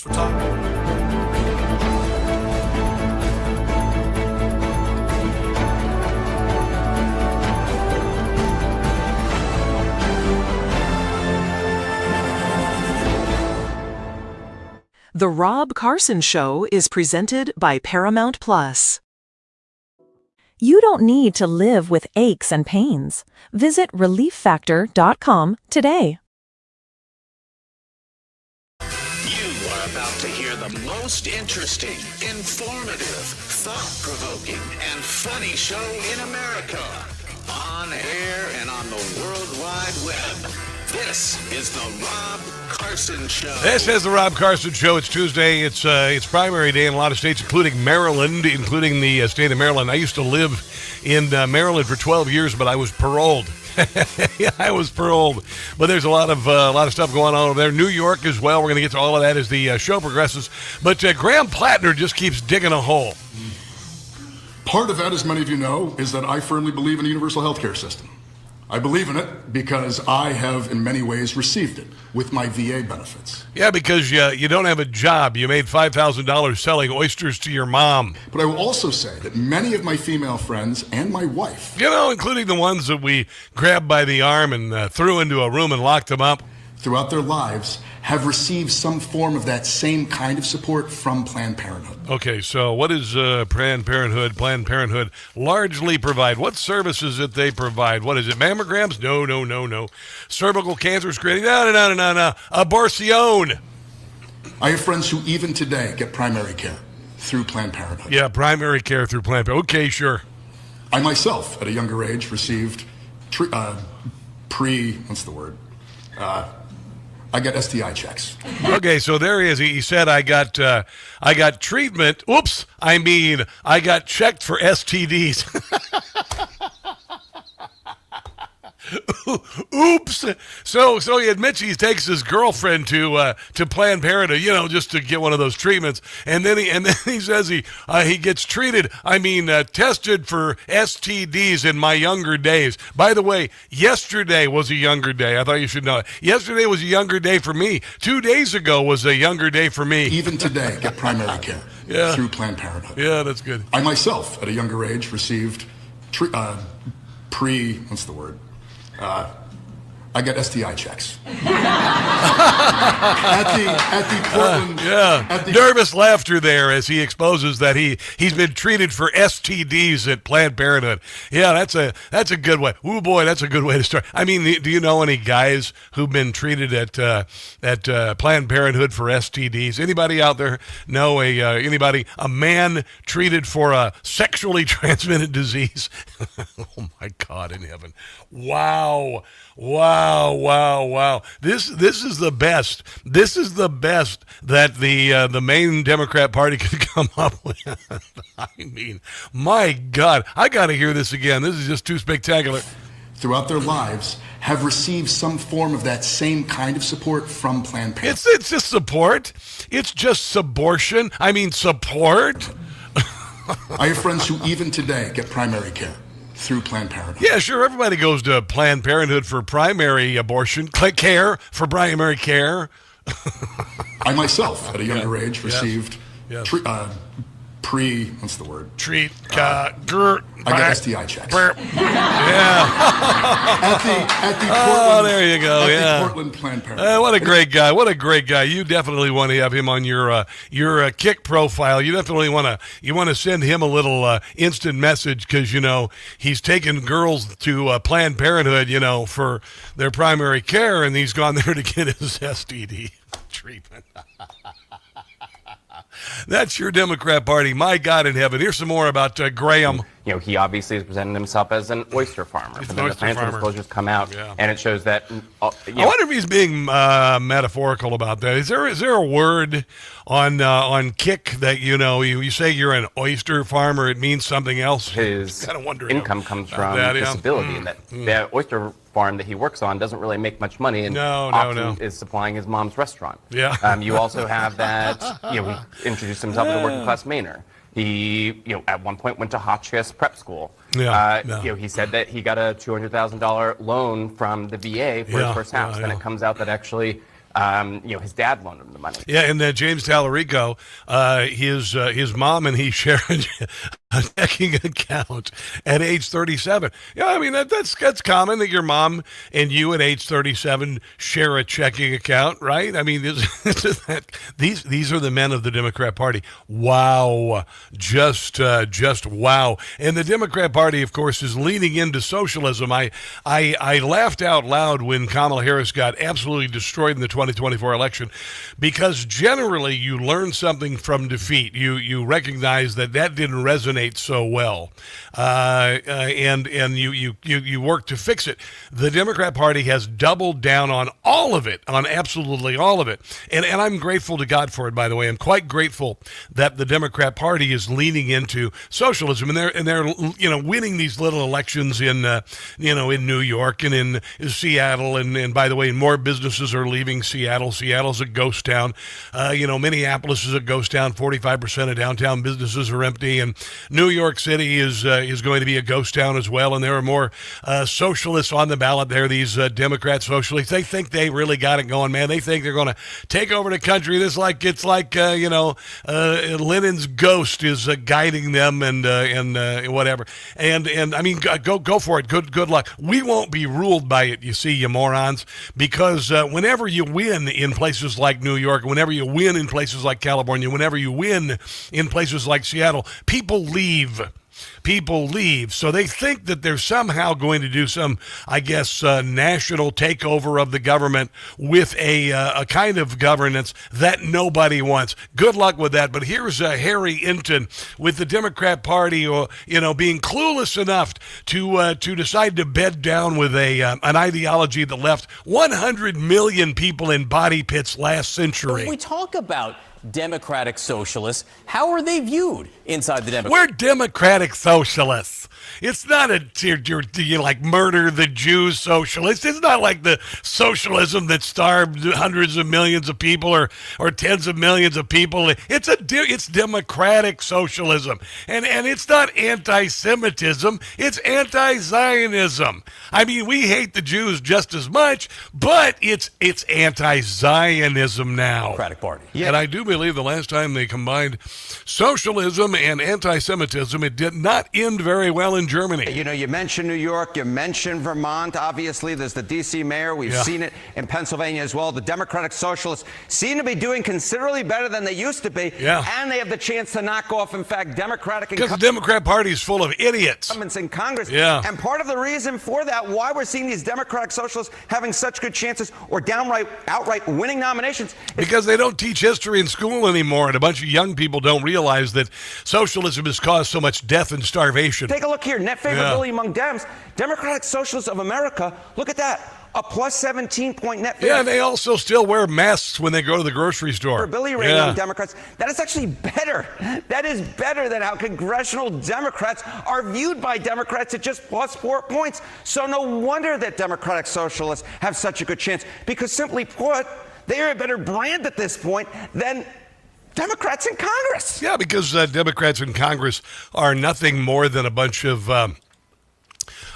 Thanks for talking. The Rob Carson Show is presented by Paramount Plus. You don't need to live with aches and pains. Visit relieffactor.com today. You are about to hear the most interesting, informative, thought-provoking, and funny show in America. On air and on the World Wide Web. This is the Rob Carson Show. This is the Rob Carson Show. It's Tuesday. It's primary day in a lot of states, including Maryland, including the state of Maryland. I used to live in Maryland for 12 years, but I was paroled. Yeah, I was paroled. But there's a lot of stuff going on over there. New York as well. We're going to get to all of that as the show progresses. But Graham Plattner just keeps digging a hole. Part of that, as many of you know, is that I firmly believe in a universal health care system. I believe in it because I have, in many ways, received it with my VA benefits. Yeah, because you don't have a job. You made $5,000 selling oysters to your mom. But I will also say that many of my female friends and my wife, including the ones that we grabbed by the arm and threw into a room and locked them up, throughout their lives, have received some form of that same kind of support from Planned Parenthood. Okay, so what does Planned Parenthood largely provide? What services that they provide? What is it, mammograms? No. Cervical cancer screening? No. Abortion. I have friends who even today get primary care through Planned Parenthood. Yeah, primary care through Planned Parenthood. Okay, sure. I myself, at a younger age, received I got STI checks. Okay, so there he is. He said, I got treatment. Oops, I got checked for STDs. Oops. So he admits he takes his girlfriend to Planned Parenthood, just to get one of those treatments, and then he says he gets treated. Tested for STDs in my younger days. By the way, yesterday was a younger day. I thought you should know it. Yesterday was a younger day for me. 2 days ago was a younger day for me. Even today, get primary care through Planned Parenthood. Yeah, that's good. I myself, at a younger age, received I got STI checks. at the Portland. Nervous laughter there as he exposes that he's been treated for STDs at Planned Parenthood. Yeah, that's a good way. Ooh, boy, that's a good way to start. Do you know any guys who've been treated at Planned Parenthood for STDs? Anybody out there know a man treated for a sexually transmitted disease? Oh my God in heaven! Wow. This is the best. This is the best that the main Democrat Party could come up with. My God, I got to hear this again. This is just too spectacular. Throughout their lives, have received some form of that same kind of support from Planned Parenthood. It's just support. It's just subortion. Support. I have friends who even today get primary care through Planned Parenthood. Yeah, sure. Everybody goes to Planned Parenthood for primary abortion, care for primary care. I myself, at a younger age, received Treat. I got STI checks. Yeah. at the Portland. There you go. The Portland Planned Parenthood. What a great guy. What a great guy. You definitely want to have him on your Kick profile. You definitely want to send him a little instant message because he's taken girls to Planned Parenthood, for their primary care, and he's gone there to get his STD treatment. That's your Democrat Party. My God in heaven. Here's some more about Graham. He obviously has presented himself as an oyster farmer. But then the financial disclosures come out, and it shows that. I wonder if he's being metaphorical about that. Is there a word on Kick that you say you're an oyster farmer? It means something else. His income comes from disability, and that the oyster farm that he works on doesn't really make much money, and often is supplying his mom's restaurant. Yeah. You also have that. He introduced himself as a working class Mainer. He, at one point went to Hotchkiss prep school. He said that he got a $200,000 loan from the VA for his first house. Then it comes out that actually His dad loaned him the money. Yeah, and James Tallarico, his mom and he share a checking account at age 37. Yeah, I mean that's common that your mom and you at age 37 share a checking account, right? I mean, these are the men of the Democrat Party. Wow, just wow. And the Democrat Party, of course, is leaning into socialism. I laughed out loud when Kamala Harris got absolutely destroyed in the 2024 election, because generally you learn something from defeat. You recognize that didn't resonate so well, and you work to fix it. The Democrat Party has doubled down on all of it, on absolutely all of it, and I'm grateful to God for it. By the way, I'm quite grateful that the Democrat Party is leaning into socialism, and they're winning these little elections in New York and in Seattle, and by the way, more businesses are leaving Seattle. Seattle's a ghost town. Minneapolis is a ghost town. 45% of downtown businesses are empty, and New York City is going to be a ghost town as well, and there are more socialists on the ballot there, these Democrat socialists. They think they really got it going, man. They think they're going to take over the country. It's like Lenin's ghost is guiding them and whatever. And I mean, go for it. Good luck. We won't be ruled by it, you see, you morons, because whenever you win in places like New York, whenever you win in places like California, whenever you win in places like Seattle, people leave. So they think that they're somehow going to do some, national takeover of the government with a kind of governance that nobody wants. Good luck with that. But here's Harry Inton with the Democrat Party, being clueless enough to decide to bed down with an ideology that left 100 million people in body pits last century. When we talk about democratic socialists, how are they viewed inside the Democrat? We're democratic socialists. It's not you like murder the Jews socialist. It's not like the socialism that starved hundreds of millions of people or tens of millions of people. It's democratic socialism, and it's not anti-Semitism. It's anti-Zionism. I mean, we hate the Jews just as much, but it's anti-Zionism now. Democratic Party. Yeah. And I do believe the last time they combined socialism and anti-Semitism, it did not end very well in Germany. You mentioned New York, you mentioned Vermont. Obviously, there's the D.C. mayor. We've seen it in Pennsylvania as well. The Democratic Socialists seem to be doing considerably better than they used to be. Yeah. And they have the chance to knock off, in fact, Democratic because the Democrat Party is full of idiots. Incumbents in Congress. Yeah. And part of the reason for that, why we're seeing these Democratic Socialists having such good chances or outright winning nominations, because they don't teach history in school anymore, and a bunch of young people don't realize that socialism has caused so much death and starvation. Take a look here. Net favorability among Dems. Democratic Socialists of America, look at that. A plus 17-point net favorability. Yeah, and they also still wear masks when they go to the grocery store. Favorability rating on Democrats. That is actually better. That is better than how congressional Democrats are viewed by Democrats at just plus 4 points. So no wonder that Democratic Socialists have such a good chance, because simply put, they are a better brand at this point than Democrats in Congress. Yeah, because Democrats in Congress are nothing more than a bunch of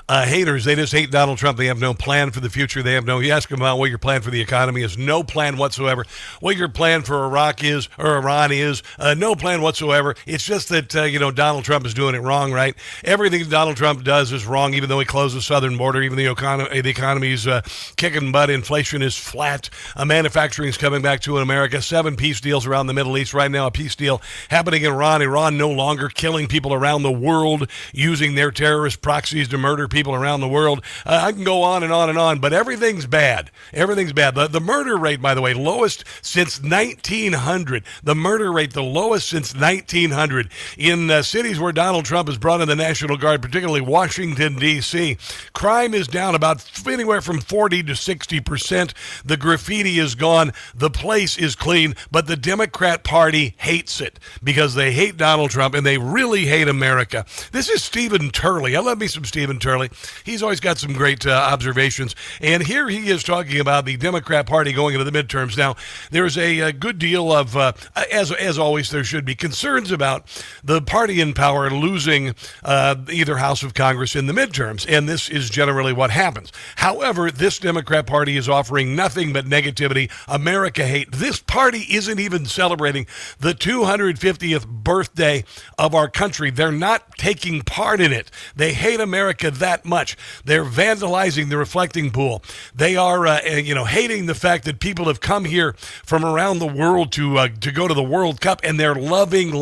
haters. They just hate Donald Trump. They have no plan for the future. You ask them about what your plan for the economy is, no plan whatsoever. What your plan for Iraq is, or Iran is, no plan whatsoever. It's just that, Donald Trump is doing it wrong, right? Everything Donald Trump does is wrong, even though he closed the southern border, even though the economy's kicking butt, inflation is flat, manufacturing is coming back to America, 7 peace deals around the Middle East. Right now, a peace deal happening in Iran. Iran no longer killing people around the world, using their terrorist proxies to murder people around the world. I can go on and on and on, but everything's bad. Everything's bad. The murder rate, by the way, lowest since 1900. The murder rate, the lowest since 1900. In cities where Donald Trump has brought in the National Guard, particularly Washington, D.C., crime is down about anywhere from 40 to 60%. The graffiti is gone. The place is clean, but the Democrat Party hates it because they hate Donald Trump and they really hate America. This is Stephen Turley. I love me some Stephen Turley. Turley. He's always got some great observations. And here he is talking about the Democrat Party going into the midterms. Now, there's a good deal of, as always, there should be concerns about the party in power losing either House of Congress in the midterms. And this is generally what happens. However, this Democrat Party is offering nothing but negativity, America hate. This party isn't even celebrating the 250th birthday of our country. They're not taking part in it. They hate America that much. They're vandalizing the reflecting pool. They are, hating the fact that people have come here from around the world to go to the World Cup, and they're loving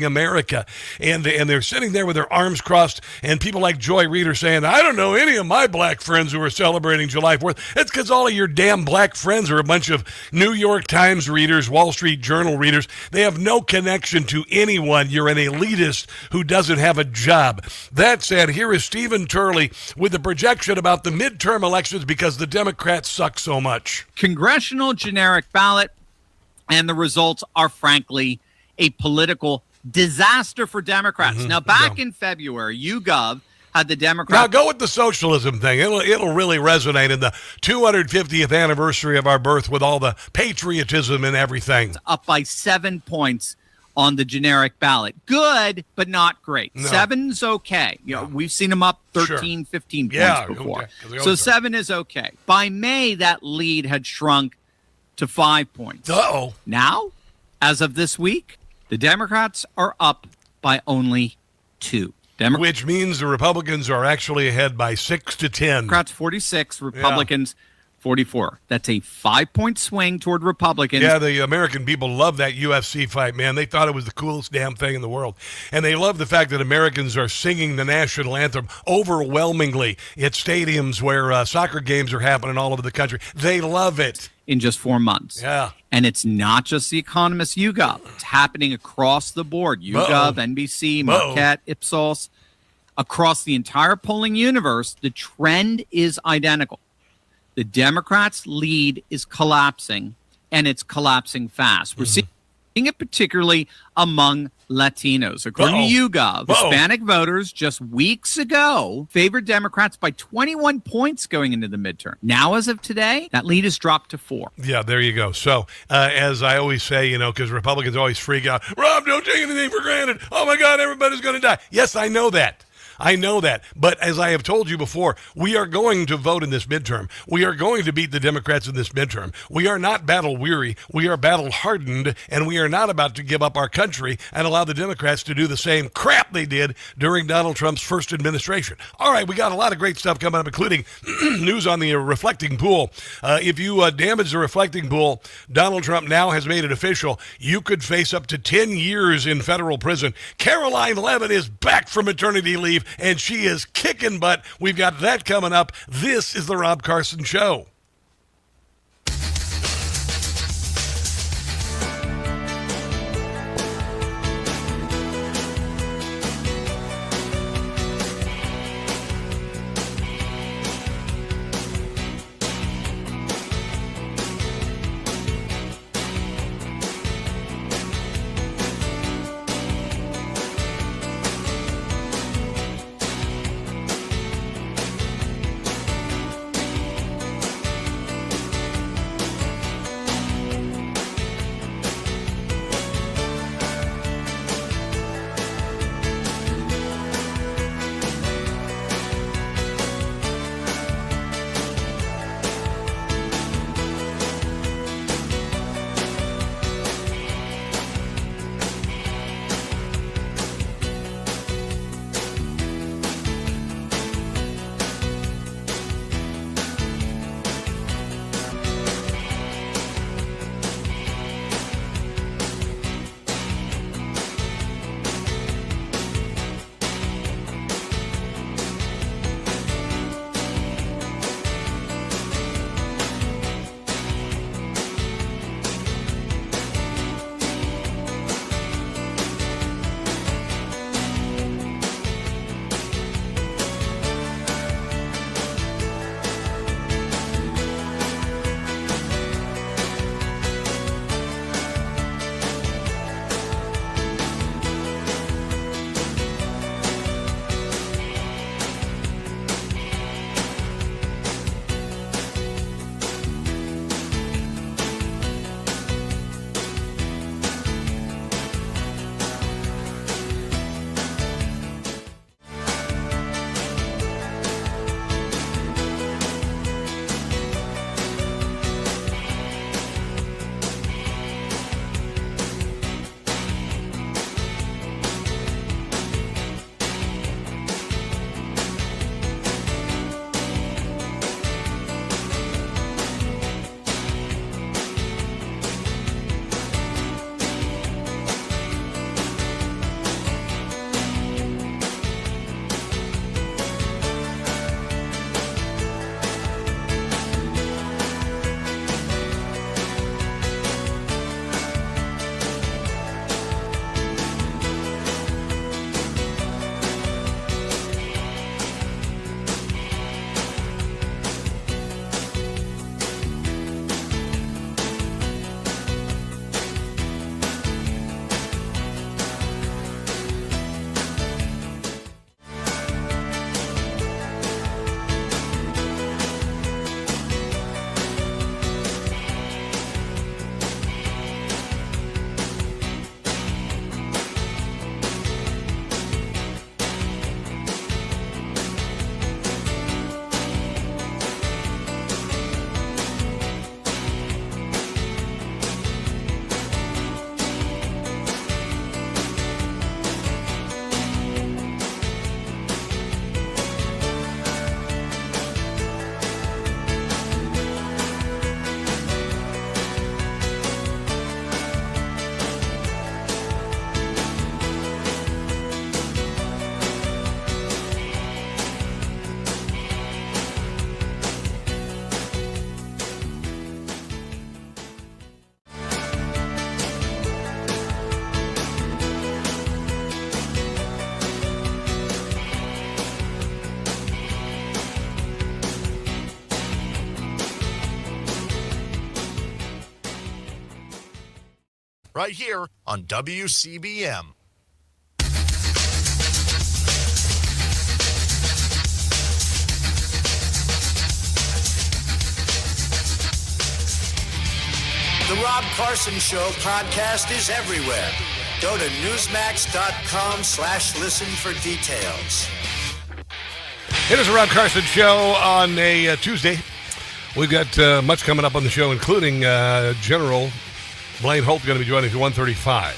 America. And they're sitting there with their arms crossed, and people like Joy Reid are saying, I don't know any of my black friends who are celebrating July 4th. It's because all of your damn black friends are a bunch of New York Times readers, Wall Street Journal readers. They have no connection to anyone. You're an elitist who doesn't have a job. That said, here is Stephen Turley with the projection about the midterm elections because the Democrats suck so much. Congressional generic ballot, and the results are frankly a political disaster for Democrats. Now, back in February, YouGov had the Democrats. Now, go with the socialism thing. It'll really resonate in the 250th anniversary of our birth with all the patriotism and everything. Up by 7 points on the generic ballot. Good, but not great. No. 7's okay. We've seen them up 13, 15 points before. Okay. So 7 is okay. By May, that lead had shrunk to 5 points. Uh-oh. Now, as of this week, the Democrats are up by only 2. Which means the Republicans are actually ahead by 6 to 10. Democrats 46, Republicans 44. That's a 5-point swing toward Republicans. Yeah, the American people love that UFC fight, man. They thought it was the coolest damn thing in the world. And they love the fact that Americans are singing the national anthem overwhelmingly at stadiums where soccer games are happening all over the country. They love it. In just 4 months. Yeah. And it's not just the Economist YouGov. It's happening across the board. YouGov, NBC, Marquette, Ipsos. Across the entire polling universe, the trend is identical. The Democrats' lead is collapsing, and it's collapsing fast. We're seeing it particularly among Latinos. According to YouGov, Hispanic voters just weeks ago favored Democrats by 21 points going into the midterm. Now, as of today, that lead has dropped to 4. Yeah, there you go. So, as I always say, because Republicans always freak out, Rob, don't take anything for granted. Oh, my God, everybody's going to die. Yes, I know that. But as I have told you before, we are going to vote in this midterm. We are going to beat the Democrats in this midterm. We are not battle weary. We are battle hardened, and we are not about to give up our country and allow the Democrats to do the same crap they did during Donald Trump's first administration. All right, we got a lot of great stuff coming up, including news on the reflecting pool. If you damage the reflecting pool, Donald Trump now has made it official. You could face up to 10 years in federal prison. Caroline Leavitt is back from maternity leave, and she is kicking butt. We've got that coming up. This is the Rob Carson Show. right here on WCBM. The Rob Carson Show podcast is everywhere. Go to newsmax.com/listen for details. It is a Rob Carson Show on a Tuesday. We've got much coming up on the show, including General Blaine Holt going to be joining us at 1:35.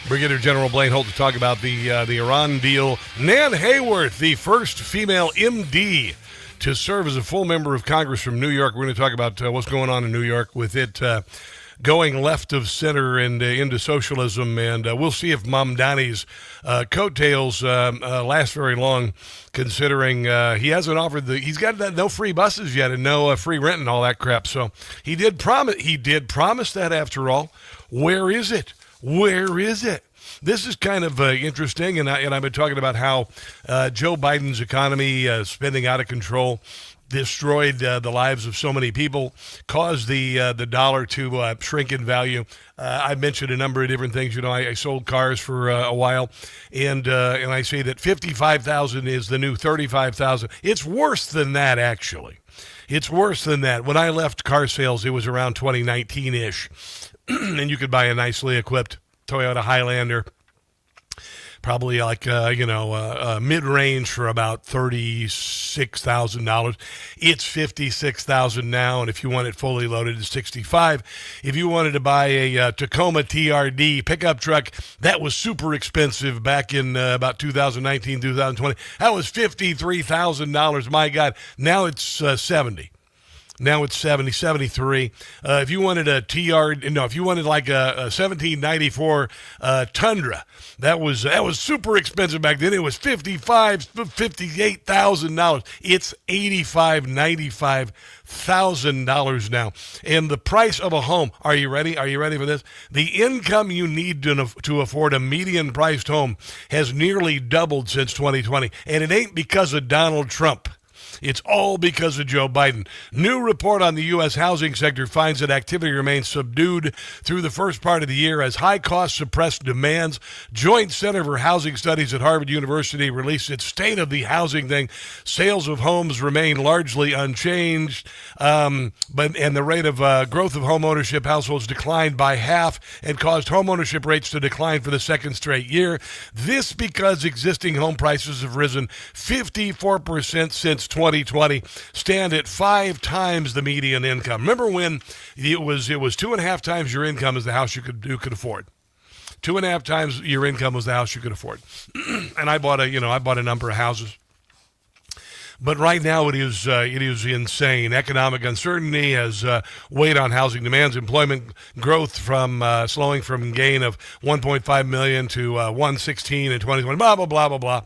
Brigadier General Blaine Holt to talk about the Iran deal. Nan Hayworth, the first female MD to serve as a full member of Congress from New York. We're going to talk about what's going on in New York with it going left of center and into socialism, and we'll see if Mamdani's coattails last very long, considering he hasn't offered he's got that no free buses yet and no free rent and all that crap. So he did promise that after all. Where is it? Where is it? This is kind of interesting, and I've been talking about how Joe Biden's economy spending out of control destroyed the lives of so many people, caused the dollar to shrink in value. I mentioned a number of different things. You know, I sold cars for a while, and I say that 55,000 is the new 35,000. It's worse than that, actually. It's worse than that. When I left car sales, it was around 2019-ish, and you could buy a nicely equipped Toyota Highlander, probably like, mid-range for about $36,000. It's $56,000 now, and if you want it fully loaded, it's $65,000. If you wanted to buy a Tacoma TRD pickup truck, that was super expensive back in about 2019, 2020. That was $53,000. My God, now it's $70,000. Now it's 73. If you wanted a if you wanted like a 1794 Tundra, that was super expensive back then. It was $58,000. It's $95,000 now. And the price of a home, are you ready? Are you ready for this? The income you need to afford a median priced home has nearly doubled since 2020. And it ain't because of Donald Trump. It's all because of Joe Biden. New report on the U.S. housing sector finds that activity remains subdued through the first part of the year as high costs suppress demands. Joint Center for Housing Studies at Harvard University released its State of the Housing thing. Sales of homes remain largely unchanged, and the rate of growth of home ownership households declined by half and caused home ownership rates to decline for the second straight year. This because existing home prices have risen 54% since 2020, stand at 5 times the median income. Remember when it was 2.5 times your income as the house you could afford. 2.5 times your income was the house you could afford. And I bought a number of houses. But right now it is insane. Economic uncertainty has weighed on housing demands. Employment growth from slowing from gain of 1.5 million to 116 in 2020. Blah blah blah blah blah.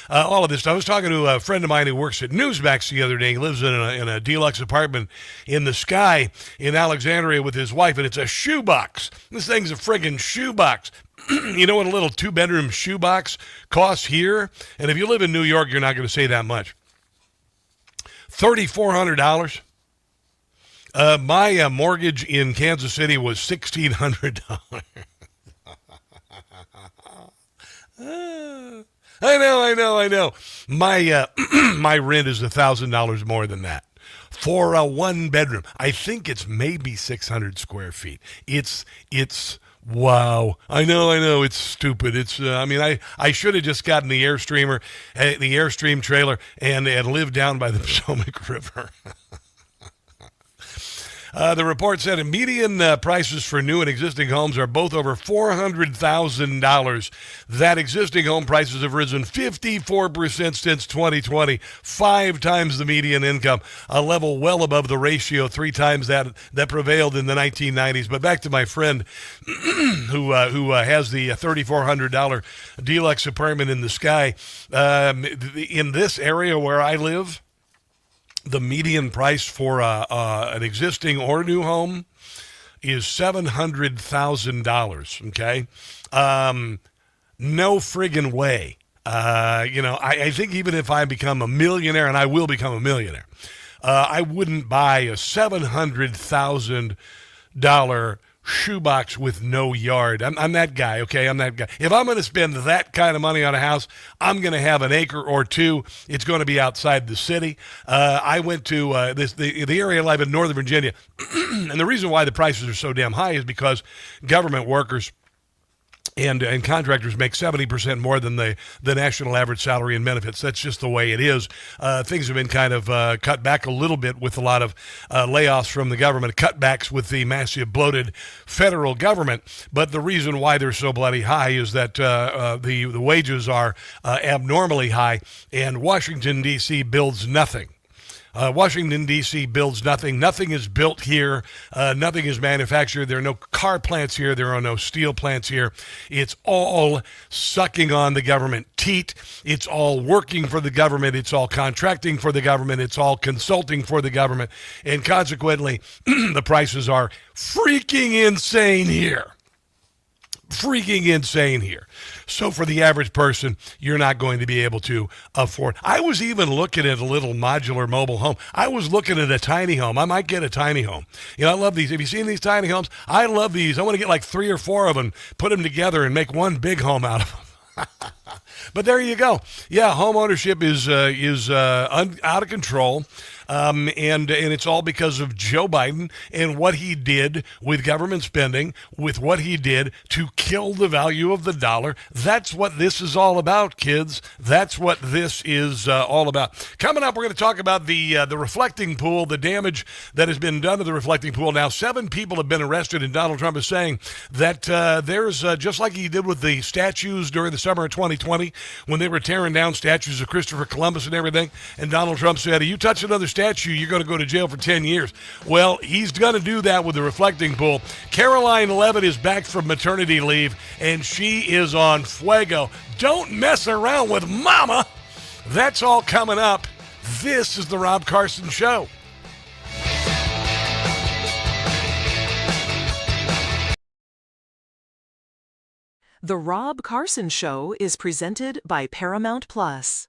All of this stuff. I was talking to a friend of mine who works at Newsmax the other day. He lives in a deluxe apartment in the sky in Alexandria with his wife, and it's a shoebox. This thing's a friggin' shoebox. You know what a little 2-bedroom shoebox costs here? And if you live in New York, you're not going to say that much. $3,400. My mortgage in Kansas City was $1,600. I know. My my rent is $1,000 more than that for a 1-bedroom. I think it's maybe 600 square feet. It's wow. I know. It's stupid. I should have just gotten the Airstream trailer and lived down by the Potomac River. The report said median prices for new and existing homes are both over $400,000. That existing home prices have risen 54% since 2020, 5 times the median income, a level well above the ratio 3 times that prevailed in the 1990s. But back to my friend who has the $3,400 deluxe apartment in the sky. In this area where I live, the median price for an existing or new home is $700,000. Okay, no friggin' way. I think even if I become a millionaire, and I will become a millionaire, I wouldn't buy a $700,000 shoebox with no yard. I'm that guy, okay? I'm that guy. If I'm going to spend that kind of money on a house, I'm going to have an acre or two. It's going to be outside the city. I went to the area I live in, Northern Virginia, and the reason why the prices are so damn high is because government workers and contractors make 70% more than the national average salary and benefits. That's just the way it is. Things have been kind of cut back a little bit with a lot of layoffs from the government, cutbacks with the massive bloated federal government. But the reason why they're so bloody high is that the wages are abnormally high, and Washington, D.C. builds nothing. Washington, D.C. builds nothing. Nothing is built here. Nothing is manufactured. There are no car plants here. There are no steel plants here. It's all sucking on the government teat. It's all working for the government. It's all contracting for the government. It's all consulting for the government. And consequently, the prices are freaking insane here. Freaking insane here. So for the average person, you're not going to be able to afford. I was even looking at a little modular mobile home. I was looking at a tiny home. I might get a tiny home. You know, I love these. Have you seen these tiny homes? I love these. I want to get like 3 or 4 of them, put them together and make one big home out of them. But there you go. Yeah, home ownership is out of control. And it's all because of Joe Biden and what he did with government spending, with what he did to kill the value of the dollar. That's what this is all about, kids. That's what this is all about. Coming up, we're going to talk about the reflecting pool, the damage that has been done to the reflecting pool. Now, 7 people have been arrested, and Donald Trump is saying that there's, just like he did with the statues during the summer of 2020, when they were tearing down statues of Christopher Columbus and everything, and Donald Trump said, you touch another statue, you're going to go to jail for 10 years. Well, he's going to do that with the reflecting pool. Caroline Levitt is back from maternity leave, and she is on fuego. Don't mess around with mama. That's all coming up. This is the Rob Carson Show. The Rob Carson Show is presented by Paramount Plus.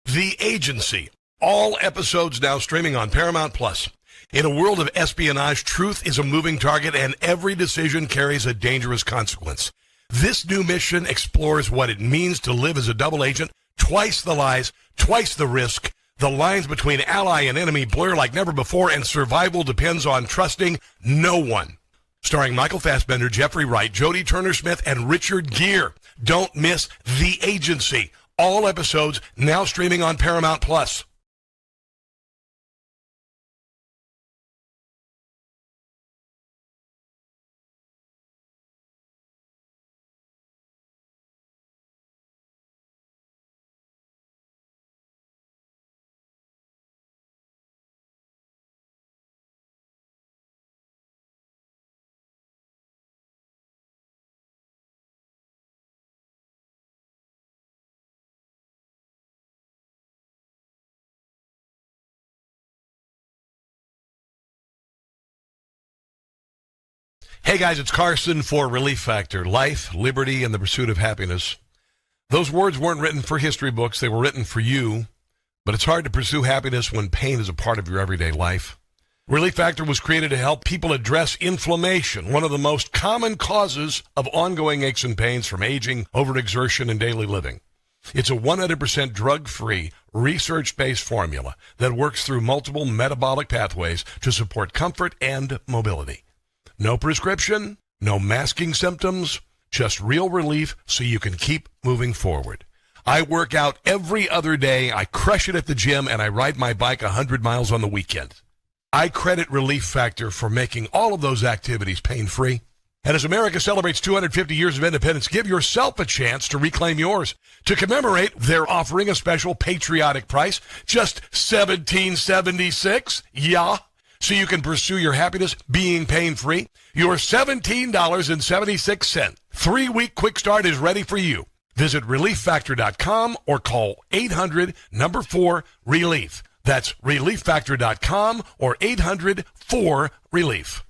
The Agency. All episodes now streaming on Paramount Plus. In a world of espionage, truth is a moving target, and every decision carries a dangerous consequence. This new mission explores what it means to live as a double agent, twice the lies, twice the risk. The lines between ally and enemy blur like never before, and survival depends on trusting no one. Starring Michael Fassbender, Jeffrey Wright, Jodie Turner-Smith, and Richard Gere. Don't miss The Agency. All episodes now streaming on Paramount Plus. Hey guys, it's Carson for Relief Factor. Life, liberty, and the pursuit of happiness. Those words weren't written for history books. They were written for you. But it's hard to pursue happiness when pain is a part of your everyday life. Relief Factor was created to help people address inflammation, one of the most common causes of ongoing aches and pains from aging, overexertion, and daily living. It's a 100% drug-free, research-based formula that works through multiple metabolic pathways to support comfort and mobility. No prescription, no masking symptoms, just real relief so you can keep moving forward. I work out every other day, I crush it at the gym, and I ride my bike 100 miles on the weekend. I credit Relief Factor for making all of those activities pain-free. And as America celebrates 250 years of independence, give yourself a chance to reclaim yours. To commemorate, they're offering a special patriotic price, just $17.76. Yeah. So you can pursue your happiness being pain-free. Your $17.76 3-week quick start is ready for you. Visit ReliefFactor.com or call 800-4-RELIEF. That's ReliefFactor.com or 800-4-RELIEF.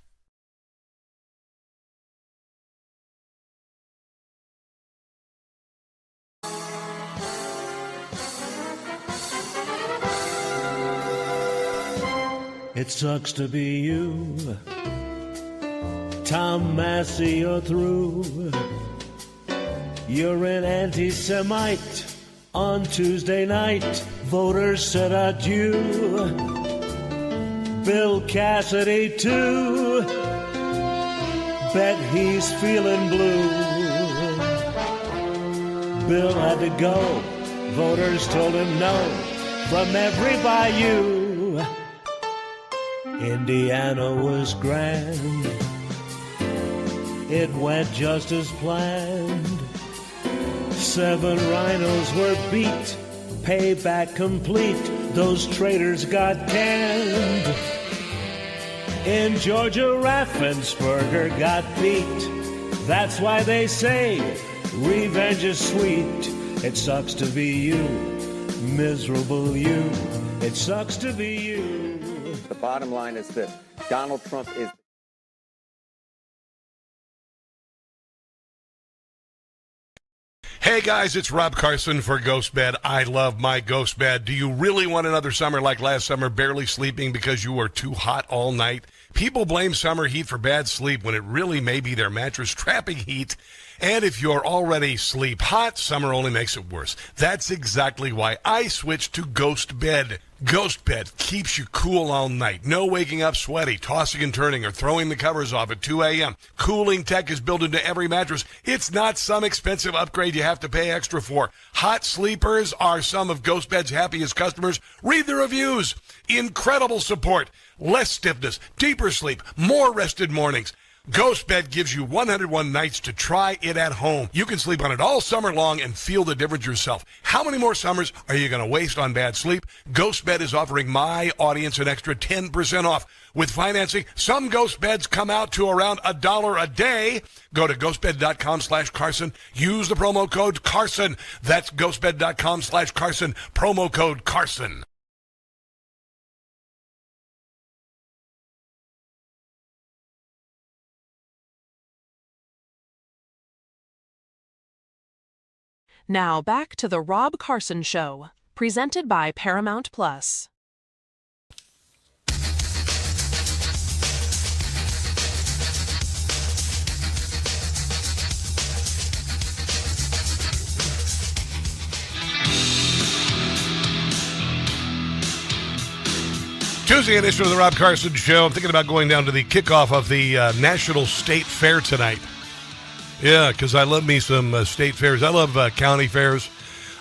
It sucks to be you. Tom Massey, you're through. You're an anti-Semite. On Tuesday night, voters said adieu. Bill Cassidy, too. Bet he's feeling blue. Bill had to go. Voters told him no from every bayou. Indiana was grand. It went just as planned. 7 rhinos were beat. Payback complete. Those traitors got canned. In Georgia, Raffensperger got beat. That's why they say revenge is sweet. It sucks to be you, miserable you. It sucks to be you. The bottom line is this: Donald Trump is... Hey guys, it's Rob Carson for Ghost Bed. I love my Ghost Bed. Do you really want another summer like last summer, barely sleeping because you were too hot all night? People blame summer heat for bad sleep when it really may be their mattress trapping heat. And if you're already sleep hot, summer only makes it worse. That's exactly why I switched to Ghost Bed. Ghost Bed keeps you cool all night. No waking up sweaty, tossing and turning, or throwing the covers off at 2 a.m. Cooling tech is built into every mattress. It's not some expensive upgrade you have to pay extra for. Hot sleepers are some of Ghost Bed's happiest customers. Read the reviews. Incredible support. Less stiffness, deeper sleep, more rested mornings. Ghost Bed gives you 101 nights to try it at home. You can sleep on it all summer long and feel the difference yourself. How many more summers are you going to waste on bad sleep? Ghost Bed is offering my audience an extra 10% off. With financing, some Ghost Beds come out to around $1 a day. Go to ghostbed.com/Carson. Use the promo code Carson. That's ghostbed.com/Carson. Promo code Carson. Now back to the Rob Carson Show, presented by Paramount Plus. Tuesday edition of the Rob Carson Show. I'm thinking about going down to the kickoff of the National State Fair tonight. Yeah, because I love me some state fairs. I love county fairs.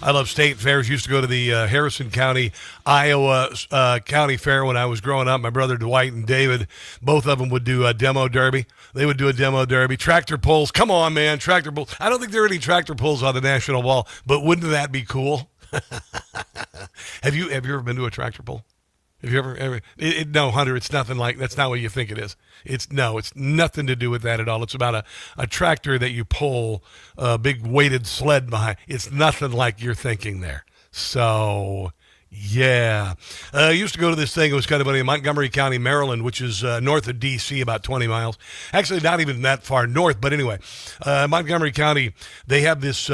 I love state fairs. Used to go to the Harrison County, Iowa County Fair when I was growing up. My brother Dwight and David, both of them would do a demo derby. They would do a demo derby. Tractor pulls. Come on, man. Tractor pulls. I don't think there are any tractor pulls on the National Wall, but wouldn't that be cool? Have you ever been to a tractor pull? Have you ever no, Hunter, it's nothing like, that's not what you think it is. It's nothing to do with that at all. It's about a tractor that you pull a big weighted sled behind. It's nothing like you're thinking there. So, yeah. I used to go to this thing. It was kind of funny in Montgomery County, Maryland, which is north of D.C., about 20 miles. Actually, not even that far north, but anyway. Montgomery County, they have this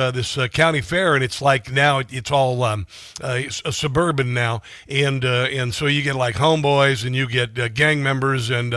county fair, and it's like now it's all suburban now. And so you get like homeboys, and you get gang members and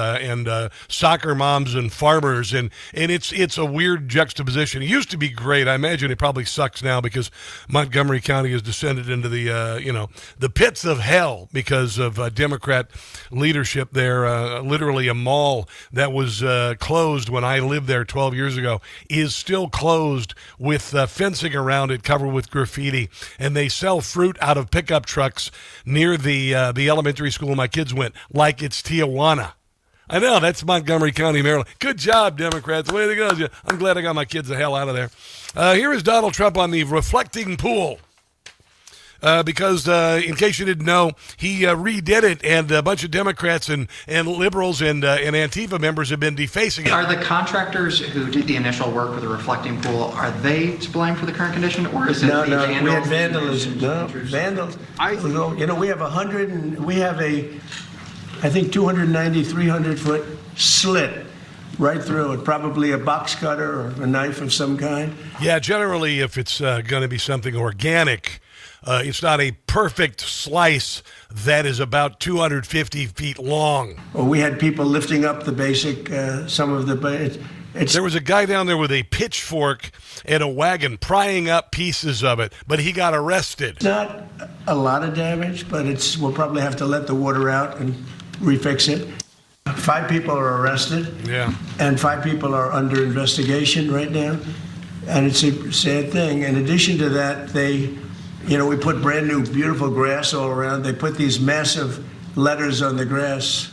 soccer moms and farmers, and it's a weird juxtaposition. It used to be great. I imagine it probably sucks now because Montgomery County has descended into the pits of hell because of Democrat leadership there. Literally a mall that was closed when I lived there 12 years ago is still closed with fencing around it covered with graffiti. And they sell fruit out of pickup trucks near the elementary school my kids went, like it's Tijuana. I know, that's Montgomery County, Maryland. Good job, Democrats. Way to go. I'm glad I got my kids the hell out of there. Here is Donald Trump on the reflecting pool. Because in case you didn't know, he redid it, and a bunch of Democrats and liberals and Antifa members have been defacing it. Are the contractors who did the initial work with the reflecting pool, are they to blame for the current condition, or is it the vandals? We had vandalism. No, vandals. We have I think 290, 300-foot slit right through it, probably a box cutter or a knife of some kind. Yeah, generally, if it's going to be something organic, It's not a perfect slice that is about 250 feet long. Well, we had people lifting up the basic, some of the... There was a guy down there with a pitchfork and a wagon prying up pieces of it, but he got arrested. It's not a lot of damage, but we'll probably have to let the water out and refix it. 5 people are arrested. Yeah. And 5 people are under investigation right now. And it's a sad thing. In addition to that, we put brand new, beautiful grass all around. They put these massive letters on the grass.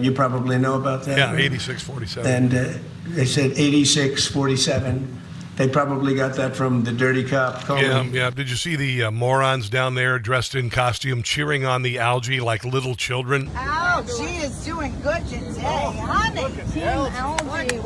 You probably know about that. Yeah, right? 8647. And they said 8647. They probably got that from the dirty cop. Yeah. Did you see the morons down there dressed in costume cheering on the algae like little children? Algae is doing good today, honey. Team Algae.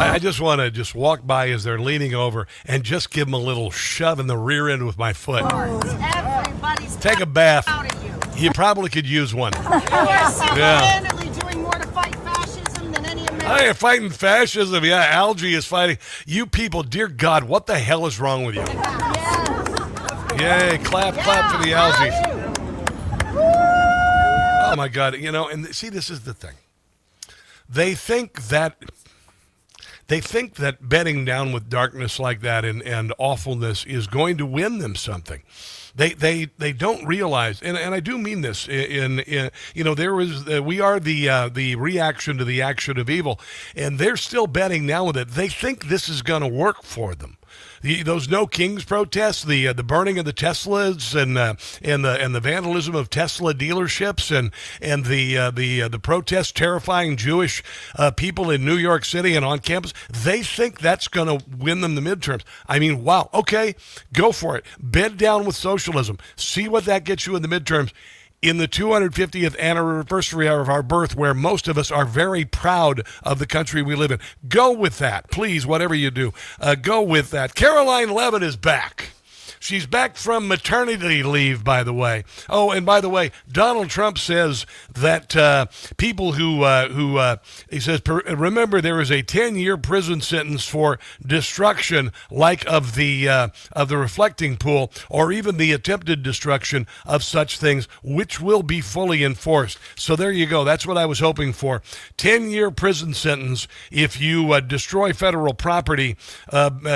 I just want to just walk by as they're leaning over and just give them a little shove in the rear end with my foot. Everybody's Take a bath. out of you. You probably could use one. You are single-handedly doing more to fight fascism than any American. I am fighting fascism. Yeah, algae is fighting. You people, dear God, what the hell is wrong with you? Yay, clap for the algae. Oh, my God. And see, this is the thing. They think that bedding down with darkness like that and awfulness is going to win them something. They don't realize, and I do mean this. There was we are the reaction to the action of evil, and they're still betting now with it. They think this is going to work for them. Those No Kings protests, the burning of the Teslas, and the vandalism of Tesla dealerships, and the protests terrifying Jewish people in New York City and on campus. They think that's going to win them the midterms. I mean, wow. Okay, go for it. Bed down with socialism. See what that gets you in the midterms. In the 250th anniversary of our birth, where most of us are very proud of the country we live in. Go with that. Please, whatever you do, go with that. Caroline Leavitt is back. She's back from maternity leave, by the way. Oh, and by the way, Donald Trump says that people who he says, remember, there is a 10-year prison sentence for destruction, like of the reflecting pool, or even the attempted destruction of such things, which will be fully enforced. So there you go. That's what I was hoping for. 10-year prison sentence if you destroy federal property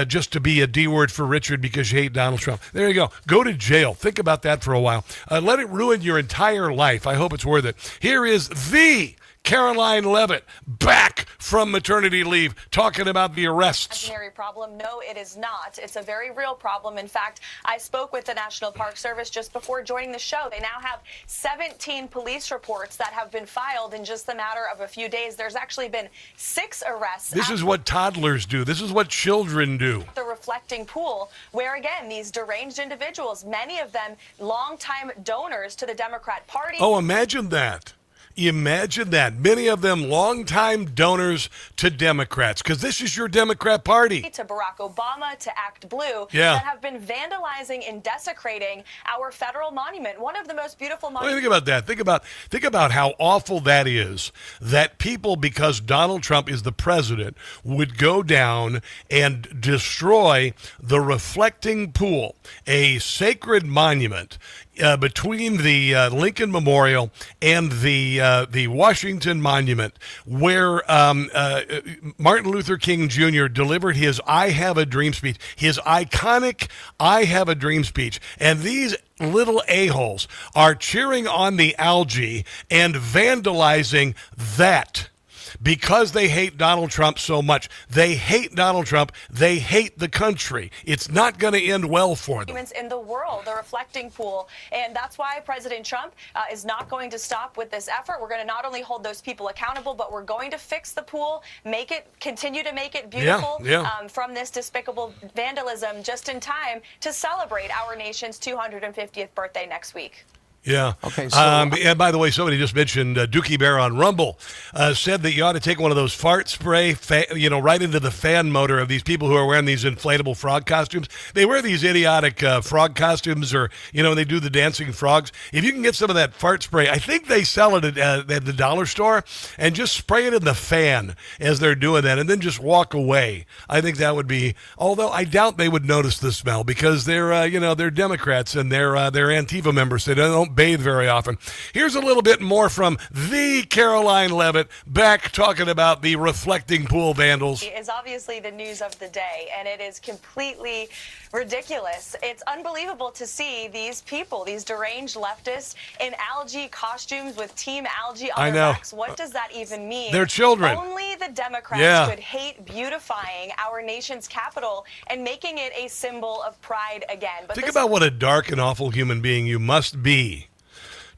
just to be a D word for Richard because you hate Donald Trump. There you go. Go to jail. Think about that for a while. Let it ruin your entire life. I hope it's worth it. Here is the Caroline Leavitt back from maternity leave talking about the arrests. Imaginary problem? No, it is not. It's a very real problem. In fact, I spoke with the National Park Service just before joining the show. They now have 17 police reports that have been filed in just the matter of a few days. There's actually been 6 arrests. This is what toddlers do. This is what children do. The reflecting pool, where again, these deranged individuals, many of them longtime donors to the Democrat Party. Oh, imagine that. Imagine that. Many of them longtime donors to Democrats, because this is your Democrat Party. To Barack Obama, to Act Blue, yeah, that have been vandalizing and desecrating our federal monument, one of the most beautiful monuments. Think about that. Think about how awful that is, that people, because Donald Trump is the president, would go down and destroy the reflecting pool, a sacred monument between the Lincoln Memorial and the Washington Monument, where Martin Luther King Jr. delivered his I Have a Dream speech, his iconic I Have a Dream speech. And these little a-holes are cheering on the algae and vandalizing that. Because they hate Donald Trump so much. They hate Donald Trump. They hate the country. It's not going to end well for them. In the world, the reflecting pool. And that's why President Trump is not going to stop with this effort. We're going to not only hold those people accountable, but we're going to fix the pool, continue to make it beautiful from this despicable vandalism just in time to celebrate our nation's 250th birthday next week. Yeah. Okay. So, and by the way, somebody just mentioned Dookie Bear on Rumble said that you ought to take one of those fart spray, right into the fan motor of these people who are wearing these inflatable frog costumes. They wear these idiotic frog costumes, or they do the dancing frogs. If you can get some of that fart spray, I think they sell it at the dollar store, and just spray it in the fan as they're doing that, and then just walk away. I think that would be. Although I doubt they would notice the smell because they're they're Democrats and they're Antifa members. They don't bathe very often. Here's a little bit more from the Caroline Levitt back talking about the reflecting pool vandals. Is obviously the news of the day, and it is completely ridiculous. It's unbelievable to see these people, these deranged leftists, in algae costumes with Team Algae on their backs. What does that even mean? They're children. Only the Democrats could hate beautifying our nation's capital and making it a symbol of pride again. But think about what a dark and awful human being you must be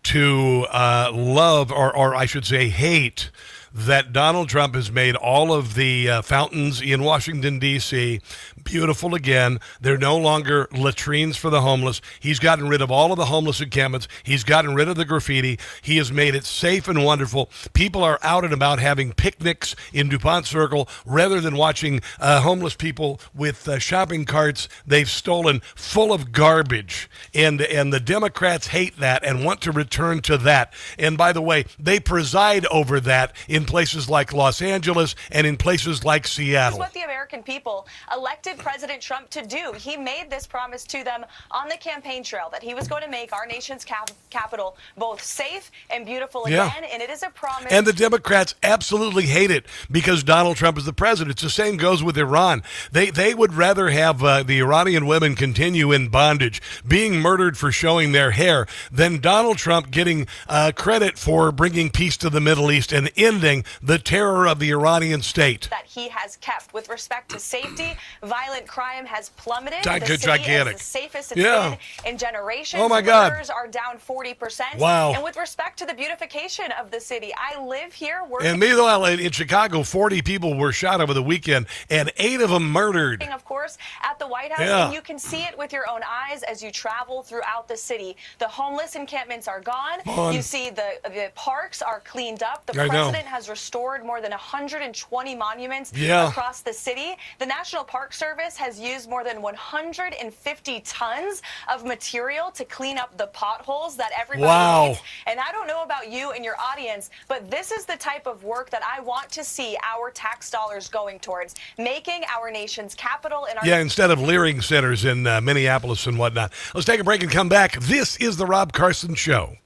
to love, or I should say hate, that Donald Trump has made all of the fountains in Washington, D.C. beautiful again. They're no longer latrines for the homeless. He's gotten rid of all of the homeless encampments. He's gotten rid of the graffiti. He has made it safe and wonderful. People are out and about having picnics in DuPont Circle rather than watching homeless people with shopping carts they've stolen full of garbage. And the Democrats hate that and want to return to that. And by the way, they preside over that in places like Los Angeles and in places like Seattle. This is what the American people elected President Trump to do. He made this promise to them on the campaign trail that he was going to make our nation's capital both safe and beautiful again, and it is a promise. And the Democrats absolutely hate it because Donald Trump is the president. It's the same goes with Iran. They would rather have the Iranian women continue in bondage, being murdered for showing their hair, than Donald Trump getting credit for bringing peace to the Middle East and ending the terror of the Iranian state. That he has kept. With respect to safety, violent crime has plummeted. The city gigantic. is the safest it's been in generations. Oh my God. Murders are down 40%. Wow. And with respect to the beautification of the city, I live here. And meanwhile, in Chicago, 40 people were shot over the weekend, and 8 of them murdered. Of course, at the White House, and you can see it with your own eyes as you travel throughout the city. The homeless encampments are gone. You see the parks are cleaned up. The president has restored more than 120 monuments across the city. The National Park Service has used more than 150 tons of material to clean up the potholes that everybody needs. And I don't know about you and your audience, but this is the type of work that I want to see our tax dollars going towards, making our nation's capital and our instead of leering centers in Minneapolis and whatnot. Let's take a break and come back. This is the Rob Carson Show.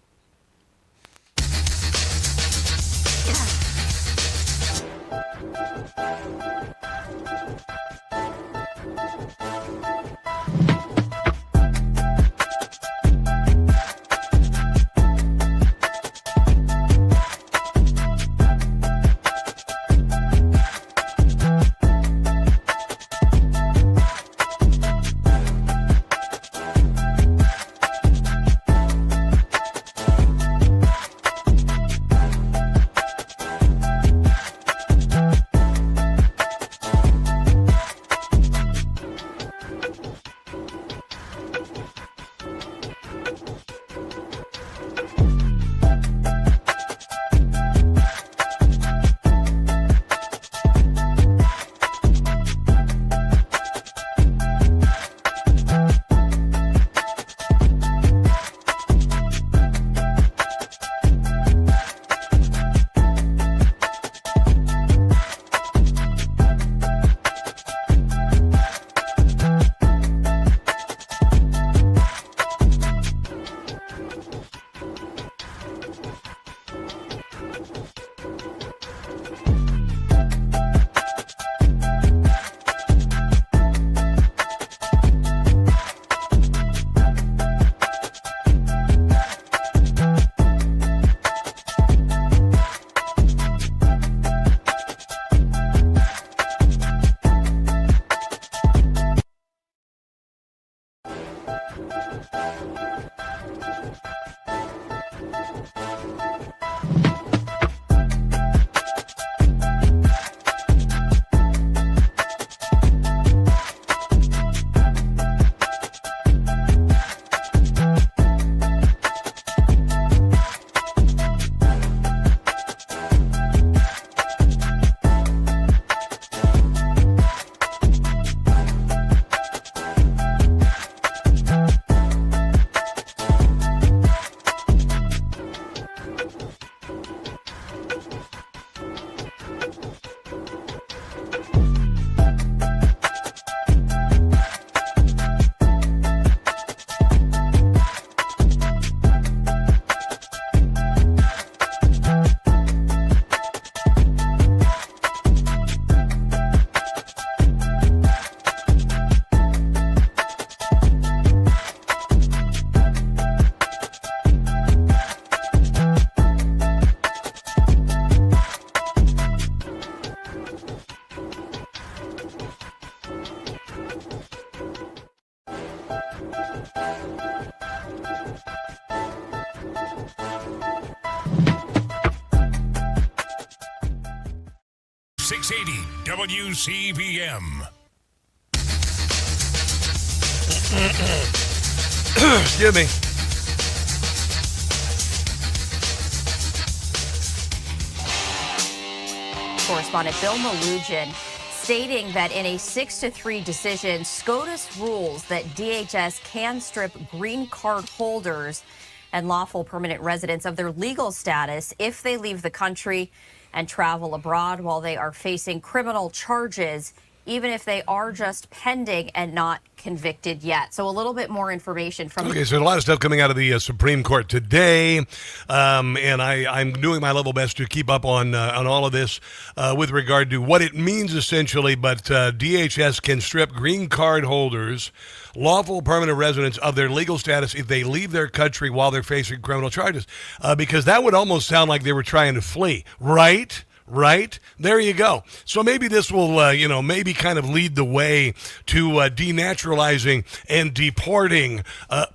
WCBM. Excuse me. Correspondent Bill Malugin stating that in a 6-3 decision, SCOTUS rules that DHS can strip green card holders and lawful permanent residents of their legal status if they leave the country and travel abroad while they are facing criminal charges, even if they are just pending and not convicted yet. So a little bit more information from... Okay, so a lot of stuff coming out of the Supreme Court today, and I'm doing my level best to keep up on all of this with regard to what it means essentially, but DHS can strip green card holders, lawful permanent residents of their legal status if they leave their country while they're facing criminal charges, because that would almost sound like they were trying to flee, right? Right? There you go. So maybe this will, maybe kind of lead the way to denaturalizing and deporting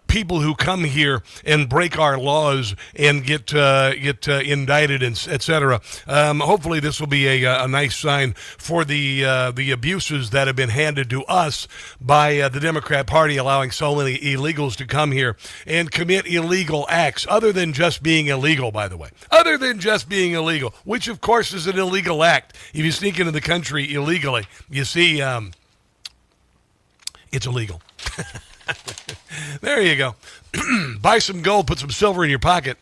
people who come here and break our laws and get indicted, and et cetera. Hopefully this will be a nice sign for the abuses that have been handed to us by the Democrat Party, allowing so many illegals to come here and commit illegal acts, other than just being illegal, by the way. Other than just being illegal, which of course is an illegal act. If you sneak into the country illegally, you see, it's illegal. There you go. Buy some gold, put some silver in your pocket.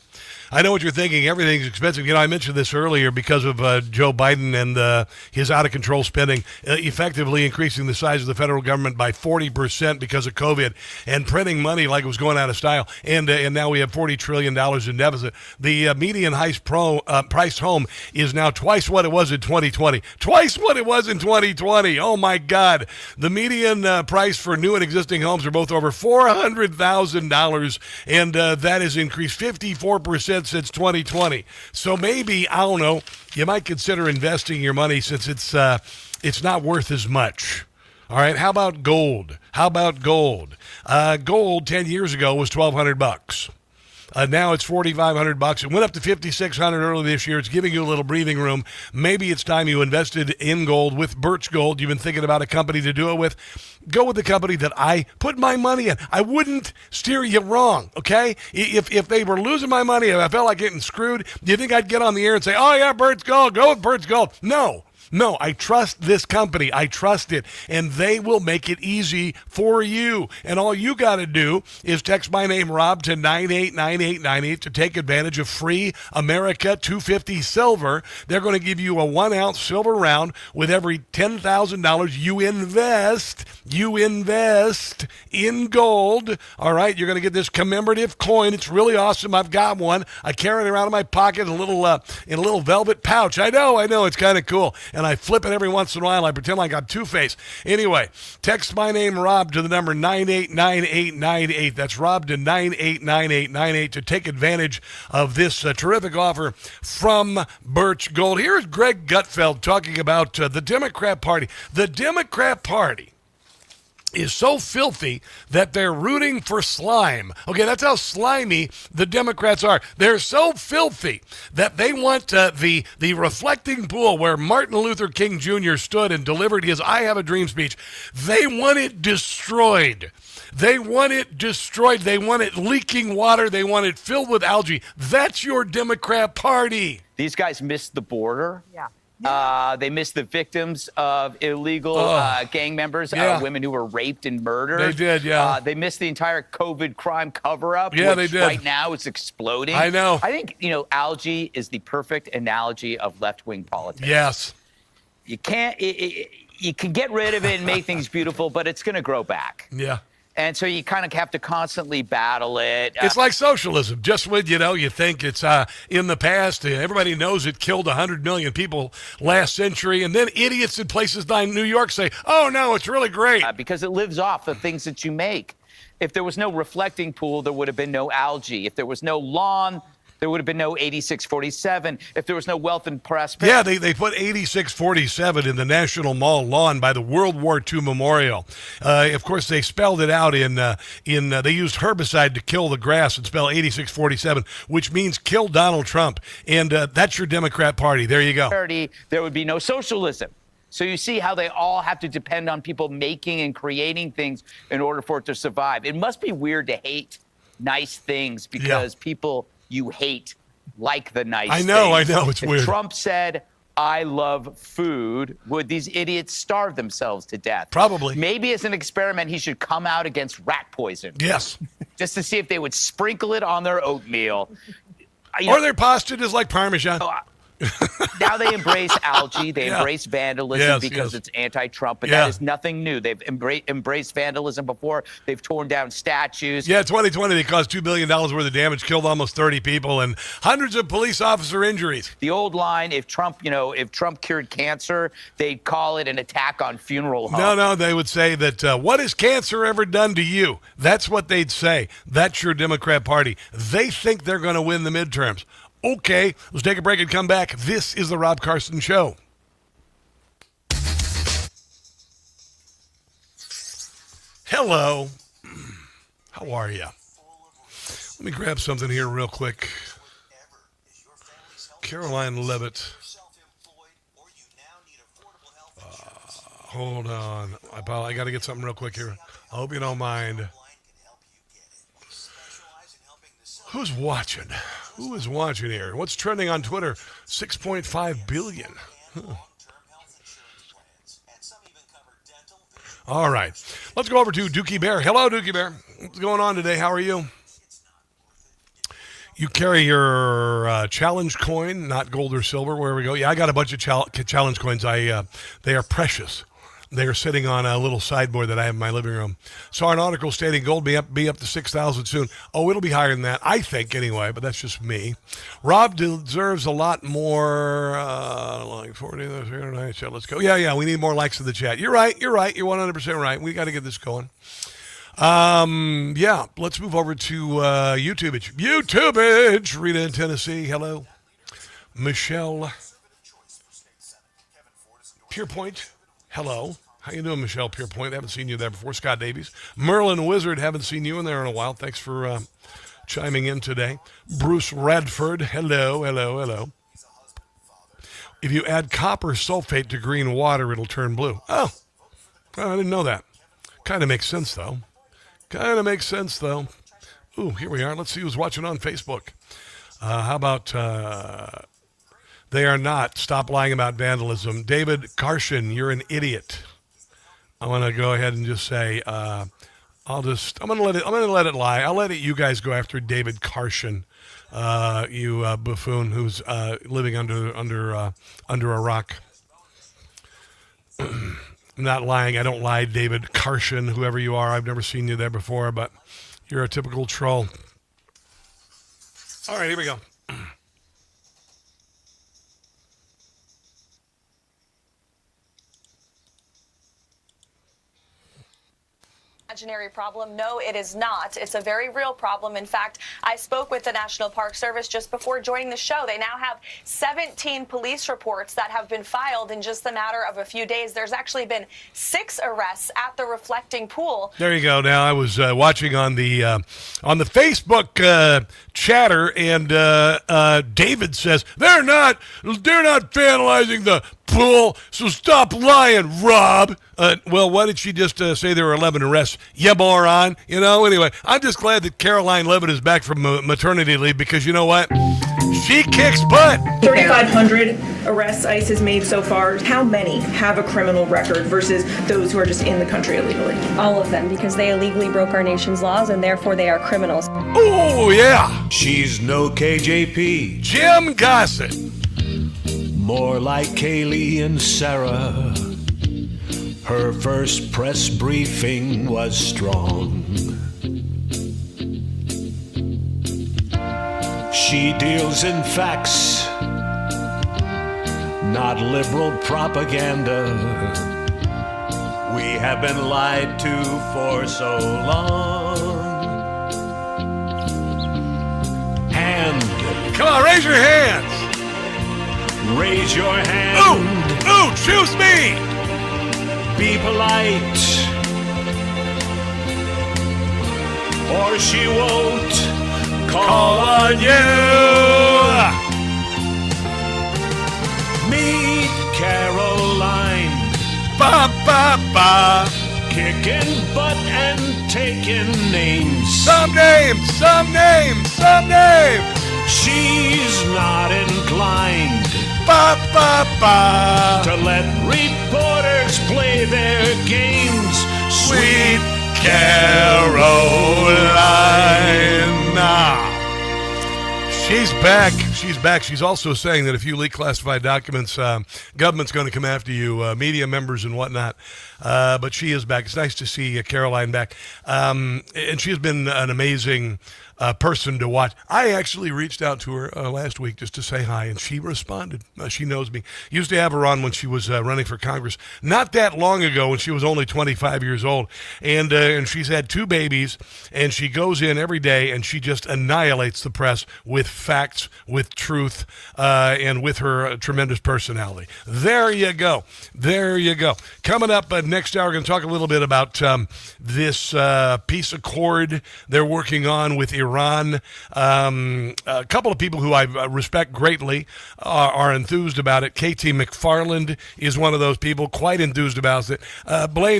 I know what you're thinking. Everything's expensive. I mentioned this earlier because of Joe Biden and his out-of-control spending, effectively increasing the size of the federal government by 40% because of COVID and printing money like it was going out of style. And now we have $40 trillion in deficit. The median priced home is now twice what it was in 2020. Twice what it was in 2020. Oh, my God. The median price for new and existing homes are both over $400,000, and that has increased 54% since 2020. So maybe, I don't know, you might consider investing your money since it's not worth as much. All right, how about gold? Gold 10 years ago was $1,200. Now it's $4,500. It went up to $5,600 earlier this year. It's giving you a little breathing room. Maybe it's time you invested in gold with Birch Gold. You've been thinking about a company to do it with. Go with the company that I put my money in. I wouldn't steer you wrong, okay? If they were losing my money, if I felt like getting screwed, do you think I'd get on the air and say, oh, yeah, Birch Gold, go with Birch Gold? No, I trust this company. I trust it, and they will make it easy for you. And all you got to do is text my name, Rob, to 989898 to take advantage of free America 250 silver. They're going to give you a 1-ounce silver round with every $10,000 you invest. You invest in gold. All right, you're going to get this commemorative coin. It's really awesome. I've got one. I carry it around in my pocket in a little velvet pouch. I know. It's kind of cool. And I flip it every once in a while. I pretend like I'm Two-Face. Anyway, text my name, Rob, to the number 989898. That's Rob to 989898 to take advantage of this terrific offer from Birch Gold. Here's Greg Gutfeld talking about the Democrat Party. The Democrat Party is so filthy that they're rooting for slime. Okay, that's how slimy the Democrats are. They're so filthy that they want the reflecting pool where Martin Luther King Jr. stood and delivered his I Have a Dream speech. They want it destroyed. They want it destroyed. They want it leaking water. They want it filled with algae. That's your Democrat Party. These guys missed the border. Yeah. They missed the victims of illegal gang members, women who were raped and murdered. They did, yeah. They missed the entire COVID crime cover-up, which they did. Right now is exploding. I know. I think, algae is the perfect analogy of left-wing politics. Yes. You can't, you can get rid of it and make things beautiful, but it's going to grow back. Yeah. And so you kind of have to constantly battle it. It's like socialism. Just when, you think it's in the past, everybody knows it killed 100 million people last century, and then idiots in places like New York say, oh, no, it's really great. Because it lives off the things that you make. If there was no reflecting pool, there would have been no algae. If there was no lawn, There would have been no 8647 if there was no wealth and prosperity. Yeah, they put 8647 in the National Mall lawn by the World War II Memorial. Of course, they spelled it out in they used herbicide to kill the grass and spell 8647, which means kill Donald Trump. And that's your Democrat Party. There you go. There would be no socialism. So you see how they all have to depend on people making and creating things in order for it to survive. It must be weird to hate nice things because people you hate like the nice things. I know. It's if weird. Trump said, I love food, would these idiots starve themselves to death? Probably. Maybe as an experiment, he should come out against rat poison. Yes. Just to see if they would sprinkle it on their oatmeal. Or their pasta is like Parmesan. Now they embrace algae. They embrace vandalism because it's anti-Trump, but that is nothing new. They've embraced vandalism before. They've torn down statues. Yeah, 2020, they caused $2 billion worth of damage, killed almost 30 people, and hundreds of police officer injuries. The old line, if Trump cured cancer, they'd call it an attack on funeral homes. No, they would say that, what has cancer ever done to you? That's what they'd say. That's your Democrat Party. They think they're going to win the midterms. Okay, let's take a break and come back. This is the Rob Carson Show. Hello. How are you? Let me grab something here real quick. Caroline Levitt. Hold on. I got to get something real quick here. I hope you don't mind. Who's watching? Who is watching here? What's trending on Twitter? 6.5 billion. Huh. All right. Let's go over to Dookie Bear. Hello, Dookie Bear. What's going on today? How are you? You carry your challenge coin, not gold or silver, where we go. Yeah, I got a bunch of challenge coins. They are precious. They are sitting on a little sideboard that I have in my living room. Saw an article stating gold be up to 6,000 soon. Oh, it'll be higher than that, I think, anyway, but that's just me. Rob deserves a lot more, like 40, let's go. Yeah, we need more likes in the chat. You're right. You're 100% right. We got to get this going. Yeah, let's move over to YouTube. Rita in Tennessee, hello. Michelle Pierpoint. Hello. How you doing, Michelle Pierpoint? Haven't seen you there before. Scott Davies. Merlin Wizard. Haven't seen you in there in a while. Thanks for chiming in today. Bruce Radford. Hello. If you add copper sulfate to green water, it'll turn blue. Oh, I didn't know that. Kind of makes sense, though. Ooh, here we are. Let's see who's watching on Facebook. How about... They are not. Stop lying about vandalism. David Carson, you're an idiot. I want to go ahead and just say, I'm going to let it lie. I'll let you guys go after David Carson, you buffoon who's living under a rock. I'm not lying. I don't lie, David Carson, whoever you are. I've never seen you there before, but you're a typical troll. All right, here we go. Imaginary problem? No, it is not. It's a very real problem. In fact, I spoke with the National Park Service just before joining the show. They now have 17 police reports that have been filed in just the matter of a few days. There's actually been 6 arrests at the reflecting pool. There you go. Now I was watching on the Facebook chatter, and David says they're not vandalizing the pool, so stop lying, Rob. Well, why did she just say there were 11 arrests? You moron. Anyway, I'm just glad that Caroline Levitt is back from maternity leave because you know what? She kicks butt. 3,500 arrests ICE has made so far. How many have a criminal record versus those who are just in the country illegally? All of them, because they illegally broke our nation's laws and therefore they are criminals. Oh, yeah. She's no KJP. Jim Gossett. More like Kaylee and Sarah. Her first press briefing was strong. She deals in facts, not liberal propaganda. We have been lied to for so long. And Come on, raise your hands. Raise your hand. Ooh, choose me. Be polite, or she won't call on you. Meet Caroline. Ba, ba, ba. Kicking butt and taking names. Some names. She's not inclined ba, ba, ba. to let reporters play their games. Sweet Caroline. She's back. She's also saying that if you leak classified documents, government's going to come after you, media members and whatnot. But she is back. It's nice to see Caroline back. And she has been an amazing person to watch. I actually reached out to her last week just to say hi, and she responded. She knows me. Used to have her on when she was running for Congress not that long ago, when she was only 25 years old. And she's had 2 babies, and she goes in every day, and she just annihilates the press with facts, with truth, and with her tremendous personality. There you go. Coming up next hour, we're going to talk a little bit about this peace accord they're working on with Iran. A couple of people who I respect greatly are enthused about it. KT McFarland is one of those people, quite enthused about it.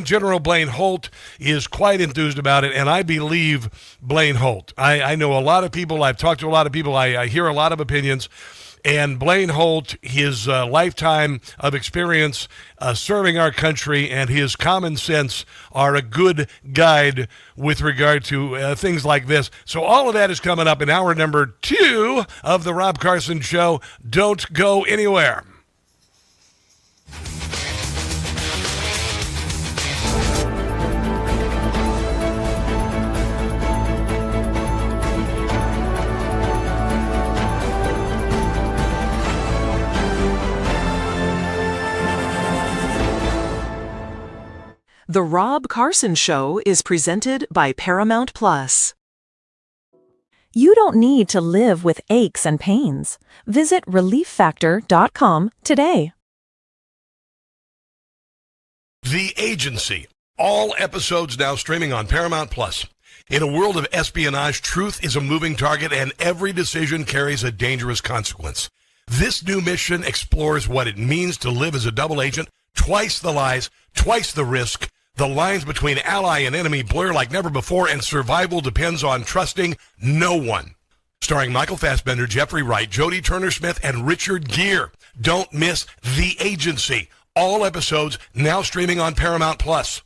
General Blaine Holt is quite enthused about it, and I believe Blaine Holt. I know a lot of people. I've talked to a lot of people. I hear a lot of opinions. And Blaine Holt, his lifetime of experience serving our country and his common sense are a good guide with regard to things like this. So all of that is coming up in hour number 2 of The Rob Carson Show. Don't go anywhere. The Rob Carson Show is presented by Paramount Plus. You don't need to live with aches and pains. Visit relieffactor.com today. The Agency. All episodes now streaming on Paramount Plus. In a world of espionage, truth is a moving target, and every decision carries a dangerous consequence. This new mission explores what it means to live as a double agent. Twice the lies, twice the risk. The lines between ally and enemy blur like never before, and survival depends on trusting no one. Starring Michael Fassbender, Jeffrey Wright, Jodie Turner-Smith, and Richard Gere. Don't miss The Agency. All episodes now streaming on Paramount Plus.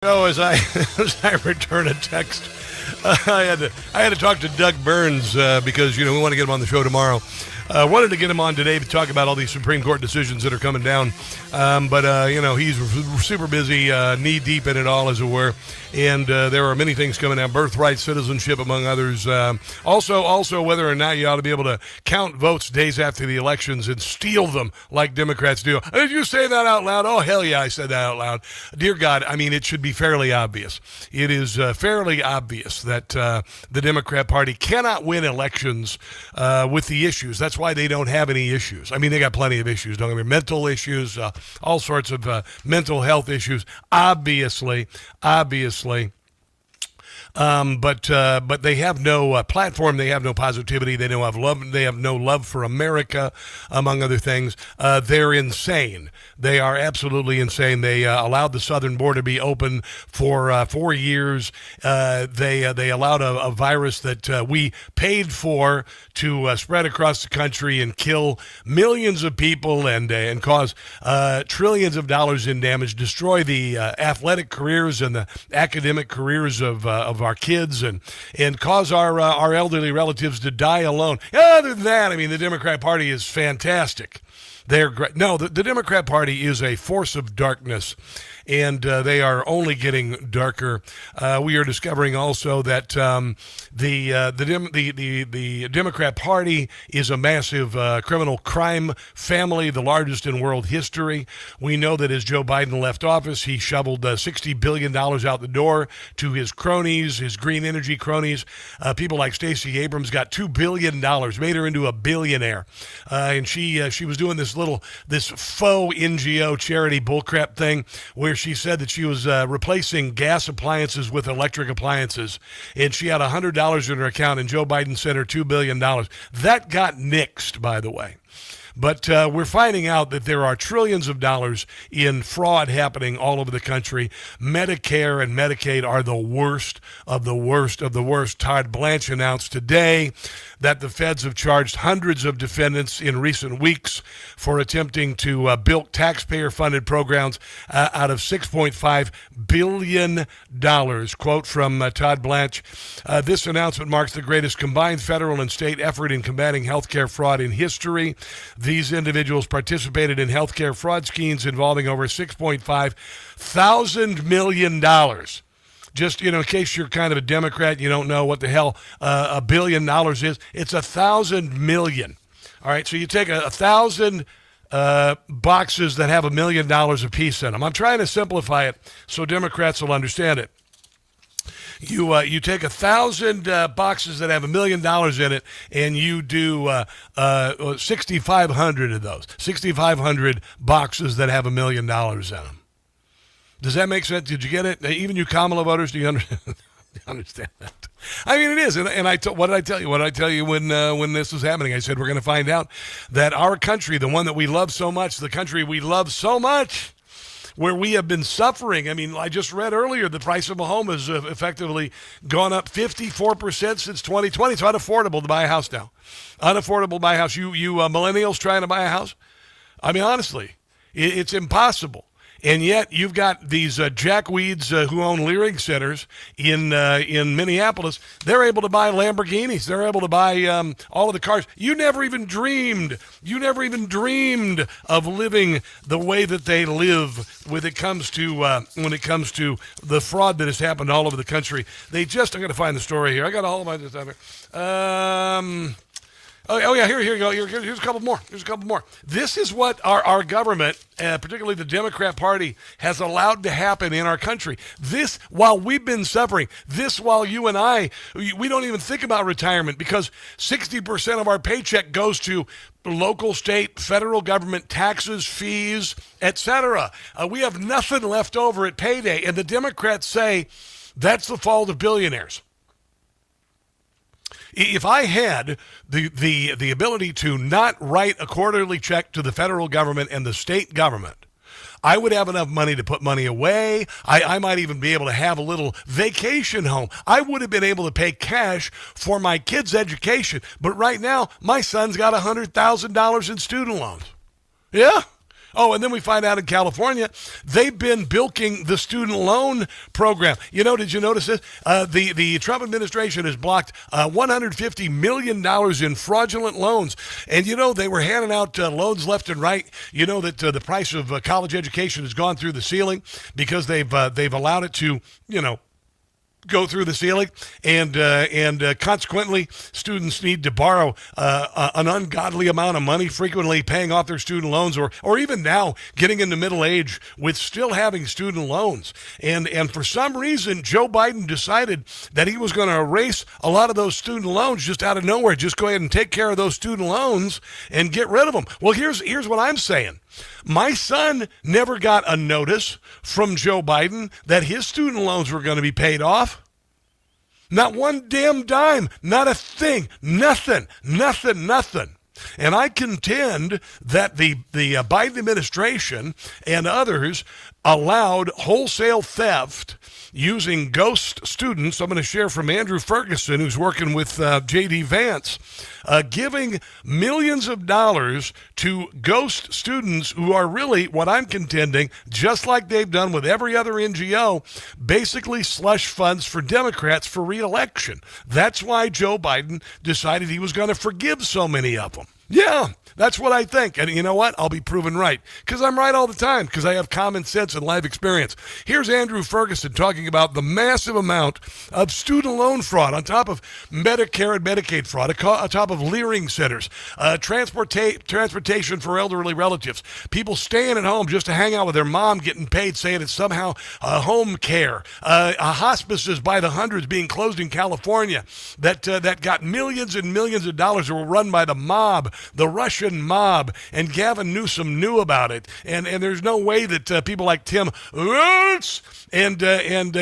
So as I return a text, I had to talk to Doug Burns because we want to get him on the show tomorrow. Wanted to get him on today to talk about all these Supreme Court decisions that are coming down, but he's super busy, knee deep in it all, as it were. And there are many things coming down: birthright, citizenship, among others. Also, whether or not you ought to be able to count votes days after the elections and steal them like Democrats do. Did you say that out loud? Oh, hell yeah, I said that out loud. Dear God, I mean, it should be fairly obvious. It is fairly obvious that the Democrat Party cannot win elections with the issues. That's why they don't have any issues. I mean, they got plenty of issues. Don't get me wrong, mental issues, all sorts of mental health issues. Obviously. But they have no platform. They have no positivity. They don't have love. They have no love for America, among other things. They're insane. They are absolutely insane. They allowed the southern border to be open for 4 years. They allowed a virus that we paid for to spread across the country and kill millions of people and cause trillions of dollars in damage, destroy the athletic careers and the academic careers of our kids, and cause our elderly relatives to die alone. Other than that, I mean, the Democrat Party is fantastic. They're great. No, the Democrat Party is a force of darkness, and they are only getting darker. We are discovering also that the Democrat Party is a massive criminal crime family, the largest in world history. We know that as Joe Biden left office, he shoveled $60 billion out the door to his cronies, his green energy cronies. People like Stacey Abrams got $2 billion, made her into a billionaire, and she was doing this faux NGO charity bullcrap thing where she said that she was replacing gas appliances with electric appliances, and she had $100 in her account, and Joe Biden sent her $2 billion. That got nixed, by the way. But we're finding out that there are trillions of dollars in fraud happening all over the country. Medicare and Medicaid are the worst of the worst of the worst. Todd Blanche announced today that the feds have charged hundreds of defendants in recent weeks for attempting to bilk taxpayer-funded programs out of $6.5 billion. Quote from Todd Blanche, this announcement marks the greatest combined federal and state effort in combating healthcare fraud in history. These individuals participated in healthcare fraud schemes involving over $6.5 million. Just, in case you're kind of a Democrat, you don't know what the hell $1 billion is. It's 1,000 million. All right, so you take 1,000 boxes that have $1 million apiece in them. I'm trying to simplify it so Democrats will understand it. You take 1,000 boxes that have $1 million in it, and you do 6,500 of those. 6,500 boxes that have $1 million in them. Does that make sense? Did you get it? Even you Kamala voters, do you understand that? I mean, it is. And what did I tell you? What did I tell you when this was happening? I said we're going to find out that our country, the one that we love so much, the country we love so much, where we have been suffering. I mean, I just read earlier the price of a home has effectively gone up 54% since 2020. It's unaffordable to buy a house now. Unaffordable to buy a house. You millennials trying to buy a house? I mean, honestly, it's impossible. And yet you've got these jackweeds who own Leering Centers in Minneapolis. They're able to buy Lamborghinis. They're able to buy all of the cars. You never even dreamed of living the way that they live when it comes to the fraud that has happened all over the country. I'm going to find the story here. I got all of my stuff here. Oh yeah, here you go. Here's a couple more. This is what our government, particularly the Democrat Party, has allowed to happen in our country. This while we've been suffering. This while you and I, we don't even think about retirement because 60% of our paycheck goes to local, state, federal government taxes, fees, etc. We have nothing left over at payday, and the Democrats say that's the fault of billionaires. If I had the ability to not write a quarterly check to the federal government and the state government, I would have enough money to put money away. I might even be able to have a little vacation home. I would have been able to pay cash for my kids' education. But right now, my son's got $100,000 in student loans. Yeah. Oh, and then we find out in California, they've been bilking the student loan program. You know, did you notice this? The Trump administration has blocked $150 million in fraudulent loans. And, you know, they were handing out loans left and right. You know that the price of college education has gone through the ceiling because they've allowed it to, you know, go through the ceiling, and consequently, students need to borrow an ungodly amount of money, frequently paying off their student loans, or even now getting into middle age with still having student loans. And for some reason, Joe Biden decided that he was going to erase a lot of those student loans just out of nowhere. Just go ahead and take care of those student loans and get rid of them. Well, here's what I'm saying. My son never got a notice from Joe Biden that his student loans were going to be paid off. Not one damn dime, not a thing, nothing. And I contend that the Biden administration and others allowed wholesale theft using ghost students. I'm going to share from Andrew Ferguson, who's working with J.D. Vance, giving millions of dollars to ghost students who are really, what I'm contending, just like they've done with every other NGO, basically slush funds for Democrats for re-election. That's why Joe Biden decided he was going to forgive so many of them. Yeah, that's what I think. And you know what? I'll be proven right, because I'm right all the time, because I have common sense and life experience. Here's Andrew Ferguson talking about the massive amount of student loan fraud on top of Medicare and Medicaid fraud, on top of leering centers, transportation for elderly relatives, people staying at home just to hang out with their mom getting paid, saying it's somehow home care, hospices by the hundreds being closed in California that got millions and millions of dollars that were run by the mob, the Russian mob, and Gavin Newsom knew about it. And there's no way that people like Tim Roots and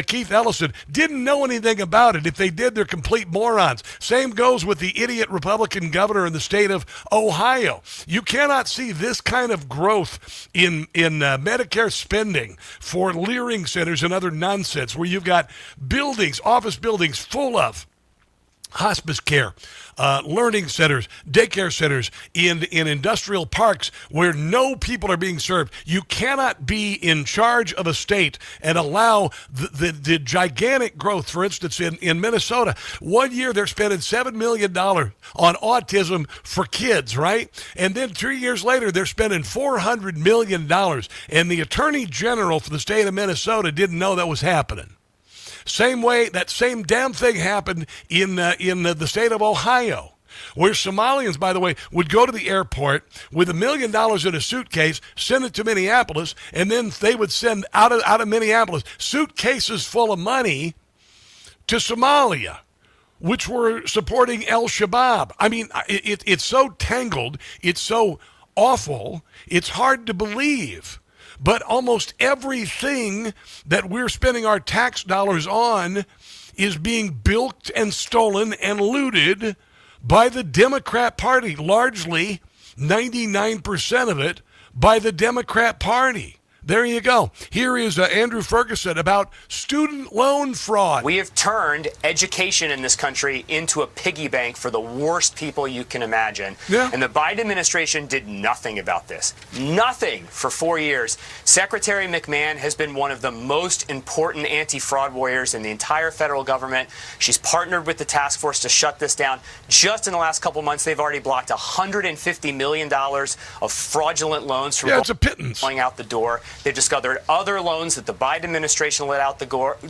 Keith Ellison didn't know anything about it. If they did, they're complete morons. Same goes with the idiot Republican governor in the state of Ohio. You cannot see this kind of growth in Medicare spending for leering centers and other nonsense, where you've got buildings, office buildings full of hospice care, learning centers, daycare centers in industrial parks where no people are being served. You cannot be in charge of a state and allow the gigantic growth. For instance, in Minnesota, 1 year they're spending $7 million on autism for kids, right? And then 3 years later, they're spending $400 million. And the attorney general for the state of Minnesota didn't know that was happening. Same way, that same damn thing happened in the state of Ohio, where Somalians, by the way, would go to the airport with $1 million in a suitcase, send it to Minneapolis, and then they would send out of Minneapolis suitcases full of money to Somalia, which were supporting al-Shabaab. I mean, it's so tangled, it's so awful, it's hard to believe. But almost everything that we're spending our tax dollars on is being bilked and stolen and looted by the Democrat Party, largely 99% of it by the Democrat Party. There you go. Here is Andrew Ferguson about student loan fraud. We have turned education in this country into a piggy bank for the worst people you can imagine. Yeah. And the Biden administration did nothing about this. Nothing for 4 years. Secretary McMahon has been one of the most important anti-fraud warriors in the entire federal government. She's partnered with the task force to shut this down. Just in the last couple months, they've already blocked $150 million of fraudulent loans from going out the door. They've discovered other loans that the Biden administration let out the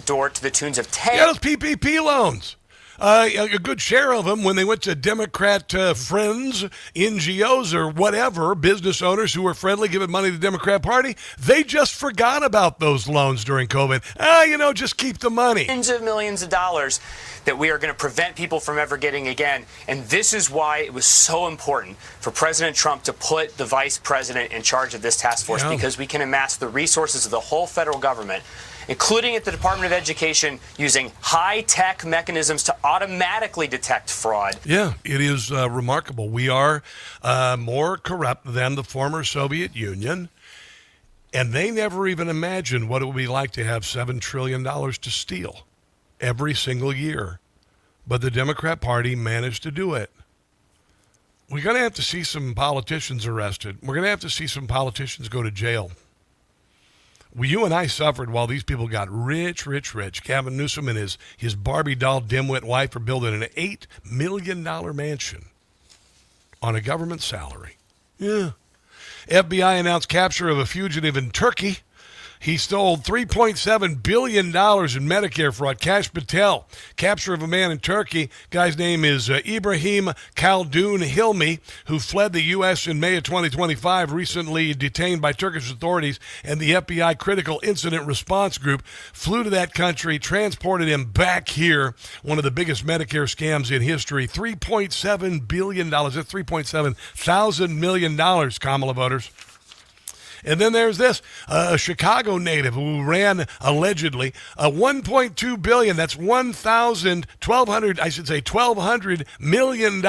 door to the tunes of 10. Yeah, those PPP loans. A good share of them, when they went to Democrat friends, NGOs or whatever, business owners who were friendly, giving money to the Democrat Party, they just forgot about those loans during COVID. Just keep the money. Tens of millions of dollars that we are going to prevent people from ever getting again. And this is why it was so important for President Trump to put the vice president in charge of this task force, because we can amass the resources of the whole federal government, including at the Department of Education, using high-tech mechanisms to automatically detect fraud. Yeah, it is remarkable. We are more corrupt than the former Soviet Union, and they never even imagined what it would be like to have $7 trillion to steal every single year. But the Democrat Party managed to do it. We're going to have to see some politicians arrested. We're going to have to see some politicians go to jail. Well, you and I suffered while these people got rich. Gavin Newsom and his Barbie doll dimwit wife are building an $8 million mansion on a government salary. Yeah. FBI announced capture of a fugitive in Turkey. He stole $3.7 billion in Medicare fraud. Kash Patel, capture of a man in Turkey. Guy's name is Ibrahim Khaldoon Hilmi, who fled the U.S. in May of 2025, recently detained by Turkish authorities, and the FBI Critical Incident Response Group flew to that country, transported him back here. One of the biggest Medicare scams in history. $3.7 billion. That's $3.7 thousand million, Kamala voters. And then there's this, a Chicago native who ran allegedly a $1.2 billion. That's $1,200 million.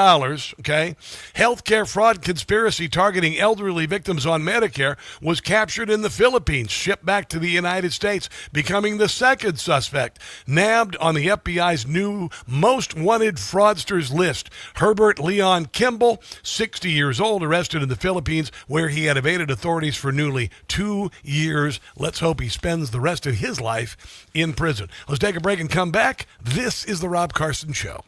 Okay, healthcare fraud conspiracy targeting elderly victims on Medicare was captured in the Philippines, shipped back to the United States, becoming the second suspect, nabbed on the FBI's new most wanted fraudsters list. Herbert Leon Kimball, 60 years old, arrested in the Philippines, where he had evaded authorities for nearly 2 years. Let's hope he spends the rest of his life in prison. Let's take a break and come back. This is the Rob Carson Show.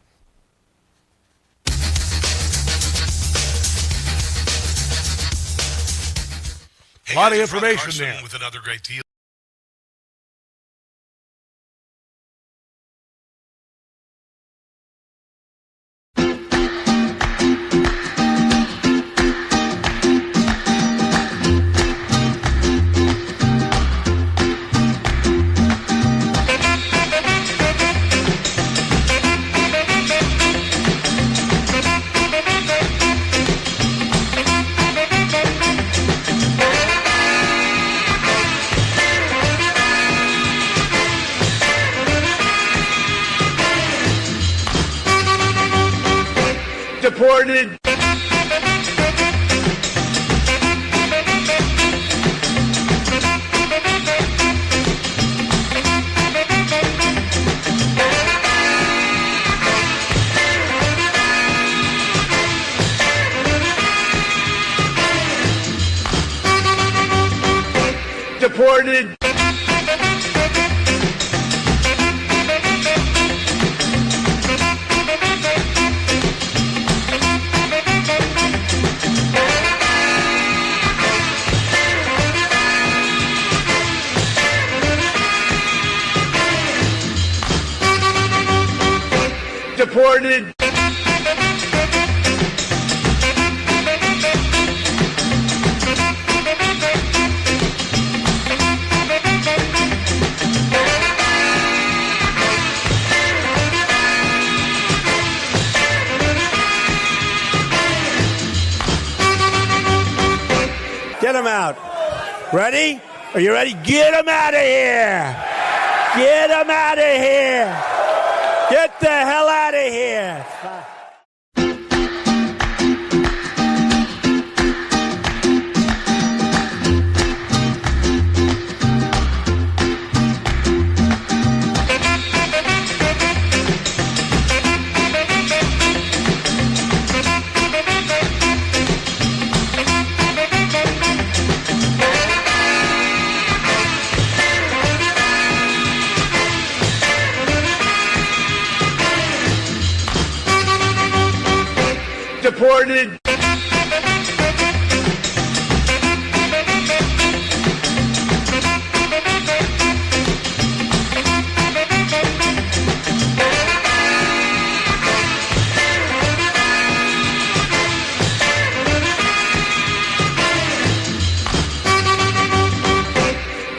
A lot of information there. With another great deal. Deported. Deported. Deported. Get him out. Ready? Are you ready? Get him out of here. Get him out of here. Get the hell out of here. Deported.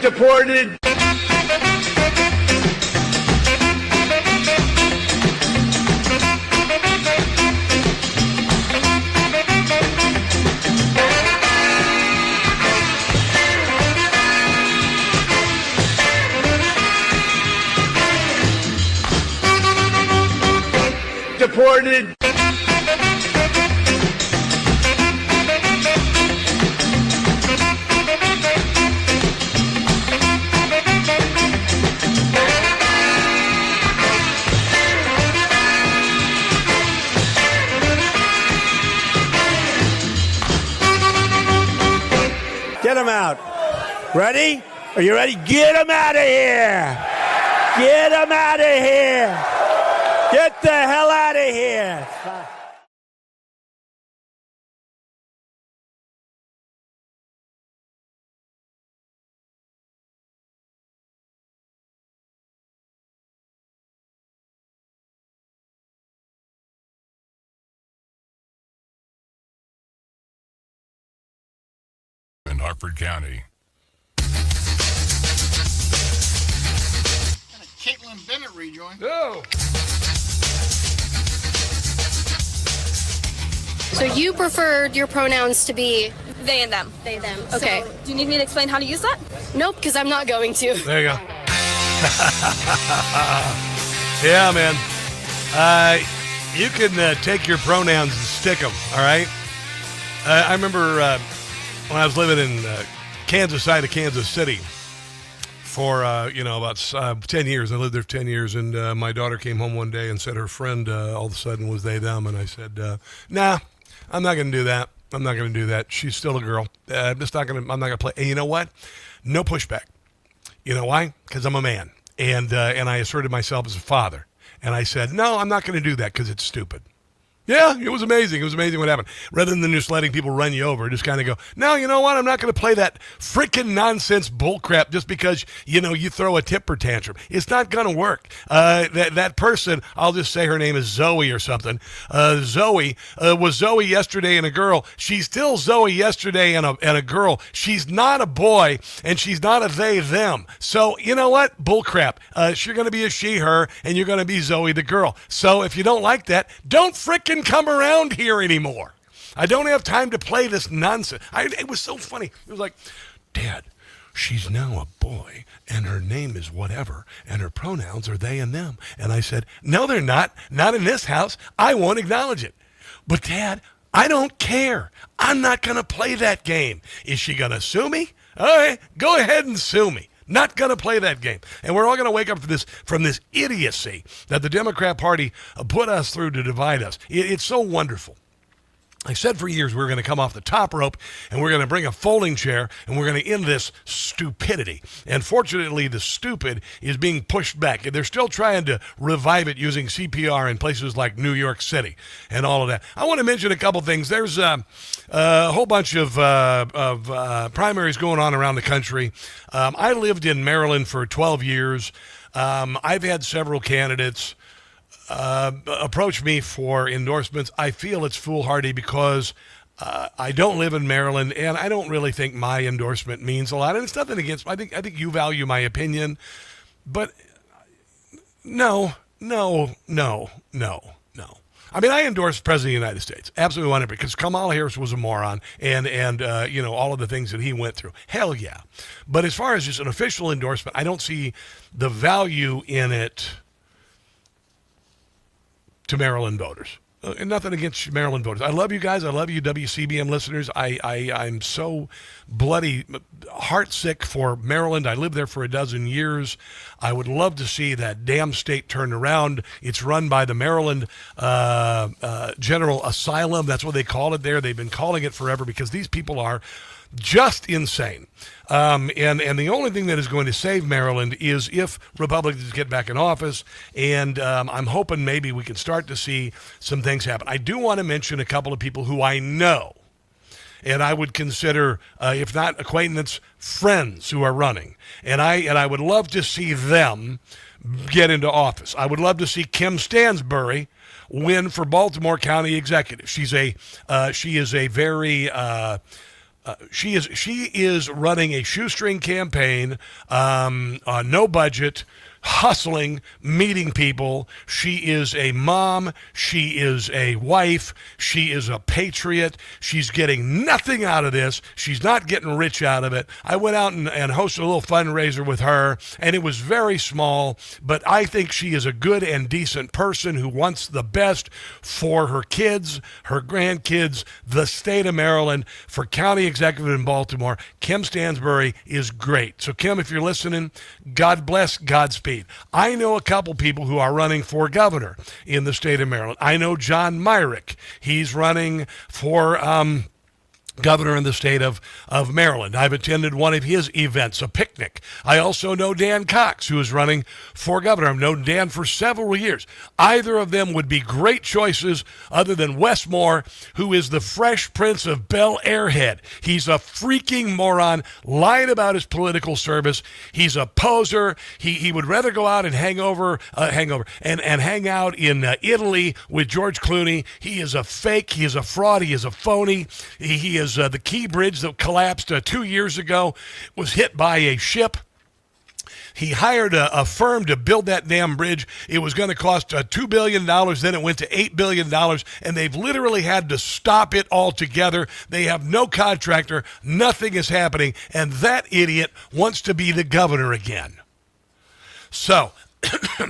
Deported. Deported. Ready? Are you ready? Get them out of here! Get them out of here! Get the hell out of here! In Harford County. Caitlin Bennett rejoin. No. So you preferred your pronouns to be they and them. They, them. Okay. So, do you need me to explain how to use that? Nope, because I'm not going to. There you go. Yeah, man. You can take your pronouns and stick them, all right? I remember when I was living in Kansas side of Kansas City for, about 10 years. I lived there for 10 years, and my daughter came home one day and said her friend all of a sudden was they, them, and I said, nah, I'm not going to do that. I'm not going to do that. She's still a girl. I'm not going to play. And you know what? No pushback. You know why? Because I'm a man, and I asserted myself as a father, and I said, no, I'm not going to do that because it's stupid. Yeah, it was amazing. It was amazing what happened. Rather than just letting people run you over, just kind of go, no, you know what? I'm not going to play that freaking nonsense bullcrap just because, you throw a temper tantrum. It's not going to work. That person, I'll just say her name is Zoe or something. Zoe was Zoe yesterday and a girl. She's still Zoe yesterday and a girl. She's not a boy, and she's not a they, them. So, you know what? Bullcrap. You're going to be a she, her, and you're going to be Zoe, the girl. So if you don't like that, don't frickin' come around here anymore. I don't have time to play this nonsense. It was so funny. It was like, Dad, she's now a boy, and her name is whatever, and her pronouns are they and them. And I said, no, they're not. Not in this house. I won't acknowledge it. But Dad, I don't care. I'm not going to play that game. Is she going to sue me? All right, go ahead and sue me. Not going to play that game. And we're all going to wake up from this idiocy that the Democrat Party put us through to divide us. It's so wonderful. I said for years we were going to come off the top rope and we're going to bring a folding chair and we're going to end this stupidity. And fortunately, the stupid is being pushed back. And they're still trying to revive it using CPR in places like New York City and all of that. I want to mention a couple things. There's a whole bunch of primaries going on around the country. I lived in Maryland for 12 years. I've had several candidates approach me for endorsements. I feel it's foolhardy because I don't live in Maryland, and I don't really think my endorsement means a lot. And it's nothing against. I think you value my opinion, but no. I mean, I endorsed President of the United States, absolutely 100%, because Kamala Harris was a moron, and all of the things that he went through. Hell yeah. But as far as just an official endorsement, I don't see the value in it to Maryland voters. And nothing against Maryland voters. I love you guys. I love you, WCBM listeners. I'm so bloody heartsick for Maryland. I lived there for a dozen years. I would love to see that damn state turned around. It's run by the Maryland General Asylum. That's what they call it there. They've been calling it forever because these people are just insane. And the only thing that is going to save Maryland is if Republicans get back in office, and I'm hoping maybe we can start to see some things happen. I do want to mention a couple of people who I know, and I would consider, if not acquaintance, friends who are running. And I would love to see them get into office. I would love to see Kim Stansbury win for Baltimore County Executive. She is running a shoestring campaign, no budget, hustling, meeting people. She is a mom. She is a wife. She is a patriot. She's getting nothing out of this. She's not getting rich out of it. I went out and hosted a little fundraiser with her, and it was very small, but I think she is a good and decent person who wants the best for her kids, her grandkids, the state of Maryland, for county executive in Baltimore. Kim Stansbury is great. So, Kim, if you're listening, God bless, Godspeed. I know a couple people who are running for governor in the state of Maryland. I know John Myrick. He's running for governor in the state of Maryland. I've attended one of his events, a picnic. I also know Dan Cox, who is running for governor. I've known Dan for several years. Either of them would be great choices other than Wes Moore, who is the Fresh Prince of Bel Air head. He's a freaking moron, lying about his political service. He's a poser. He would rather go out and hang out in Italy with George Clooney. He is a fake. He is a fraud. He is a phony. He is the Key Bridge that collapsed 2 years ago, was hit by a ship. He hired a firm to build that damn bridge. It was going to cost $2 billion. Then it went to $8 billion, and they've literally had to stop it altogether. They have no contractor. Nothing is happening, and that idiot wants to be the governor again. So,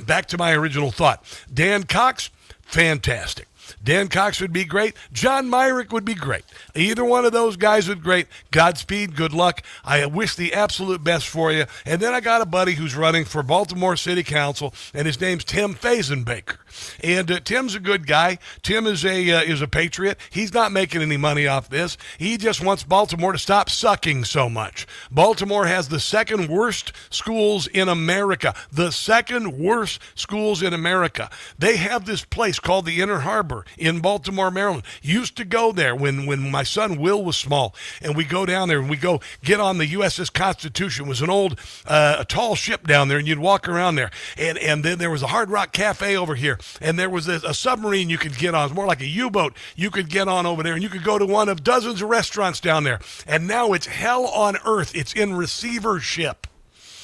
back to my original thought. Dan Cox, fantastic. Dan Cox would be great. John Myrick would be great. Either one of those guys would be great. Godspeed, good luck. I wish the absolute best for you. And then I got a buddy who's running for Baltimore City Council, and his name's Tim Fazenbaker. And Tim's a good guy. Tim is a patriot. He's not making any money off this. He just wants Baltimore to stop sucking so much. Baltimore has the second worst schools in America. The second worst schools in America. They have this place called the Inner Harbor in Baltimore, Maryland. Used to go there when my son Will was small, and we go down there and we go get on the USS Constitution. It was an old, a tall ship down there, and you'd walk around there. And then there was a Hard Rock Cafe over here, and there was a submarine you could get on. It's more like a U-boat you could get on over there, and you could go to one of dozens of restaurants down there. And now it's hell on earth. It's in receivership.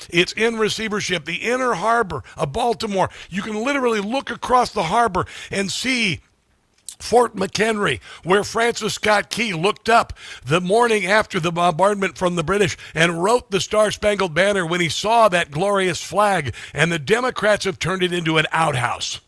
It's in receivership. The Inner Harbor of Baltimore. You can literally look across the harbor and see Fort McHenry, where Francis Scott Key looked up the morning after the bombardment from the British and wrote the Star-Spangled Banner when he saw that glorious flag. And the Democrats have turned it into an outhouse.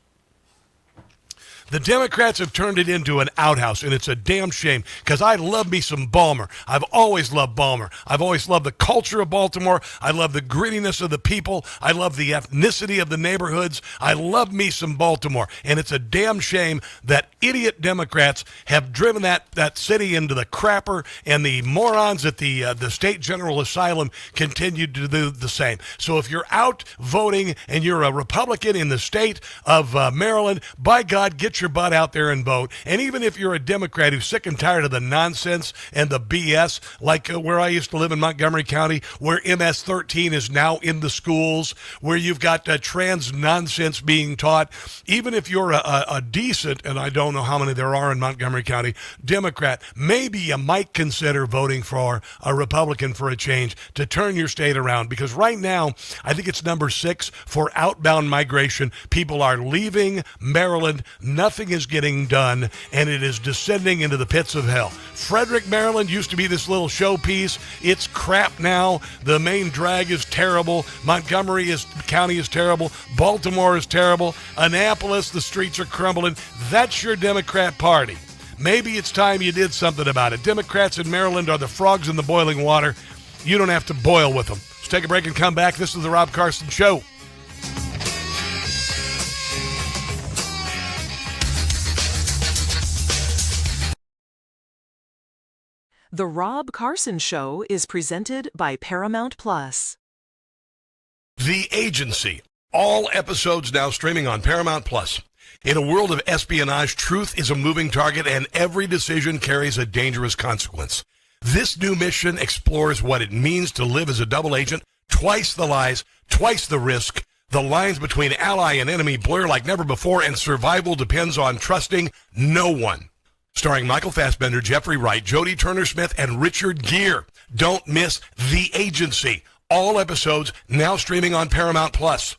The Democrats have turned it into an outhouse, and it's a damn shame, because I love me some Balmer. I've always loved Balmer. I've always loved the culture of Baltimore. I love the grittiness of the people. I love the ethnicity of the neighborhoods. I love me some Baltimore, and it's a damn shame that idiot Democrats have driven that city into the crapper, and the morons at the State General Asylum continue to do the same. So if you're out voting and you're a Republican in the state of Maryland, by God, get your butt out there and vote. And even if you're a Democrat who's sick and tired of the nonsense and the BS, like where I used to live in Montgomery County, where MS-13 is now in the schools, where you've got trans nonsense being taught, even if you're a decent, and I don't know how many there are in Montgomery County, Democrat, maybe you might consider voting for a Republican for a change to turn your state around. Because right now, I think it's number 6 for outbound migration. People are leaving Maryland. Nothing is getting done, and it is descending into the pits of hell. Frederick, Maryland used to be this little showpiece. It's crap now. The main drag is terrible. Montgomery County is terrible. Baltimore is terrible. Annapolis, the streets are crumbling. That's your Democrat Party. Maybe it's time you did something about it. Democrats in Maryland are the frogs in the boiling water. You don't have to boil with them. Let's take a break and come back. This is the Rob Carson Show. The Rob Carson Show is presented by Paramount Plus. The Agency. All episodes now streaming on Paramount Plus. In a world of espionage, truth is a moving target, and every decision carries a dangerous consequence. This new mission explores what it means to live as a double agent, twice the lies, twice the risk. The lines between ally and enemy blur like never before, and survival depends on trusting no one. Starring Michael Fassbender, Jeffrey Wright, Jodie Turner-Smith, and Richard Gere. Don't miss The Agency. All episodes now streaming on Paramount Plus.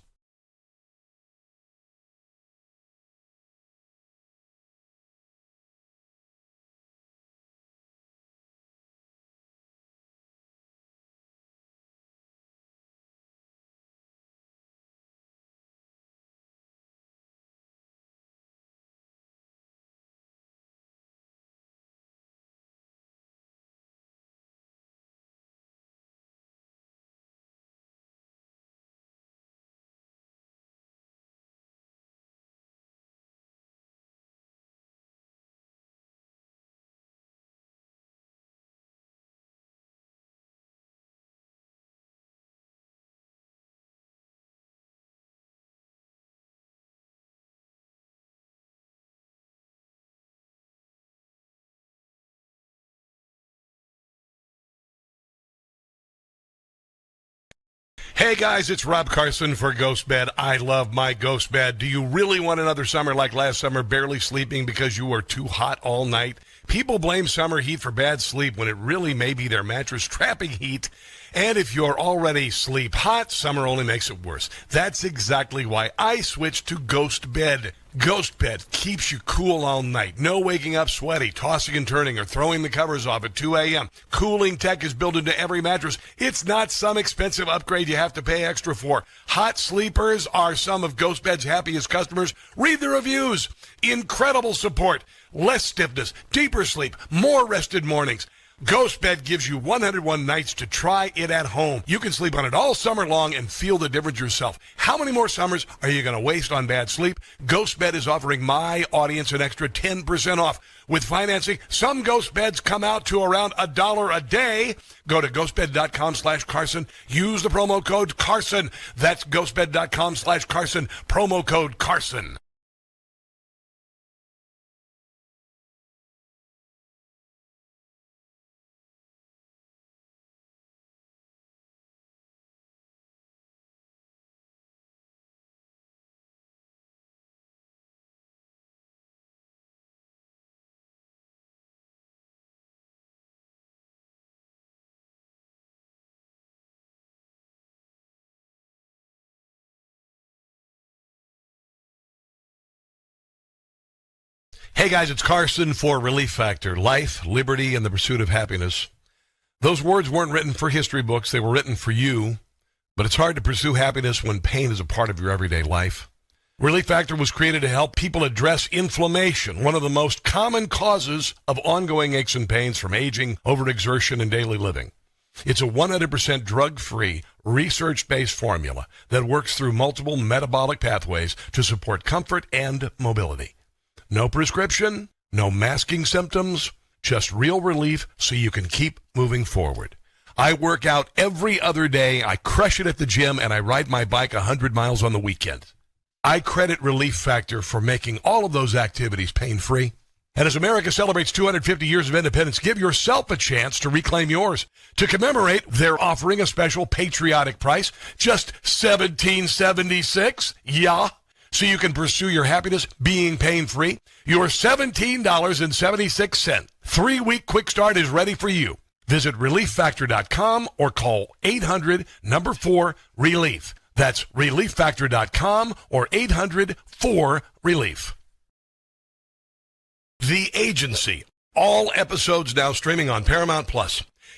Hey guys, it's Rob Carson for Ghost Bed. I love my Ghost Bed. Do you really want another summer like last summer, barely sleeping because you were too hot all night? People blame summer heat for bad sleep when it really may be their mattress trapping heat. And if you're already sleep hot, summer only makes it worse. That's exactly why I switched to Ghost Bed. Ghost Bed keeps you cool all night. No waking up sweaty, tossing and turning, or throwing the covers off at 2 a.m. Cooling tech is built into every mattress. It's not some expensive upgrade you have to pay extra for. Hot sleepers are some of Ghost Bed's happiest customers. Read the reviews. Incredible support. Less stiffness, deeper sleep, more rested mornings. Ghost Bed gives you 101 nights to try it at home. You can sleep on it all summer long and feel the difference yourself. How many more summers are you going to waste on bad sleep? Ghost Bed is offering my audience an extra 10% off. With financing, some Ghost Beds come out to around $1 a day. Go to ghostbed.com/Carson. Use the promo code Carson. That's ghostbed.com/Carson. Promo code Carson. Hey guys, it's Carson for Relief Factor. Life, liberty, and the pursuit of happiness. Those words weren't written for history books. They were written for you. But it's hard to pursue happiness when pain is a part of your everyday life. Relief Factor was created to help people address inflammation, one of the most common causes of ongoing aches and pains from aging, overexertion, and daily living. It's a 100% drug-free, research-based formula that works through multiple metabolic pathways to support comfort and mobility. No prescription, no masking symptoms, just real relief so you can keep moving forward. I work out every other day, I crush it at the gym, and I ride my bike 100 miles on the weekend. I credit Relief Factor for making all of those activities pain-free. And as America celebrates 250 years of independence, give yourself a chance to reclaim yours. To commemorate, they're offering a special patriotic price, just $17.76. Yeah. So you can pursue your happiness being pain-free. Your $17.76 3-week quick start is ready for you. Visit ReliefFactor.com or call 800-4-RELIEF. That's ReliefFactor.com or 800-4-RELIEF. The Agency. All episodes now streaming on Paramount+.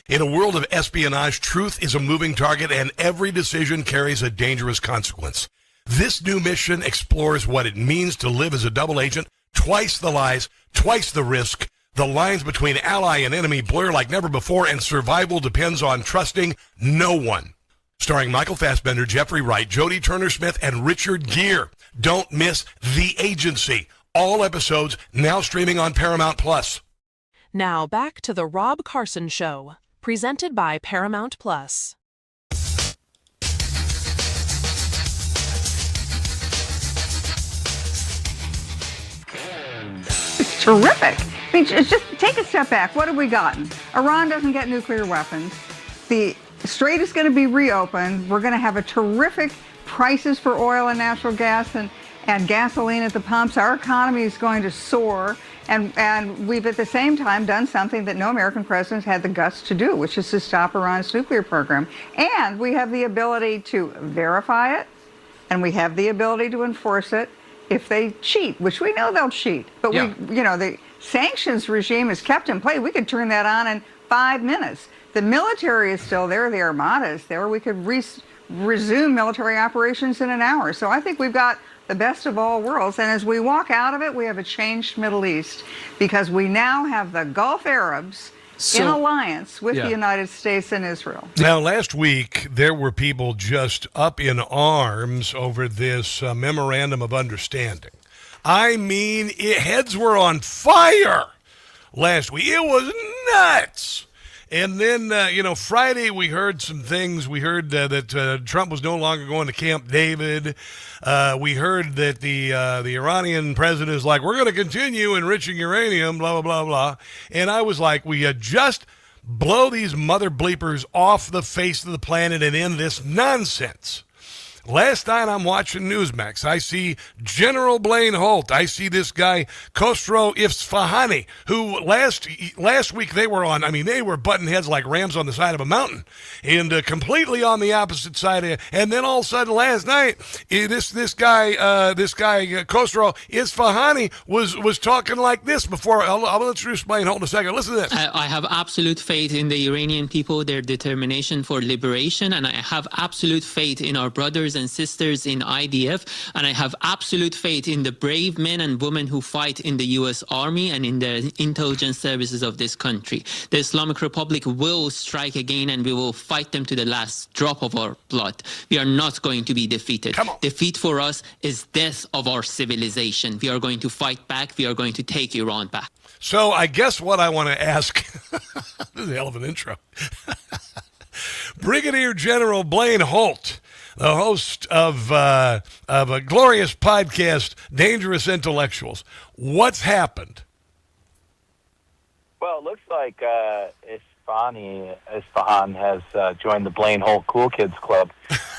In a world of espionage, truth is a moving target and every decision carries a dangerous consequence. This new mission explores what it means to live as a double agent, twice the lies, twice the risk. The lines between ally and enemy blur like never before, and survival depends on trusting no one. Starring Michael Fassbender, Jeffrey Wright, Jodie Turner-Smith, and Richard Gere. Don't miss The Agency. All episodes now streaming on Paramount+. Now back to the Rob Carson Show, presented by Paramount+. Terrific. I mean, just take a step back. What have we gotten? Iran doesn't get nuclear weapons. The Strait is going to be reopened. We're going to have a terrific prices for oil and natural gas and gasoline at the pumps. Our economy is going to soar. And we've at the same time done something that no American president's had the guts to do, which is to stop Iran's nuclear program. And we have the ability to verify it, and we have the ability to enforce it if they cheat, which we know they'll cheat. But the sanctions regime is kept in play. We could turn that on in 5 minutes. The military is still there. The Armada is there. We could resume military operations in an hour. So I think we've got the best of all worlds. And as we walk out of it, we have a changed Middle East because we now have the Gulf Arabs in alliance with the United States and Israel. Now, last week, there were people just up in arms over this memorandum of understanding. I mean, heads were on fire last week. It was nuts. And then, Friday we heard some things. We heard that Trump was no longer going to Camp David. We heard that the Iranian president is like, we're going to continue enriching uranium, blah, blah, blah, blah. And I was like, we had just blow these mother bleepers off the face of the planet and end this nonsense. Last night I'm watching Newsmax. I see General Blaine Holt. I see this guy, Khosrow Isfahani, who last week they were on, they were butting heads like rams on the side of a mountain, and completely on the opposite side of it. And then all of a sudden last night, this guy Khosrow Isfahani was talking like this before. I'll introduce Blaine Holt in a second. Listen to this. I have absolute faith in the Iranian people, their determination for liberation, and I have absolute faith in our brothers and sisters in IDF, and I have absolute faith in the brave men and women who fight in the U.S. Army and in the intelligence services of this country. The Islamic Republic will strike again, and we will fight them to the last drop of our blood. We are not going to be defeated. Defeat for us is death of our civilization. We are going to fight back. We are going to take Iran back. So I guess what I want to ask, this is a hell of an intro. Brigadier General Blaine Holt, the host of a glorious podcast, Dangerous Intellectuals. What's happened? Well, it looks like Isfahan has joined the Blaine Holt Cool Kids Club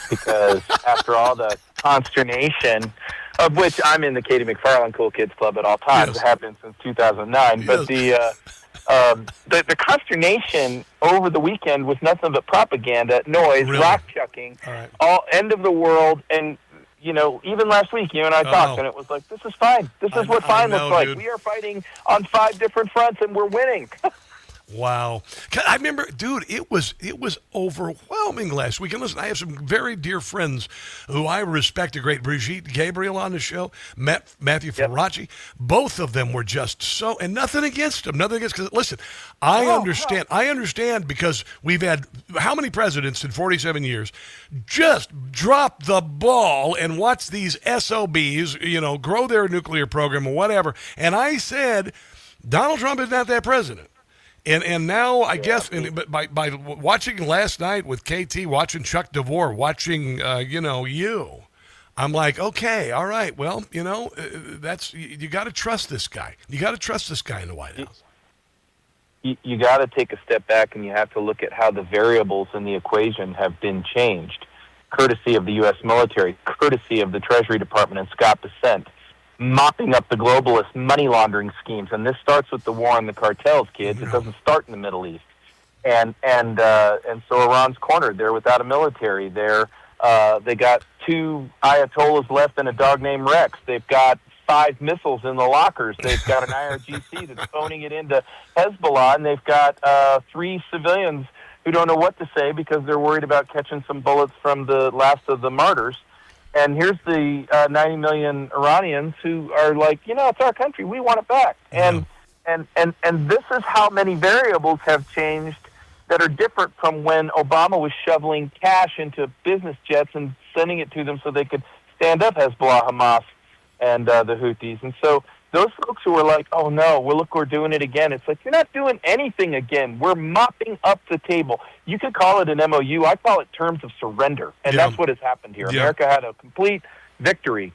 because after all the consternation, of which I'm in the Katie McFarland Cool Kids Club at all times, yes. It happened since 2009, but the consternation over the weekend was nothing but propaganda, noise, really? rock chucking, all end of the world, and even last week you and I talked, and it was like, this is fine. This is what fine looks like. Dude. We are fighting on 5 different fronts, and we're winning. Wow. I remember, dude, it was overwhelming last week. And listen, I have some very dear friends who I respect a great. Brigitte Gabriel on the show, Matthew Faraci. Both of them were just so, and nothing against them. Because listen, I understand because we've had how many presidents in 47 years just drop the ball and watch these SOBs, grow their nuclear program or whatever. And I said, Donald Trump is not that president. And now I guess by watching last night with KT, watching Chuck DeVore, watching you, I'm like, okay, all right, well, that's you got to trust this guy. You got to trust this guy in the White House. You got to take a step back and you have to look at how the variables in the equation have been changed, courtesy of the U.S. military, courtesy of the Treasury Department and Scott Bessent, mopping up the globalist money laundering schemes. And this starts with the war on the cartels, kids. It doesn't start in the Middle East. And so Iran's cornered. They're without a military. They got 2 Ayatollahs left and a dog named Rex. They've got 5 missiles in the lockers. They've got an IRGC that's phoning it into Hezbollah, and they've got 3 civilians who don't know what to say because they're worried about catching some bullets from the last of the martyrs. And here's the 90 million Iranians who are like, it's our country. We want it back. And this is how many variables have changed that are different from when Obama was shoveling cash into business jets and sending it to them so they could stand up Hezbollah, Hamas, and the Houthis. And so those folks who are like, oh, no, well, look, we're doing it again. It's like, you're not doing anything again. We're mopping up the table. You could call it an MOU. I call it terms of surrender. And that's what has happened here. America had a complete victory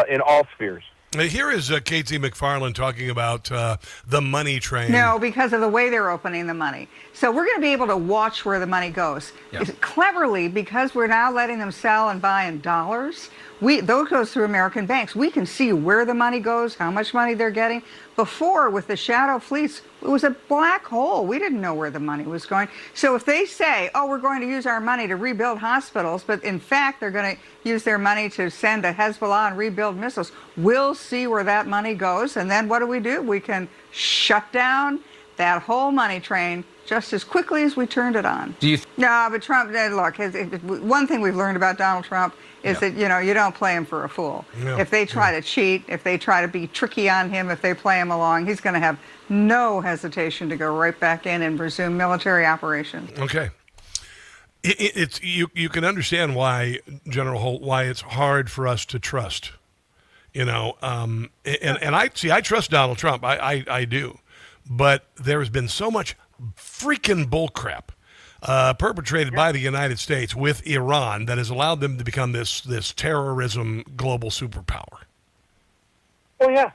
in all spheres. Here is KT McFarland talking about the money train. No, because of the way they're opening the money. So we're going to be able to watch where the money goes. Cleverly, because we're now letting them sell and buy in dollars, those goes through American banks. We can see where the money goes, how much money they're getting. Before, with the shadow fleets, it was a black hole. We didn't know where the money was going. So if they say, oh, we're going to use our money to rebuild hospitals, but in fact they're going to use their money to send to Hezbollah and rebuild missiles, we'll see where that money goes. And then what do? We can shut down that whole money train just as quickly as we turned it on. No, but Trump, look, one thing we've learned about Donald Trump is that, you don't play him for a fool. If they try to cheat, if they try to be tricky on him, if they play him along, he's going to have no hesitation to go right back in and resume military operations. Okay. You can understand why, General Holt, why it's hard for us to trust. And I trust Donald Trump. I do. But there has been so much freaking bullcrap perpetrated by the United States with Iran that has allowed them to become this terrorism global superpower. Oh yeah.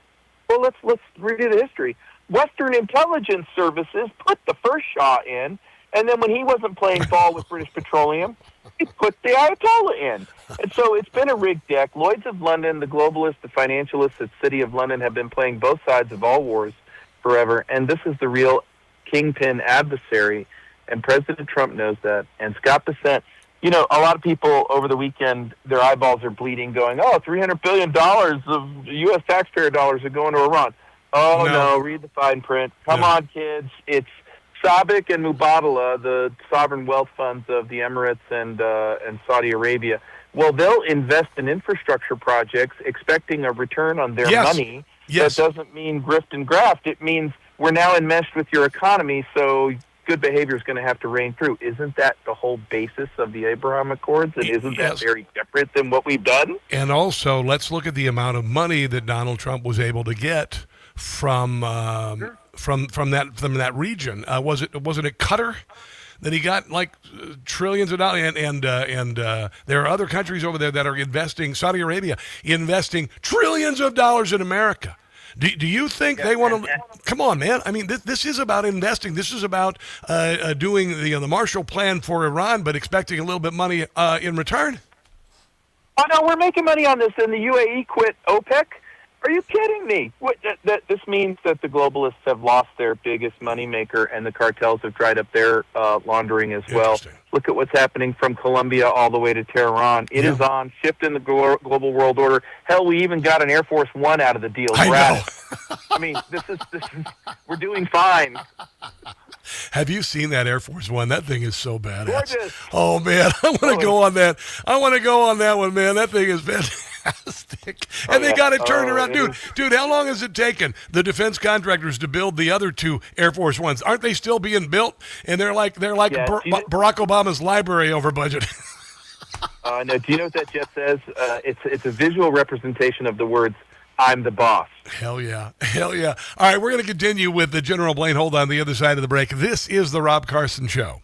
Well, let's redo the history. Western intelligence services put the first Shah in, and then when he wasn't playing ball with British Petroleum, he put the Ayatollah in. And so it's been a rigged deck. Lloyds of London, the globalists, the financialists at City of London have been playing both sides of all wars forever, and this is the real kingpin adversary, and President Trump knows that. And Scott Bessent, you know, a lot of people over the weekend, their eyeballs are bleeding going, oh, $300 billion of U.S. taxpayer dollars are going to Iran. Oh, no, read the fine print. Come on, kids. It's Sabiq and Mubadala, the sovereign wealth funds of the Emirates and Saudi Arabia. Well, they'll invest in infrastructure projects expecting a return on their money. That doesn't mean grift and graft. It means we're now enmeshed with your economy, so good behavior is going to have to reign through. Isn't that the whole basis of the Abraham Accords? And isn't that very different than what we've done? And also, let's look at the amount of money that Donald Trump was able to get from that region. Wasn't it Qatar that he got like trillions of dollars? And there are other countries over there that are investing. Saudi Arabia investing trillions of dollars in America. Do you think they want to? Come on, man. I mean, this is about investing. This is about doing the Marshall Plan for Iran, but expecting a little bit money in return. Oh no, we're making money on this, and the UAE quit OPEC. Are you kidding me? This means that the globalists have lost their biggest moneymaker, and the cartels have dried up their laundering as well. Look at what's happening from Colombia all the way to Tehran. It is on, shift in the global world order. Hell, we even got an Air Force One out of the deal. I mean, this is we're doing fine. Have you seen that Air Force One? That thing is so badass. Gorgeous. Oh man, I want to go on that. I want to go on that one, man. That thing is fantastic. And they got it turned around, dude. How long has it taken the defense contractors to build the other two Air Force Ones? Aren't they still being built? And they're like Barack Obama's library over budget. No, do you know what that jet says? It's a visual representation of the words, I'm the boss. Hell yeah. Hell yeah. All right, we're going to continue with the General Blaine Holt on the other side of the break. This is the Rob Carson Show.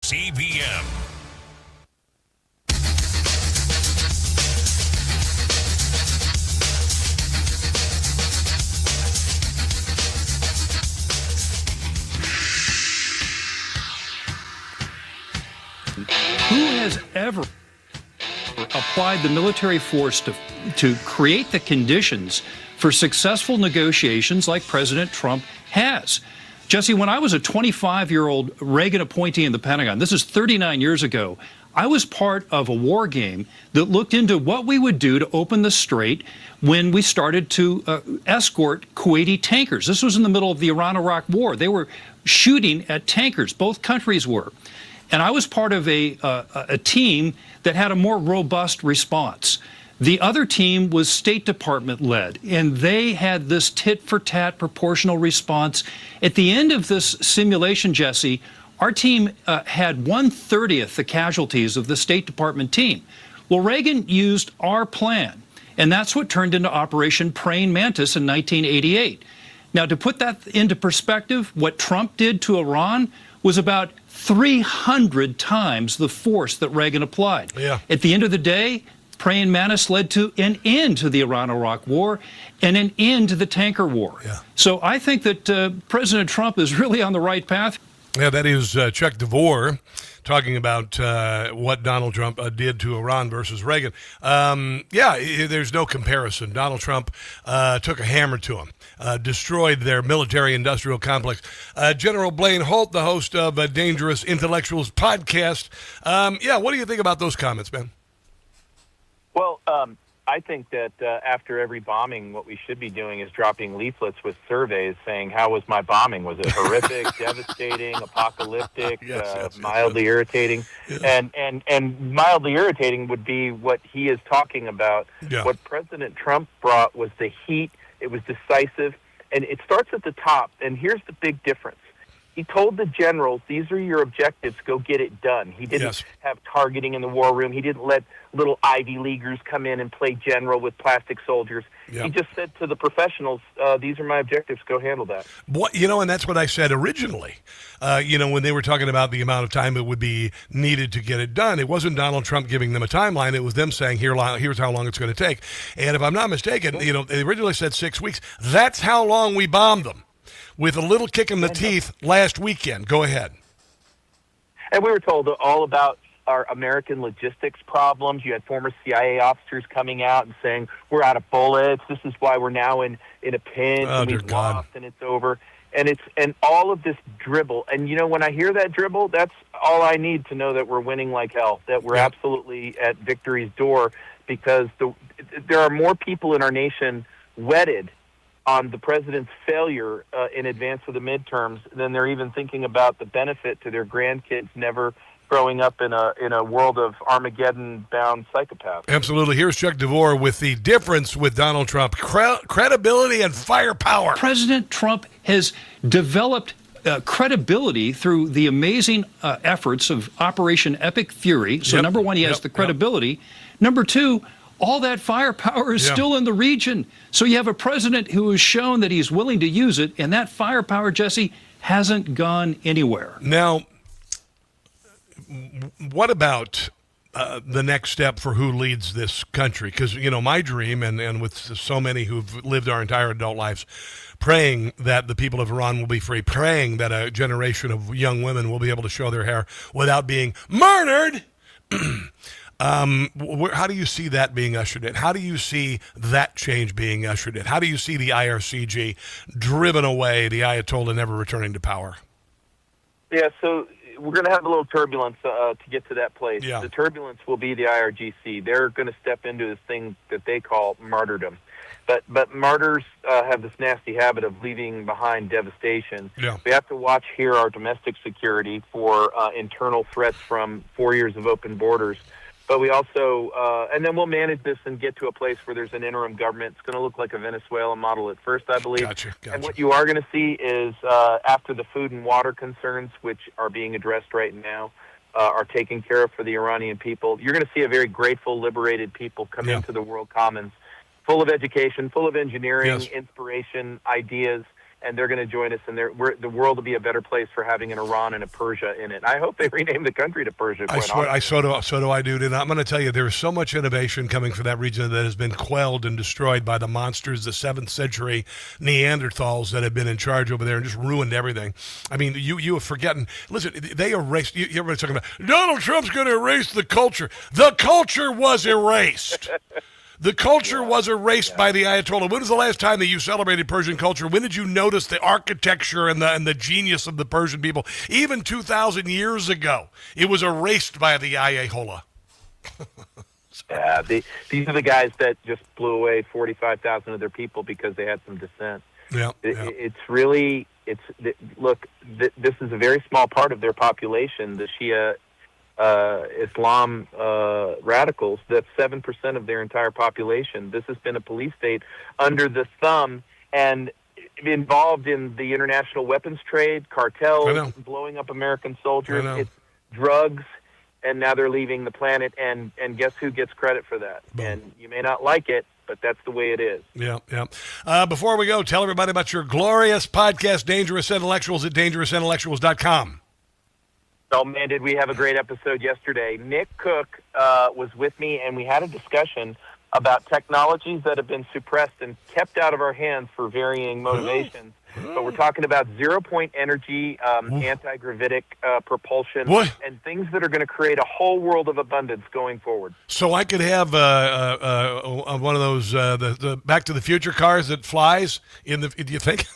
CBM. Who has ever applied the military force to create the conditions for successful negotiations like President Trump has? Jesse, when I was a 25-year-old Reagan appointee in the Pentagon, this is 39 years ago, I was part of a war game that looked into what we would do to open the strait when we started to escort Kuwaiti tankers. This was in the middle of the Iran-Iraq war. They were shooting at tankers. Both countries were. And I was part of a team that had a more robust response. The other team was State Department led, and they had this tit-for-tat proportional response. At the end of this simulation, Jesse, our team had 1/30 the casualties of the State Department team. Well, Reagan used our plan, and that's what turned into Operation Praying Mantis in 1988. Now, to put that into perspective, what Trump did to Iran was about 300 times the force that Reagan applied. Yeah. At the end of the day, Praying Mantis led to an end to the Iran-Iraq war and an end to the tanker war. Yeah. So I think that President Trump is really on the right path. Yeah, that is Chuck DeVore talking about what Donald Trump did to Iran versus Reagan. There's no comparison. Donald Trump took a hammer to him, destroyed their military-industrial complex. General Blaine Holt, the host of Dangerous Intellectuals podcast. What do you think about those comments, man? Well, I think that after every bombing, what we should be doing is dropping leaflets with surveys saying, how was my bombing? Was it horrific, devastating, apocalyptic, mildly irritating? Yeah. And mildly irritating would be what he is talking about. Yeah. What President Trump brought was the heat. It was decisive. And it starts at the top. And here's the big difference. He told the generals, these are your objectives, go get it done. He didn't have targeting in the war room. He didn't let little Ivy Leaguers come in and play general with plastic soldiers. He just said to the professionals, these are my objectives, go handle that. And that's what I said originally. When they were talking about the amount of time it would be needed to get it done, it wasn't Donald Trump giving them a timeline. It was them saying, here's how long it's going to take. And if I'm not mistaken, they originally said 6 weeks. That's how long we bombed them, with a little kick in the teeth last weekend. Go ahead. And we were told all about our American logistics problems. You had former CIA officers coming out and saying, we're out of bullets. This is why we're now in a pinch, and we've lost, and it's over. And all of this dribble. And, when I hear that dribble, that's all I need to know that we're winning like hell, that we're absolutely at victory's door, because there are more people in our nation wedded on the president's failure in advance of the midterms than they're even thinking about the benefit to their grandkids never growing up in a world of Armageddon-bound psychopaths. Absolutely. Here's Chuck DeVore with the difference with Donald Trump: credibility and firepower. President Trump has developed credibility through the amazing efforts of Operation Epic Fury. So, number one, he has the credibility. Number two, all that firepower is still in the region. So you have a president who has shown that he's willing to use it, and that firepower, Jesse, hasn't gone anywhere. Now, what about the next step for who leads this country? Because, my dream, and with so many who've lived our entire adult lives praying that the people of Iran will be free, praying that a generation of young women will be able to show their hair without being murdered. How do you see that being ushered in? How do you see that change being ushered in? How do you see the IRCG driven away, the Ayatollah never returning to power? Yeah, so we're going to have a little turbulence to get to that place. Yeah. The turbulence will be the IRGC. They're going to step into this thing that they call martyrdom. But martyrs have this nasty habit of leaving behind devastation. Yeah. We have to watch here our domestic security for internal threats from 4 years of open borders. But we also, and then we'll manage this and get to a place where there's an interim government. It's going to look like a Venezuela model at first, I believe. Gotcha. And what you are going to see is after the food and water concerns, which are being addressed right now, are taken care of for the Iranian people, you're going to see a very grateful, liberated people come into the world commons, full of education, full of engineering, inspiration, ideas, and they're going to join us, and the world will be a better place for having an Iran and a Persia in it. I hope they rename the country to Persia. I swear, so do I, dude. And I'm going to tell you, there is so much innovation coming from that region that has been quelled and destroyed by the monsters, the 7th century Neanderthals that have been in charge over there and just ruined everything. I mean, you are forgetting. Listen, they erased. Everybody's talking about Donald Trump's going to erase the culture. The culture was erased. The culture was erased by the Ayatollah. When was the last time that you celebrated Persian culture? When did you notice the architecture and the genius of the Persian people? Even 2,000 years ago, it was erased by the Ayatollah. Yeah, these are the guys that just blew away 45,000 of their people because they had some dissent. Yeah, It's really, look, this is a very small part of their population, the Shia Islam radicals. That's 7% of their entire population. This has been a police state under the thumb and involved in the international weapons trade, cartels, blowing up American soldiers. It's drugs, and now they're leaving the planet, and guess who gets credit for that? Boom. And you may not like it, but that's the way it is. Yeah. Before we go, tell everybody about your glorious podcast, Dangerous Intellectuals, at dangerousintellectuals.com. Oh, man, did we have a great episode yesterday. Nick Cook was with me, and we had a discussion about technologies that have been suppressed and kept out of our hands for varying motivations. But we're talking about zero-point energy, anti-gravitic propulsion, and things that are going to create a whole world of abundance going forward. So I could have one of those the Back to the Future cars that flies in the. Do you think?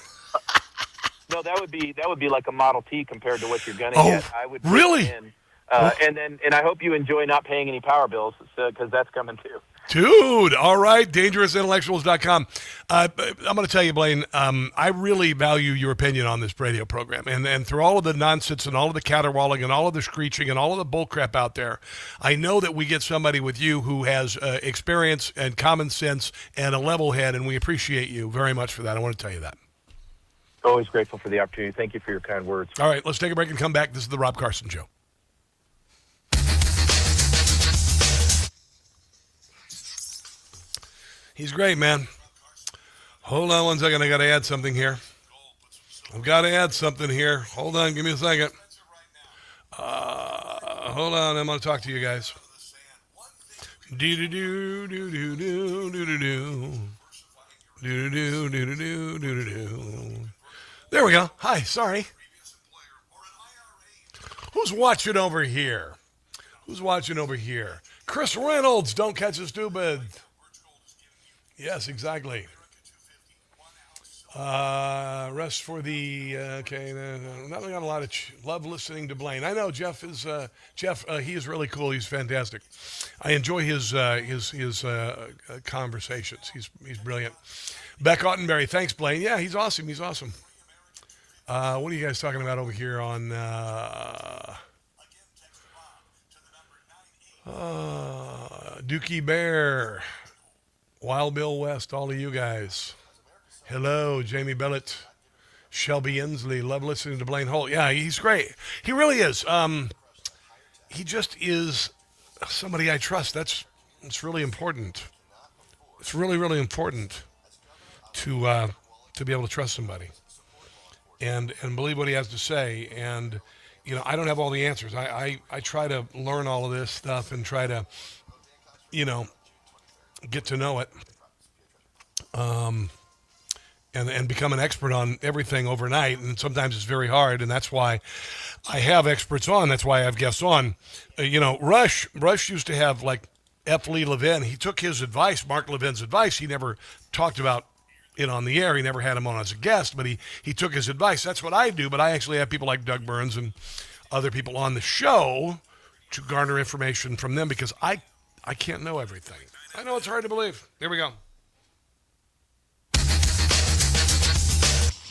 No, that would be like a Model T compared to what you're going to get. I would really? And I hope you enjoy not paying any power bills, because that's coming too. Dude, all right, dangerousintellectuals.com. I'm going to tell you, Blaine, I really value your opinion on this radio program. And through all of the nonsense and all of the caterwauling and all of the screeching and all of the bullcrap out there, I know that we get somebody with you who has experience and common sense and a level head, and we appreciate you very much for that. I want to tell you that. Always grateful for the opportunity. Thank you for your kind words. All right, let's take a break and come back. This is the Rob Carson Show. He's great, man. Hold on one second. I got to add something here. I've got to add something here. Hold on. Give me a second. Hold on. I'm going to talk to you guys. There we go. Hi. Sorry. Who's watching over here? Chris Reynolds. Don't catch us stupid. Yes, exactly. Rest for the okay. Not got a lot of love listening to Blaine. I know Jeff is he is really cool. He's fantastic. I enjoy his conversations. He's brilliant. Beck Ottenberry, thanks, Blaine. Yeah, he's awesome. What are you guys talking about over here on? Dookie Bear. Wild Bill West, all of you guys. Hello, Jamie Bellett, Shelby Inslee. Love listening to Blaine Holt. Yeah, he's great. He really is. He just is somebody I trust. It's really important. It's really, really important to be able to trust somebody and believe what he has to say. And I don't have all the answers. I try to learn all of this stuff and try to, get to know it, and become an expert on everything overnight. And sometimes it's very hard, and that's why I have experts on. That's why I have guests on. Rush used to have like F. Lee Levin. He took his advice, Mark Levin's advice. He never talked about it on the air. He never had him on as a guest, but he took his advice. That's what I do, but I actually have people like Doug Burns and other people on the show to garner information from them because I can't know everything. I know it's hard to believe. Here we go.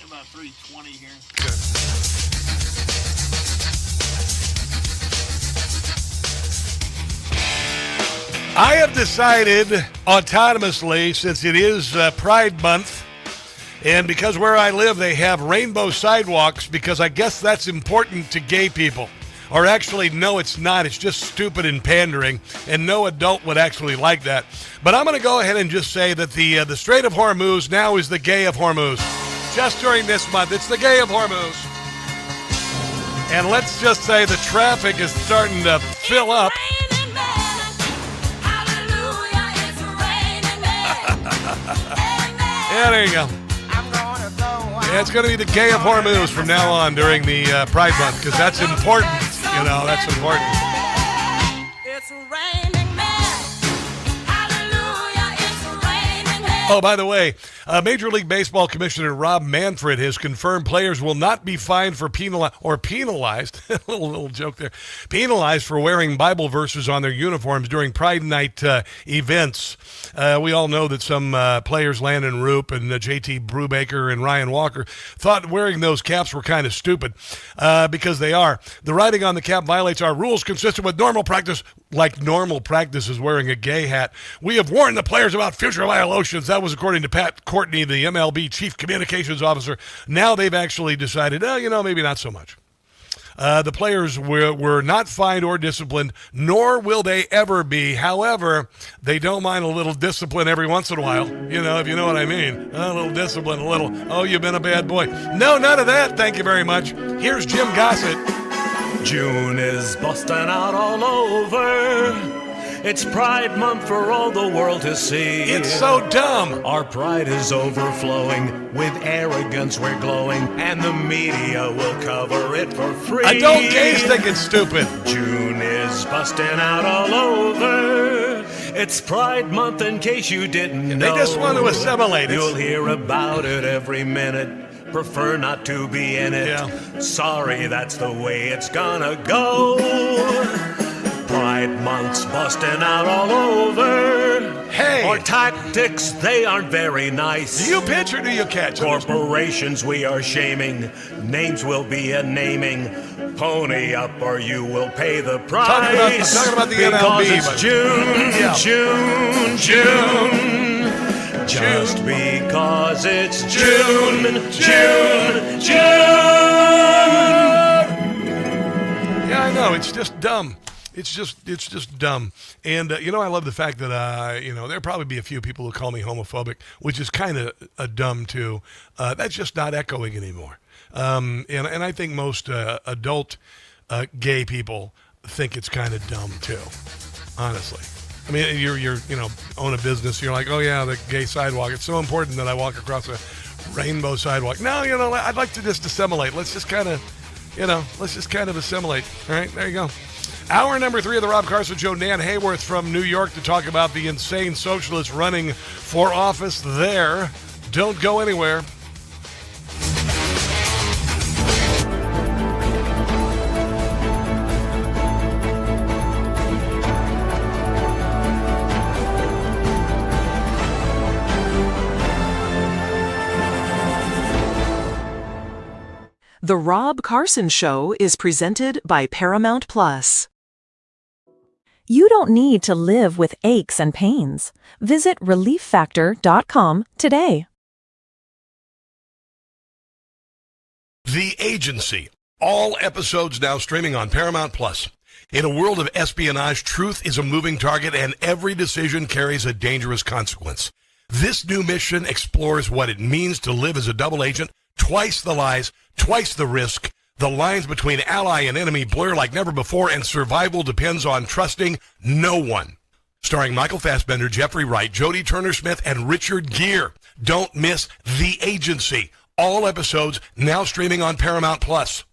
About 320 here. Okay. I have decided autonomously, since it is Pride Month, and because where I live they have rainbow sidewalks, because I guess that's important to gay people. Or actually, no, it's not. It's just stupid and pandering, and no adult would actually like that. But I'm going to go ahead and just say that the Strait of Hormuz now is the gay of Hormuz. just during this month. It's the Gay of Hormuz. And let's just say the traffic is starting to fill up. Yeah, there you go. Yeah, it's going to be the Gay of Hormuz from now on during the Pride Month, because that's important. You know, that's important. Oh, by the way, Major League Baseball Commissioner Rob Manfred has confirmed players will not be fined for penalized, little joke there, penalized for wearing Bible verses on their uniforms during Pride Night events. We all know that some players, Landon Roop and JT Brubaker and Ryan Walker, thought wearing those caps were kind of stupid because they are. The writing on the cap violates our rules consistent with normal practice, like normal practice is wearing a gay hat. We have warned the players about future violations. That was according to Pat Courtney, the MLB chief communications officer. Now they've actually decided, maybe not so much. The players were not fined or disciplined, nor will they ever be. However, they don't mind a little discipline every once in a while. If you know what I mean. A little discipline, you've been a bad boy. No, none of that. Thank you very much. Here's Jim Gossett. June is busting out all over. It's Pride Month for all the world to see. It's so dumb. Our pride is overflowing. With arrogance we're glowing. And the media will cover it for free. Adult gays think it's stupid. June is busting out all over. It's Pride Month in case you didn't know. They just want to assimilate. You'll hear about it every minute. Prefer not to be in it. Yeah. Sorry, that's the way it's gonna go. Pride Month's busting out all over. Hey! Our tactics, they aren't very nice. Do you pitch or do you catch? Corporations we are shaming. Names will be a naming. Pony up or you will pay the price. I'm talking about the because MLB. It's June, Yeah. June. Just because it's June. Yeah, I know. It's just dumb. It's just dumb. And, I love the fact that, there'll probably be a few people who call me homophobic, which is kind of dumb, too. That's just not echoing anymore. And I think most adult gay people think it's kind of dumb, too, honestly. I mean, you're own a business. You're like, oh, yeah, the gay sidewalk. It's so important that I walk across a rainbow sidewalk. No, I'd like to just assimilate. Let's just kind of assimilate. All right, there you go. Hour number 3 of the Rob Carson Show. Nan Hayworth from New York to talk about the insane socialists running for office there. Don't go anywhere. The Rob Carson Show is presented by Paramount Plus. You don't need to live with aches and pains. Visit relieffactor.com today. The Agency. All episodes now streaming on Paramount Plus. In a world of espionage, truth is a moving target and every decision carries a dangerous consequence. This new mission explores what it means to live as a double agent, twice the lies, twice the risk. The lines between ally and enemy blur like never before, and survival depends on trusting no one. Starring Michael Fassbender, Jeffrey Wright, Jodie Turner-Smith, and Richard Gere. Don't miss The Agency. All episodes now streaming on Paramount Plus.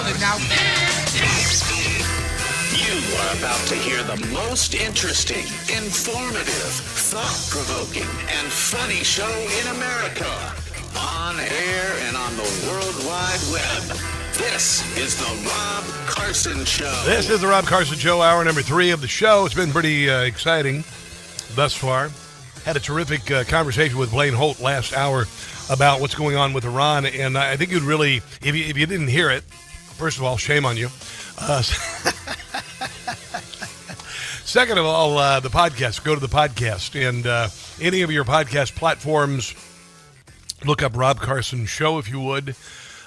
called it now. You are about to hear the most interesting, informative, thought-provoking, and funny show in America. On air and on the World Wide Web. This is the Rob Carson Show. This is the Rob Carson Show, hour number 3 of the show. It's been pretty exciting thus far. Had a terrific conversation with Blaine Holt last hour about what's going on with Iran, and I think you'd really, if you didn't hear it, first of all, shame on you. Second of all, the podcast. Go to the podcast, and any of your podcast platforms, look up Rob Carson Show if you would.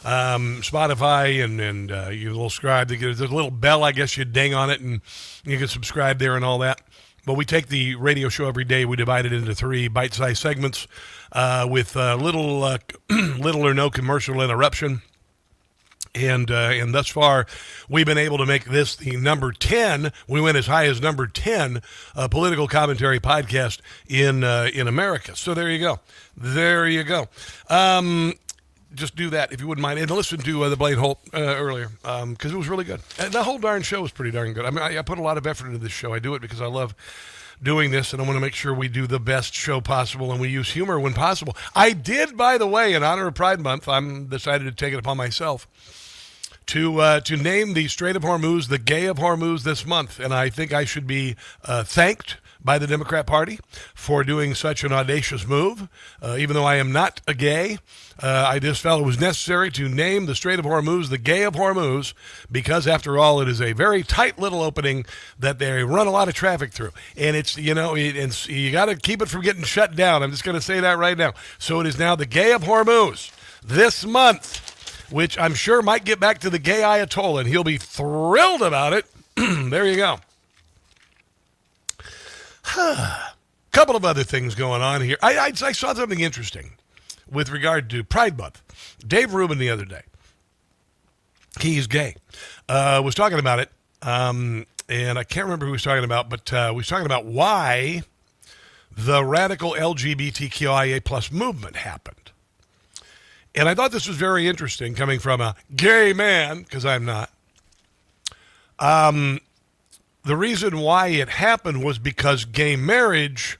Spotify, and you little subscribe. There's a little bell, I guess you ding on it, and you can subscribe there and all that. But we take the radio show every day. We divide it into 3 bite-sized segments with little or no commercial interruption. And thus far, we've been able to make this the number 10. We went as high as number 10 political commentary podcast in America. So there you go. There you go. Just do that if you wouldn't mind. And listen to the Blaine Holt earlier because it was really good. And the whole darn show was pretty darn good. I mean, I put a lot of effort into this show. I do it because I love doing this, and I want to make sure we do the best show possible, and we use humor when possible. I did, by the way, in honor of Pride Month, I'm decided to take it upon myself to name the Strait of Hormuz the Gay of Hormuz this month, and I think I should be thanked by the Democrat Party for doing such an audacious move. Even though I am not a gay, I just felt it was necessary to name the Strait of Hormuz the Gay of Hormuz because, after all, it is a very tight little opening that they run a lot of traffic through. And it's, you got to keep it from getting shut down. I'm just going to say that right now. So it is now the Gay of Hormuz this month, which I'm sure might get back to the gay Ayatollah, and he'll be thrilled about it. There you go. Couple of other things going on here. I saw something interesting with regard to Pride Month. Dave Rubin the other day, he's gay, was talking about it, and I can't remember who he was talking about, but he was talking about why the radical LGBTQIA plus movement happened. And I thought this was very interesting coming from a gay man, because I'm not. The reason why it happened was because gay marriage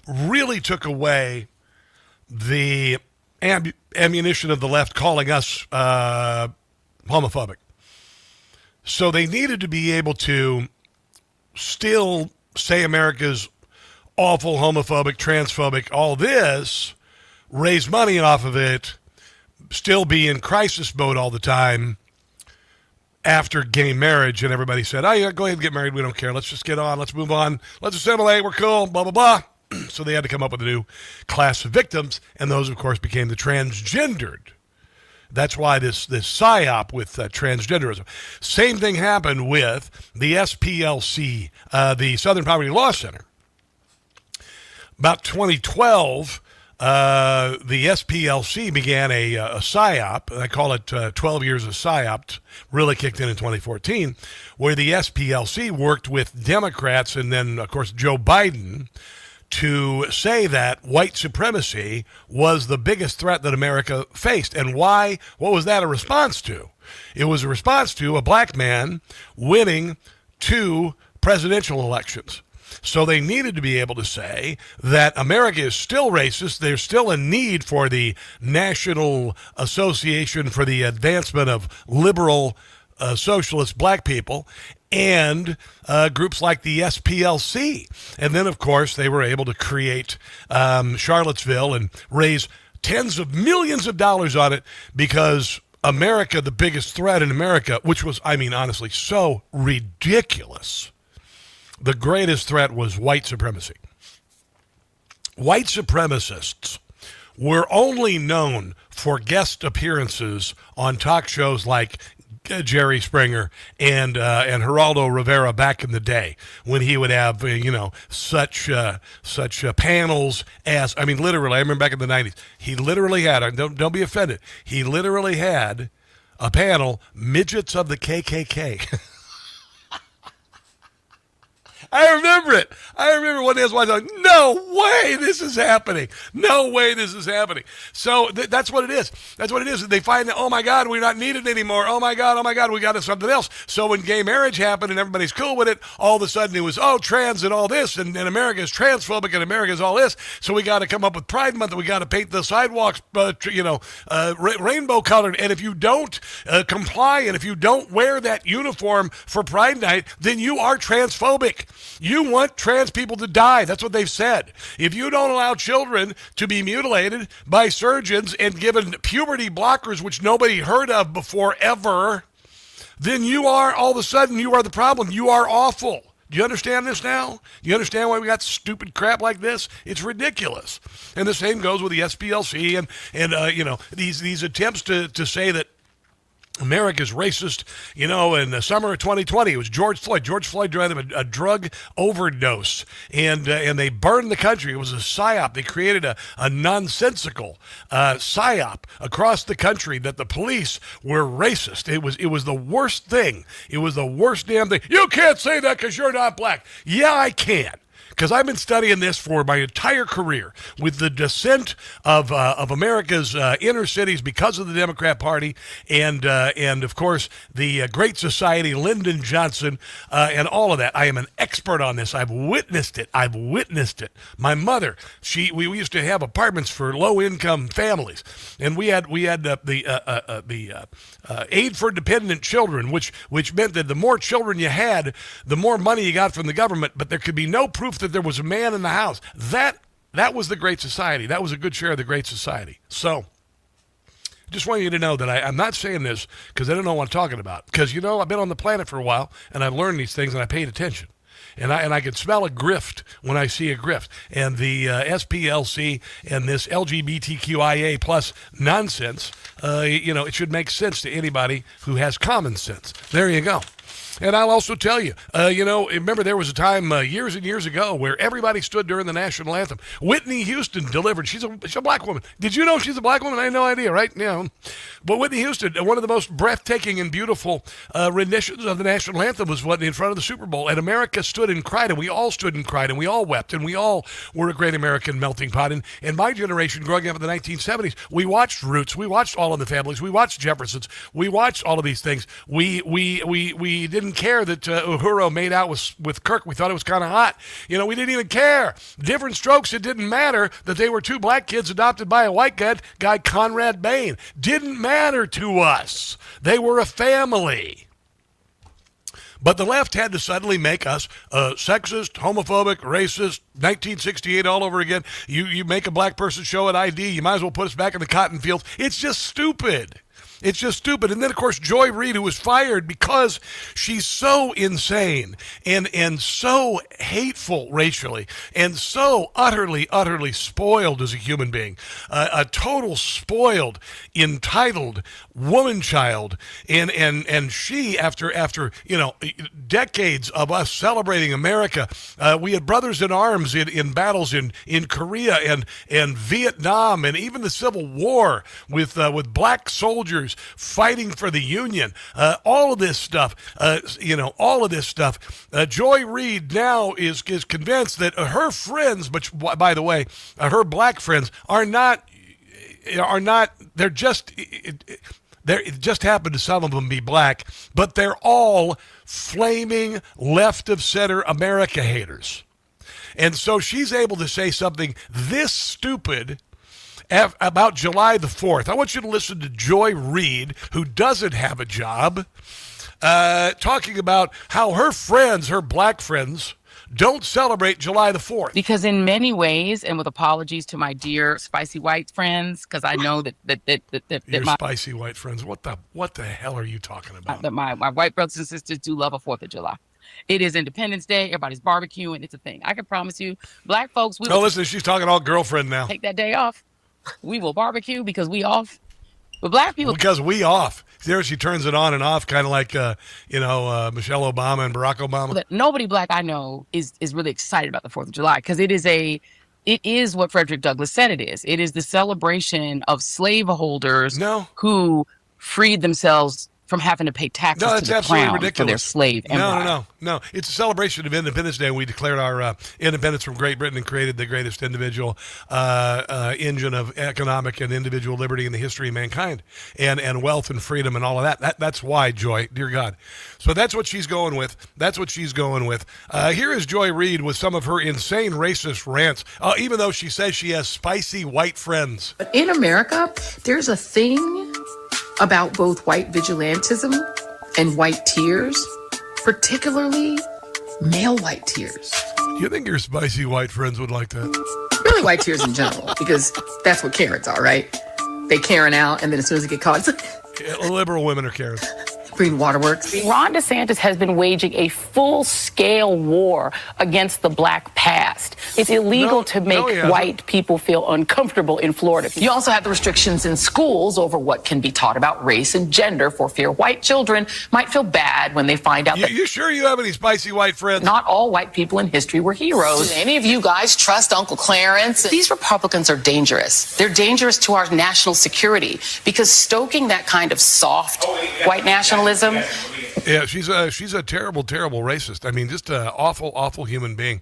really took away the ammunition of the left calling us homophobic. So they needed to be able to still say America's awful, homophobic, transphobic, all this, raise money off of it, still be in crisis mode all the time, after gay marriage, and everybody said, oh, yeah, go ahead and get married. We don't care. Let's just get on. Let's move on. Let's assimilate. We're cool, blah, blah, blah. So they had to come up with a new class of victims, and those, of course, became the transgendered. That's why this psyop with transgenderism. Same thing happened with the SPLC, the Southern Poverty Law Center. About 2012, the SPLC began a PSYOP. I call it 12 years of PSYOP, really kicked in 2014, where the SPLC worked with Democrats and then, of course, Joe Biden to say that white supremacy was the biggest threat that America faced. And why? What was that a response to? It was a response to a black man winning 2 presidential elections. So they needed to be able to say that America is still racist. There's still a need for the National Association for the Advancement of Liberal Socialist Black People and groups like the SPLC. And then, of course, they were able to create Charlottesville and raise tens of millions of dollars on it because America, the biggest threat in America, which was, I mean, honestly, so ridiculous. The greatest threat was white supremacy. White supremacists were only known for guest appearances on talk shows like Jerry Springer and Geraldo Rivera back in the day when he would have such panels as, I mean, literally, I remember back in the 90s, he literally had, don't be offended, he literally had a panel, midgets of the KKK. I remember it. I remember one day I was watching, no way this is happening. No way this is happening. So that's what it is. That's what it is. They find that, oh my God, we're not needed anymore. Oh my God, we got something else. So when gay marriage happened and everybody's cool with it, all of a sudden it was, oh, trans and all this, and America is transphobic and America is all this. So we got to come up with Pride Month and we got to paint the sidewalks, rainbow colored. And if you don't comply and if you don't wear that uniform for Pride Night, then you are transphobic. You want trans people to die. That's what they've said. If you don't allow children to be mutilated by surgeons and given puberty blockers, which nobody heard of before ever, then you are, all of a sudden, you are the problem. You are awful. Do you understand this now? Do you understand why we got stupid crap like this? It's ridiculous. And the same goes with the SPLC and these attempts to say that America's racist, in the summer of 2020, it was George Floyd. George Floyd died of a drug overdose, and they burned the country. It was a psyop. They created a nonsensical psyop across the country that the police were racist. It was the worst thing. It was the worst damn thing. You can't say that because you're not black. Yeah, I can. Because I've been studying this for my entire career with the descent of America's inner cities because of the Democrat Party and of course the Great Society, Lyndon Johnson, and all of that. I am an expert on this. I've witnessed it. My mother, we used to have apartments for low income families, and we had the aid for dependent children, which meant that the more children you had, the more money you got from the government, but there could be no proof that there was a man in the house. That was the Great Society. That was a good share of the Great Society. So just want you to know that I'm not saying this because I don't know what I'm talking about. Because, I've been on the planet for a while, and I've learned these things, and I paid attention. And I can smell a grift when I see a grift. And the SPLC and this LGBTQIA plus nonsense, it should make sense to anybody who has common sense. There you go. And I'll also tell you, remember there was a time years and years ago where everybody stood during the national anthem. Whitney Houston delivered. She's a black woman. Did you know she's a black woman? I had no idea, right? Yeah. But Whitney Houston, one of the most breathtaking and beautiful renditions of the national anthem was in front of the Super Bowl. And America stood and cried, and we all stood and cried, and we all wept, and we all were a great American melting pot. And my generation, growing up in the 1970s, we watched Roots, we watched All in the Families, we watched Jeffersons, we watched all of these things. We didn't care that Uhuru made out with Kirk. We thought it was kind of hot. We didn't even care. Different strokes. It didn't matter that they were two black kids adopted by a white guy, Conrad Bain. Didn't matter to us. They were a family. But the left had to suddenly make us sexist, homophobic, racist, 1968 all over again. You make a black person show an ID, you might as well put us back in the cotton fields. It's just stupid. It's just stupid. And then, of course, Joy Reid, who was fired because she's so insane and so hateful racially and so utterly spoiled as a human being, a total spoiled, entitled woman child. And she, after decades of us celebrating America, we had brothers in arms in battles in Korea and Vietnam and even the Civil War with black soldiers fighting for the Union, all of this stuff, Joy Reid now is convinced that her friends, but by the way, her black friends are not, it just happened to some of them be black, but they're all flaming left of center America haters. And so she's able to say something this stupid about July the 4th. I want you to listen to Joy Reid, who doesn't have a job, talking about how her friends, her black friends, don't celebrate July the 4th. Because in many ways, and with apologies to my dear spicy white friends, because I know that your my spicy white friends, what the hell are you talking about? That my white brothers and sisters do love a 4th of July. It is Independence Day. Everybody's barbecuing. It's a thing. I can promise you, black folks. Listen, she's talking all girlfriend now. Take that day off. We will barbecue because we off. But black people. Because we off. There she turns it on and off, kind of like, Michelle Obama and Barack Obama. Nobody black I know is really excited about the 4th of July because it is what Frederick Douglass said it is. It is the celebration of slaveholders who freed themselves from having to pay taxes No, to that's the absolutely crown ridiculous. for their slave empire. No. It's a celebration of Independence Day. We declared our independence from Great Britain and created the greatest individual engine of economic and individual liberty in the history of mankind, and wealth and freedom and all of that. That's why, Joy, dear God. So that's what she's going with. Here is Joy Reid with some of her insane racist rants, even though she says she has spicy white friends. But in America, there's a thing about both white vigilantism and white tears, particularly male white tears. Do you think your spicy white friends would like that? Really white tears in general, because that's what Karens are, right? They Karen out, and then as soon as they get caught, it's like... Liberal women are Karens. Green Waterworks. Ron DeSantis has been waging a full-scale war against the black past. It's illegal to make white people feel uncomfortable in Florida. You also have the restrictions in schools over what can be taught about race and gender for fear white children might feel bad when they find out that... You sure you have any spicy white friends? Not all white people in history were heroes. Do any of you guys trust Uncle Clarence? These Republicans are dangerous. They're dangerous to our national security because stoking that kind of soft white nationalism. Yeah, she's a terrible, terrible racist. I mean, just an awful, awful human being.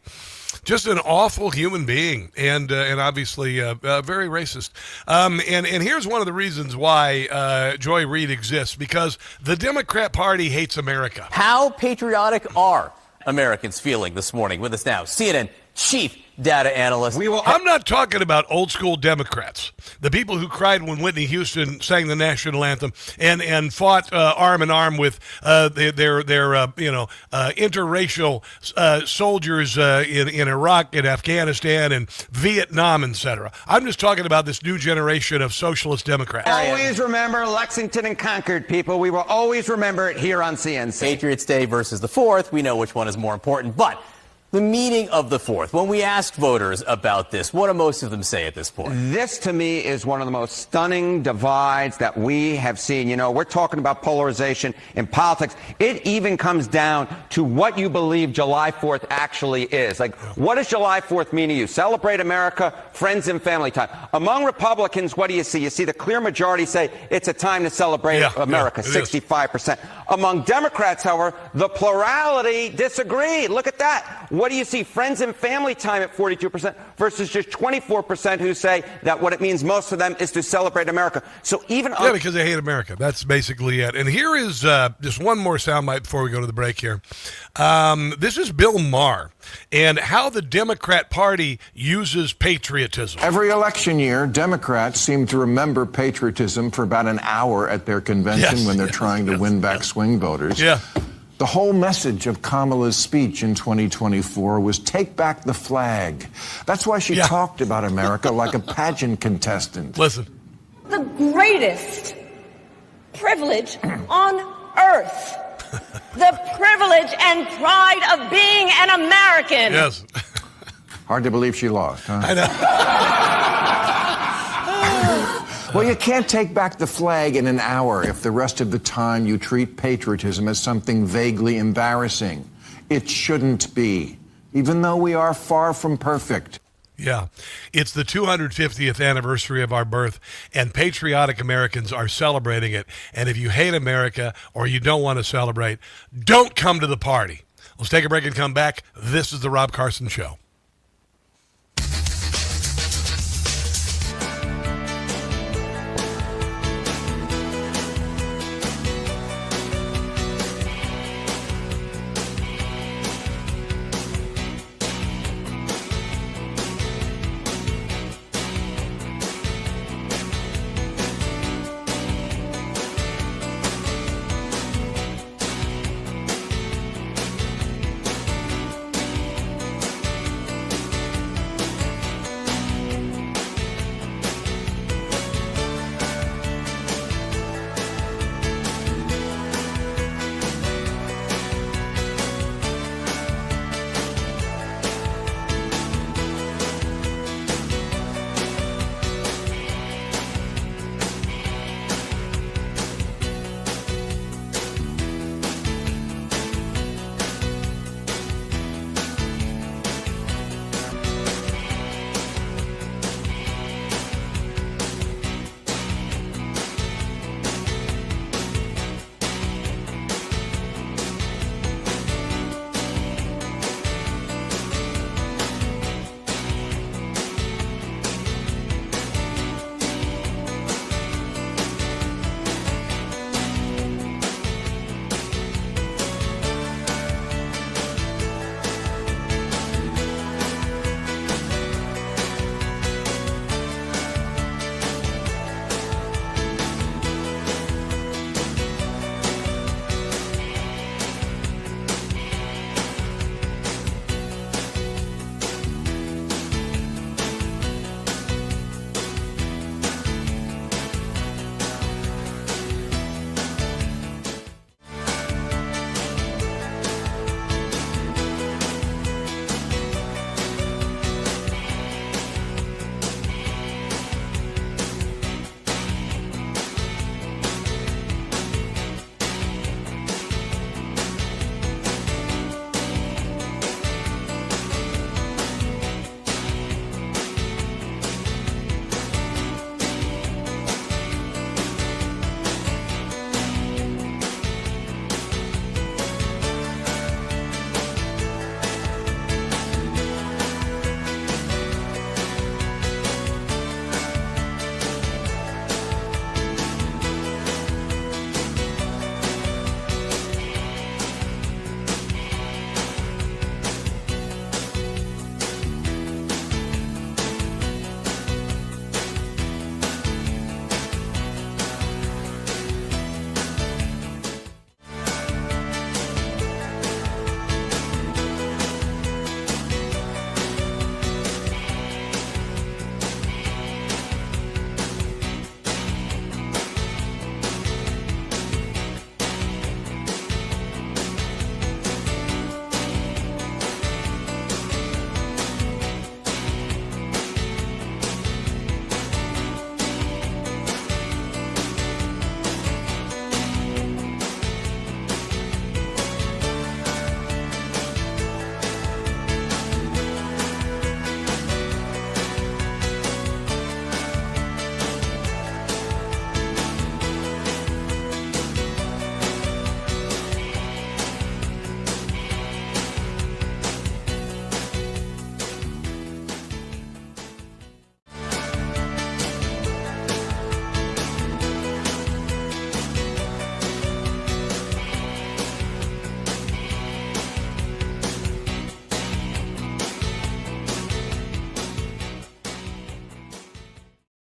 Just an awful human being, and obviously very racist. And here's one of the reasons why Joy Reid exists, because the Democrat Party hates America. How patriotic are Americans feeling this morning? With us now, CNN chief data analyst. I'm not talking about old school Democrats, the people who cried when Whitney Houston sang the national anthem and fought arm in arm with their interracial soldiers in Iraq and Afghanistan and Vietnam, etc. I'm just talking about this new generation of socialist Democrats. Always remember Lexington and Concord, people. We will always remember it here on CNC. Patriots Day versus the 4th. We know which one is more important, but the meaning of the 4th. When we ask voters about this, what do most of them say at this point? This, to me, is one of the most stunning divides that we have seen. You know, we're talking about polarization in politics. It even comes down to what you believe July 4th actually is. Like, what does July 4th mean to you? Celebrate America, friends and family time. Among Republicans, what do you see? You see the clear majority say it's a time to celebrate America, 65%. Among Democrats, however, the plurality disagree. Look at that. What do you see? Friends and family time at 42% versus just 24% who say that what it means most of them is to celebrate America. So even because they hate America. That's basically it. And here is just one more soundbite before we go to the break here. This is Bill Maher and how the Democrat Party uses patriotism. Every election year, Democrats seem to remember patriotism for about an hour at their convention when they're trying to win back swing voters. Yeah. The whole message of Kamala's speech in 2024 was take back the flag. That's why she talked about America like a pageant contestant. Listen. The greatest privilege on earth. The privilege and pride of being an American. Yes. Hard to believe she lost, huh? I know. Well, you can't take back the flag in an hour if the rest of the time you treat patriotism as something vaguely embarrassing. It shouldn't be, even though we are far from perfect. Yeah, it's the 250th anniversary of our birth, and patriotic Americans are celebrating it. And if you hate America or you don't want to celebrate, don't come to the party. Let's take a break and come back. This is The Rob Carson Show.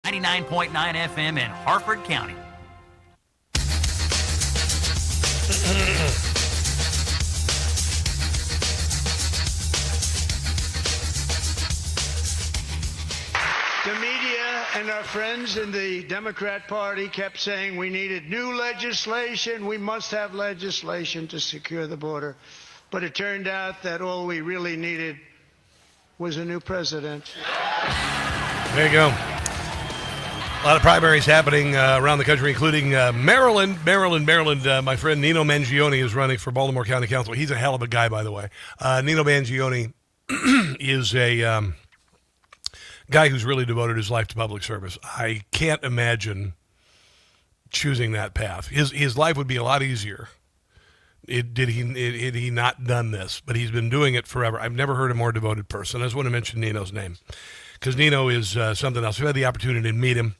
99.9 FM in Harford County. The media and our friends in the Democrat Party kept saying we needed new legislation. We must have legislation to secure the border. But it turned out that all we really needed was a new president. There you go. A lot of primaries happening around the country, including Maryland. My friend Nino Mangione is running for Baltimore County Council. He's a hell of a guy, by the way. Nino Mangione is a guy who's really devoted his life to public service. I can't imagine choosing that path. His life would be a lot easier had he not done this, but he's been doing it forever. I've never heard a more devoted person. I just want to mention Nino's name because Nino is something else. I've had the opportunity to meet him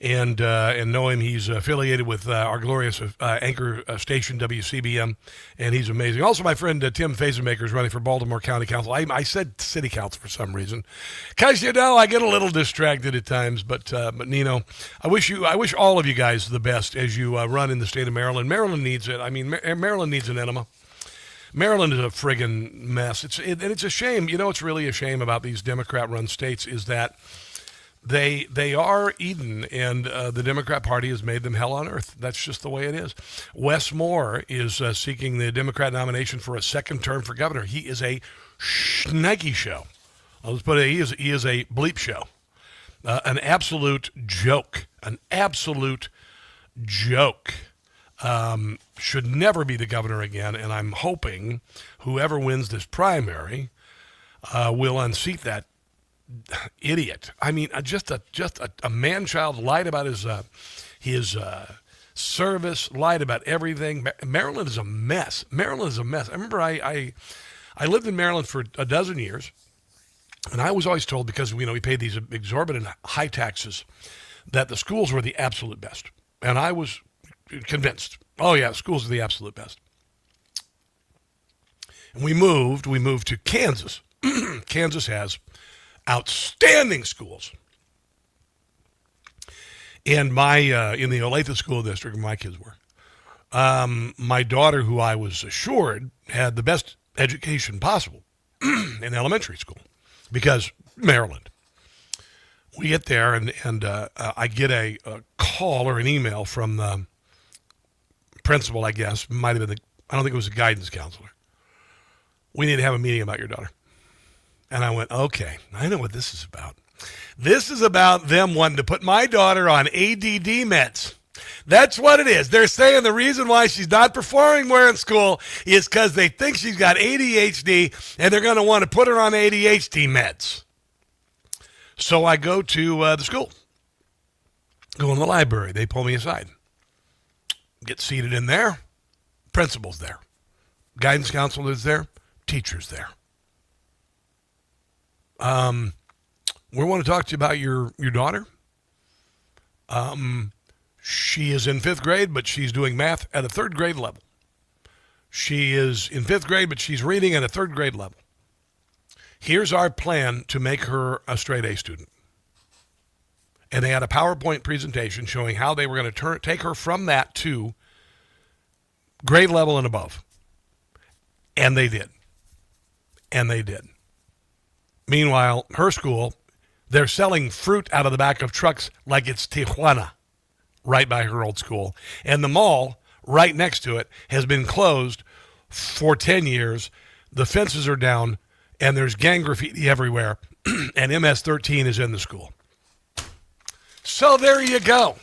and know him. He's affiliated with our glorious anchor station, WCBM, and he's amazing. Also, my friend Tim Fazenmaker is running for Baltimore County Council. I said City Council for some reason because, I get a little distracted at times, but Nino, I wish all of you guys the best as you run in the state of Maryland. Maryland needs it. I mean, Maryland needs an enema. Maryland is a friggin' mess. And it's a shame. What's really a shame about these Democrat-run states is that They are Eden, and the Democrat Party has made them hell on earth. That's just the way it is. Wes Moore is seeking the Democrat nomination for a second term for governor. He is a schnecky show. I'll just put it, he is a bleep show. An absolute joke. An absolute joke. Should never be the governor again, and I'm hoping whoever wins this primary will unseat that idiot. I mean, just a man-child, lied about his service, lied about everything. Maryland is a mess. I remember I lived in Maryland for a dozen years, and I was always told, because we paid these exorbitant high taxes, that the schools were the absolute best. And I was convinced, oh yeah, schools are the absolute best. And we moved to Kansas. Kansas has outstanding schools. And in the Olathe School District, my kids were. My daughter, who I was assured had the best education possible in elementary school, because Maryland. We get there, and I get a call or an email from the principal, I guess. Might have been I don't think it was a guidance counselor. We need to have a meeting about your daughter. And I went, okay, I know what this is about. This is about them wanting to put my daughter on ADD meds. That's what it is. They're saying the reason why she's not performing well in school is because they think she's got ADHD, and they're going to want to put her on ADHD meds. So I go to the school, go in the library. They pull me aside. Get seated in there. Principal's there. Guidance counselor is there. Teacher's there. We want to talk to you about your daughter. She is in 5th grade, but she's doing math at a 3rd grade level. She is in 5th grade, but she's reading at a 3rd grade level. Here's our plan to make her a straight A student. And they had a PowerPoint presentation showing how they were going to take her from that to grade level and above. And they did. Meanwhile, her school, they're selling fruit out of the back of trucks like it's Tijuana, right by her old school. And the mall right next to it has been closed for 10 years. The fences are down, and there's gang graffiti everywhere, and MS-13 is in the school. So there you go.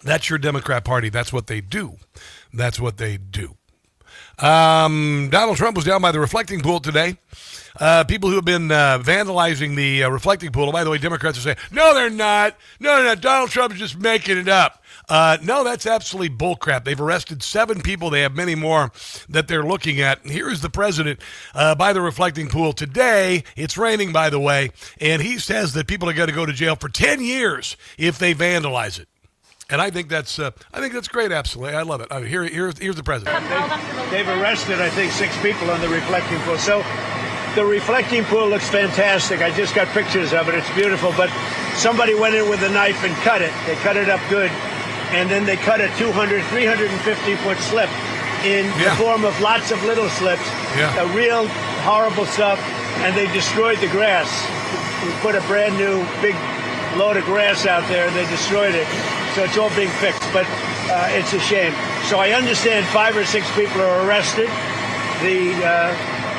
That's your Democrat Party. That's what they do. Donald Trump was down by the reflecting pool today. People who have been vandalizing the reflecting pool. By the way, Democrats are saying, no, they're not. No, Donald Trump is just making it up. No, that's absolutely bullcrap. They've arrested 7 people. They have many more that they're looking at. Here is the president by the reflecting pool today. It's raining, by the way, and he says that people are going to go to jail for 10 years if they vandalize it. And I think that's great. Absolutely, I love it. Here's the president. They've arrested, I think, 6 people on the reflecting pool. So the reflecting pool looks fantastic. I just got pictures of it. It's beautiful. But somebody went in with a knife and cut it. They cut it up good. And then they cut a 350-foot slip in the form of lots of little slips. Real horrible stuff. And they destroyed the grass. We put a brand new big load of grass out there and they destroyed it. So it's all being fixed. But it's a shame. So I understand 5 or 6 people are arrested. The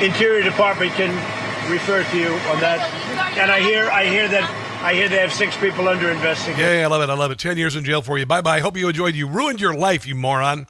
Interior Department can refer to you on that. And I hear they have 6 people under investigation. Yeah, I love it. 10 years in jail for you. Bye-bye. Hope you enjoyed. You ruined your life, you moron.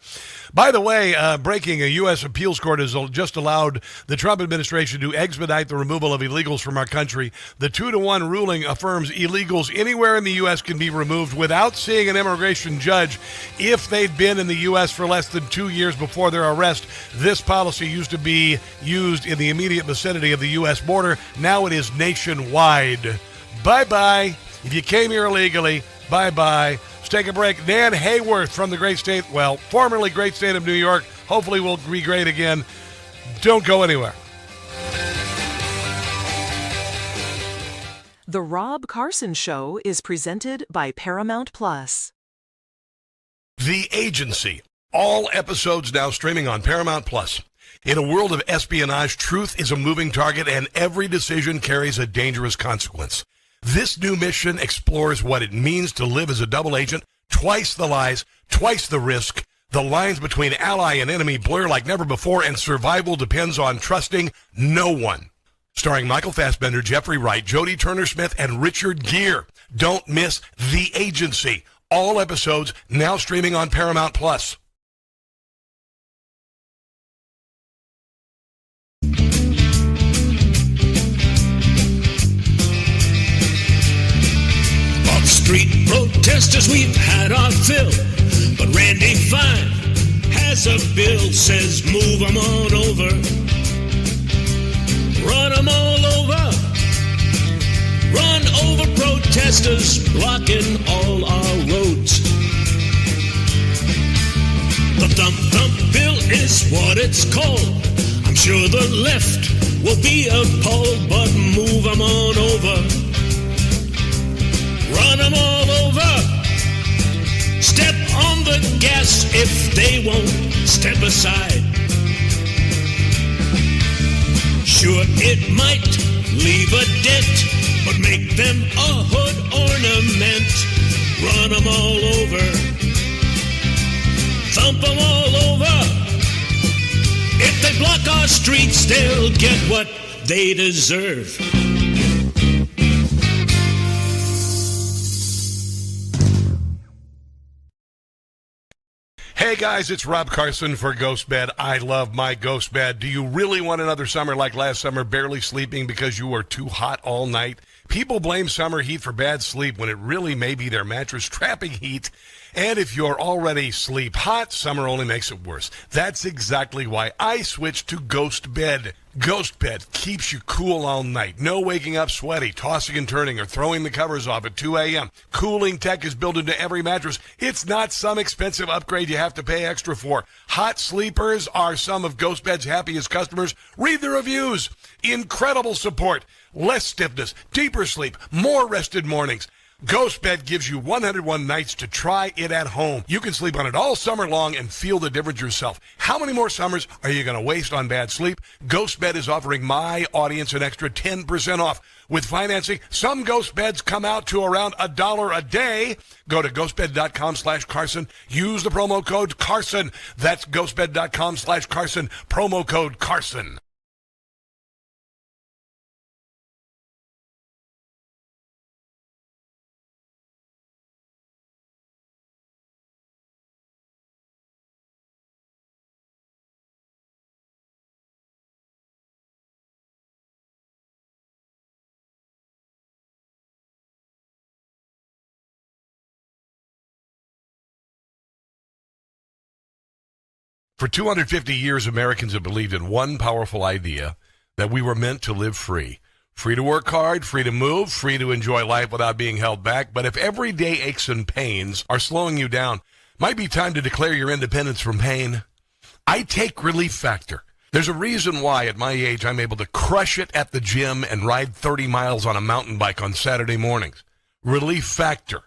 By the way, breaking, a U.S. appeals court has just allowed the Trump administration to expedite the removal of illegals from our country. The 2-1 ruling affirms illegals anywhere in the U.S. can be removed without seeing an immigration judge if they've been in the U.S. for less than 2 years before their arrest. This policy used to be used in the immediate vicinity of the U.S. border. Now it is nationwide. Bye-bye. If you came here illegally, bye-bye. Let's take a break. Dan Hayworth from the great state, well, formerly great state of New York. Hopefully we'll be great again. Don't go anywhere. The Rob Carson Show is presented by Paramount Plus. The Agency. All episodes now streaming on Paramount Plus. In a world of espionage, truth is a moving target and every decision carries a dangerous consequence. This new mission explores what it means to live as a double agent, twice the lies, twice the risk. The lines between ally and enemy blur like never before, and survival depends on trusting no one. Starring Michael Fassbender, Jeffrey Wright, Jodie Turner-Smith, and Richard Gere. Don't miss The Agency. All episodes now streaming on Paramount Plus. Street protesters, we've had our fill, but Randy Fine has a bill, says move them on over, run them all over, run over protesters blocking all our roads. The thump bill is what it's called. I'm sure the left will be appalled, but move them on over. Run them all over. Step on the gas if they won't step aside. Sure, it might leave a dent, but make them a hood ornament. Run them all over. Thump them all over. If they block our streets, they'll get what they deserve. Hey guys, it's Rob Carson for Ghost Bed. I love my Ghost Bed. Do you really want another summer like last summer, barely sleeping because you were too hot all night? People blame summer heat for bad sleep when it really may be their mattress trapping heat. And if you're already sleep hot, summer only makes it worse. That's exactly why I switched to Ghost Bed. Ghost Bed keeps you cool all night. No waking up sweaty, tossing and turning, or throwing the covers off at 2 a.m. Cooling tech is built into every mattress. It's not some expensive upgrade you have to pay extra for. Hot sleepers are some of Ghost Bed's happiest customers. Read the reviews. Incredible support. Less stiffness, deeper sleep, more rested mornings. Ghost Bed gives you 101 nights to try it at home. You can sleep on it all summer long and feel the difference yourself. How many more summers are you going to waste on bad sleep? Ghost Bed is offering my audience an extra 10% off. With financing, some Ghost Beds come out to around $1 a day. Go to ghostbed.com/Carson. Use the promo code Carson. That's ghostbed.com/Carson. Promo code Carson. For 250 years, Americans have believed in one powerful idea, that we were meant to live free. Free to work hard, free to move, free to enjoy life without being held back. But if everyday aches and pains are slowing you down, might be time to declare your independence from pain. I take Relief Factor. There's a reason why at my age I'm able to crush it at the gym and ride 30 miles on a mountain bike on Saturday mornings. Relief Factor.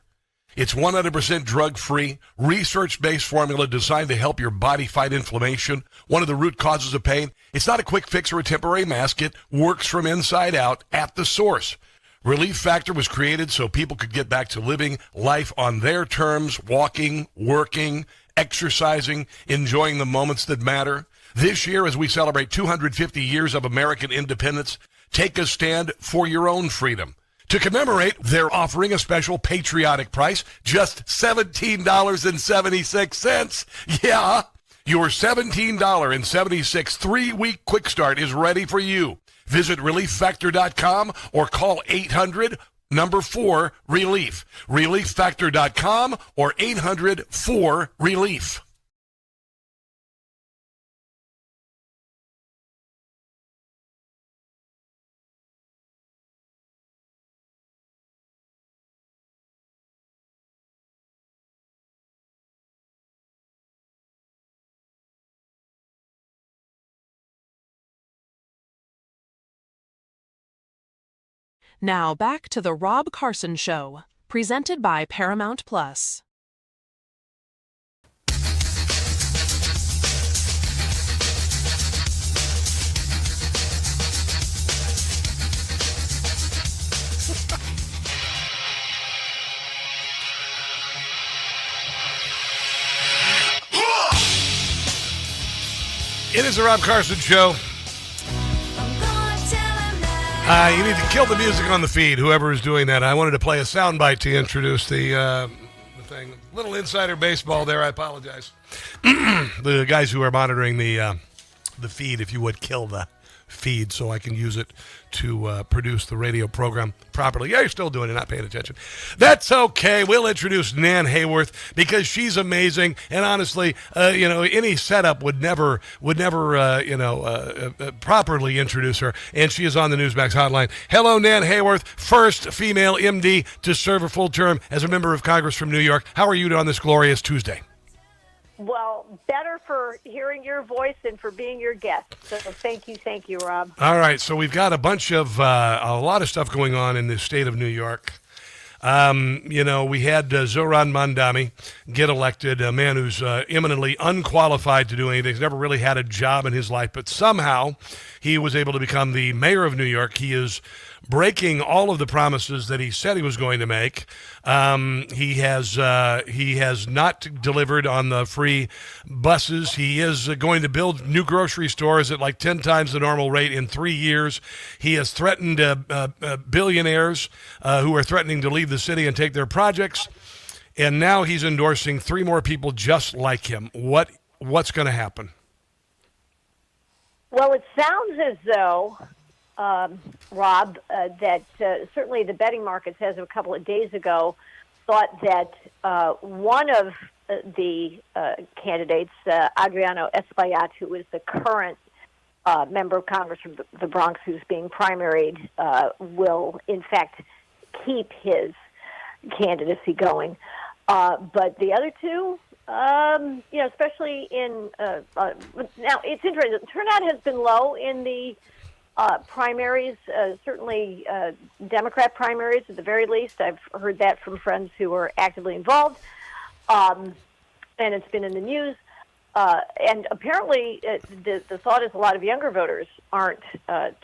It's 100% drug-free, research-based formula designed to help your body fight inflammation, one of the root causes of pain. It's not a quick fix or a temporary mask. It works from inside out at the source. Relief Factor was created so people could get back to living life on their terms, walking, working, exercising, enjoying the moments that matter. This year, as we celebrate 250 years of American independence, take a stand for your own freedom. To commemorate, they're offering a special patriotic price, just $17.76. Yeah, your $17.76 3-week quick start is ready for you. Visit relieffactor.com or call 800-4-RELIEF. Relieffactor.com or 800-4-RELIEF. Now back to the Rob Carson Show, presented by Paramount Plus. It is the Rob Carson Show. You need to kill the music on the feed, whoever is doing that. I wanted to play a soundbite to introduce the thing. Little insider baseball there, I apologize. The guys who are monitoring the feed, if you would, kill the feed so I can use it to produce the radio program properly. Yeah, you're still doing it, not paying attention. That's okay. We'll introduce Nan Hayworth because she's amazing. And honestly, any setup would never properly introduce her. And she is on the Newsmax hotline. Hello, Nan Hayworth, first female MD to serve a full term as a member of Congress from New York. How are you on this glorious Tuesday? Well, better for hearing your voice and for being your guest. So thank you, Rob. All right, so we've got a lot of stuff going on in the state of New York. We had Zohran Mamdani get elected, a man who's eminently unqualified to do anything. He's never really had a job in his life, but somehow he was able to become the mayor of New York. He is breaking all of the promises that he said he was going to make. He has not delivered on the free buses. He is going to build new grocery stores at like 10 times the normal rate in 3 years. He has threatened billionaires who are threatening to leave the city and take their projects. And now he's endorsing 3 more people just like him. What's going to happen? Well, it sounds as though, Rob, that certainly the betting markets, as of a couple of days ago, thought that one of the candidates, Adriano Espaillat, who is the current member of Congress from the Bronx who's being primaried, will, in fact, keep his candidacy going. But the other two, especially in now it's interesting. The turnout has been low in the primaries, certainly Democrat primaries at the very least. I've heard that from friends who are actively involved, and it's been in the news. And apparently, the thought is a lot of younger voters aren't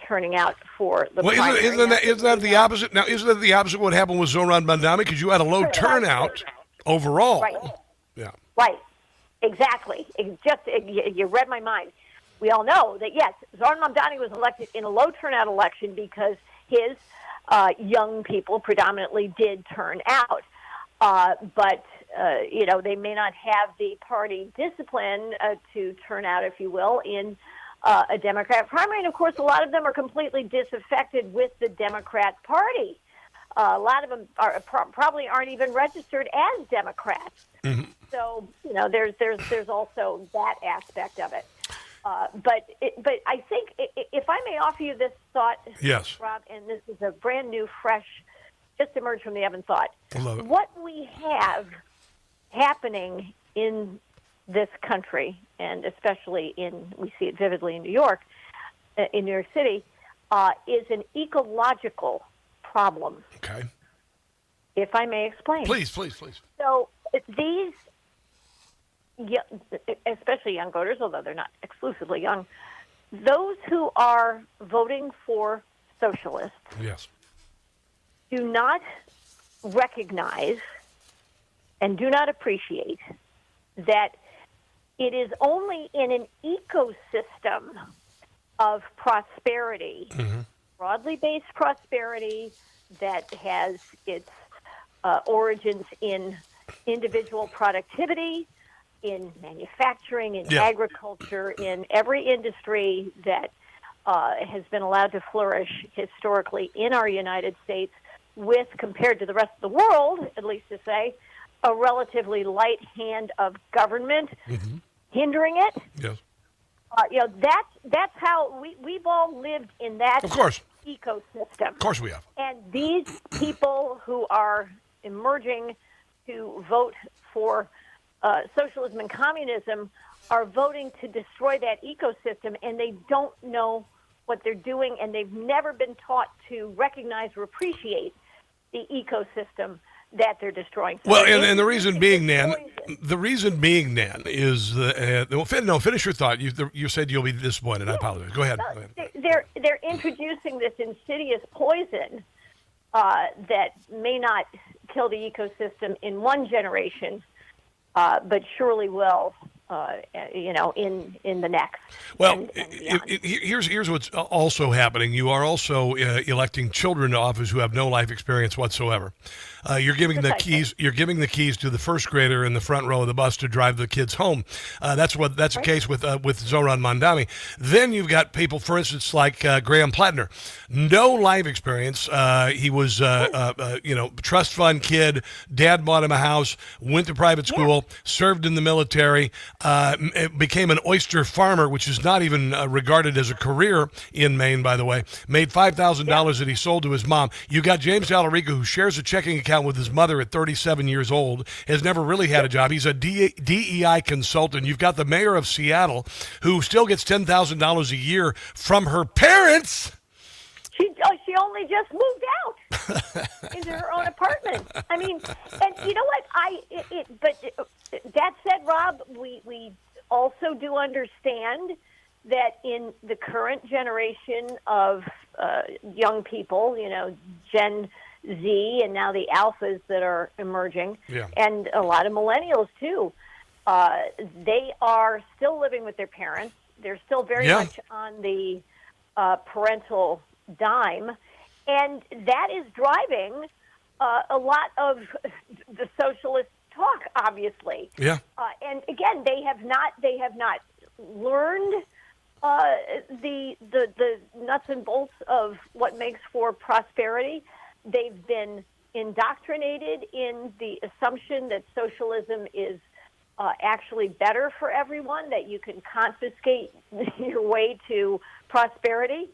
turning out for the primary. Isn't that the opposite? Now, isn't that the opposite of what happened with Zohran Mamdani? Because you had a low turnout overall. Right. Yeah. Right. Exactly. You read my mind. We all know that, yes, Zohran Mamdani was elected in a low turnout election because his young people predominantly did turn out. But they may not have the party discipline to turn out, if you will, in a Democrat primary. And, of course, a lot of them are completely disaffected with the Democrat Party. A lot of them probably aren't even registered as Democrats. Mm-hmm. So, there's also that aspect of it. But I think if I may offer you this thought, yes, Rob, and this is a brand new, fresh, just emerged from the oven thought. I love it. What we have happening in this country, and especially we see it vividly in New York City, is an ecological problem. Okay. if I may explain. Please, please, please. So these, especially young voters, although they're not exclusively young, those who are voting for socialists yes. do not recognize and do not appreciate that it is only in an ecosystem of prosperity, broadly based prosperity that has its origins in individual productivity, in manufacturing, in agriculture, in every industry that has been allowed to flourish historically in our United States with, compared to the rest of the world, at least to say, a relatively light hand of government hindering it. Yes. That's how we've all lived in that of course. Ecosystem. Of course we have. And these people who are emerging to vote for socialism and communism are voting to destroy that ecosystem, and they don't know what they're doing, and they've never been taught to recognize or appreciate the ecosystem that they're destroying. So well, and the reason being, Nan, is finish your thought. You said you'll be disappointed. I apologize. Go ahead. They're introducing this insidious poison that may not kill the ecosystem in one generation, but surely will, in the next. Well, here's what's also happening. You are also electing children to office who have no life experience whatsoever. You're giving the keys. You're giving the keys to the first grader in the front row of the bus to drive the kids home. That's the case with Zoran Mandami. Then you've got people, for instance, like Graham Plattner, no life experience. He was trust fund kid. Dad bought him a house. Went to private school. Served in the military. Became an oyster farmer, which is not even regarded as a career in Maine, by the way. Made $5,000 that he sold to his mom. You got James Allarica, who shares a checking account with his mother at 37 years old, has never really had a job. He's a DEI consultant. You've got the mayor of Seattle, who still gets $10,000 a year from her parents. She only just moved out into her own apartment. I mean, and you know what? But that said, Rob, we also do understand that in the current generation of young people, Gen Z and now the alphas that are emerging, and a lot of millennials too, they are still living with their parents. They're still very much on the parental dime, and that is driving a lot of the socialist talk, obviously. Yeah. And again, they have not learned the nuts and bolts of what makes for prosperity. They've been indoctrinated in the assumption that socialism is actually better for everyone, that you can confiscate your way to prosperity.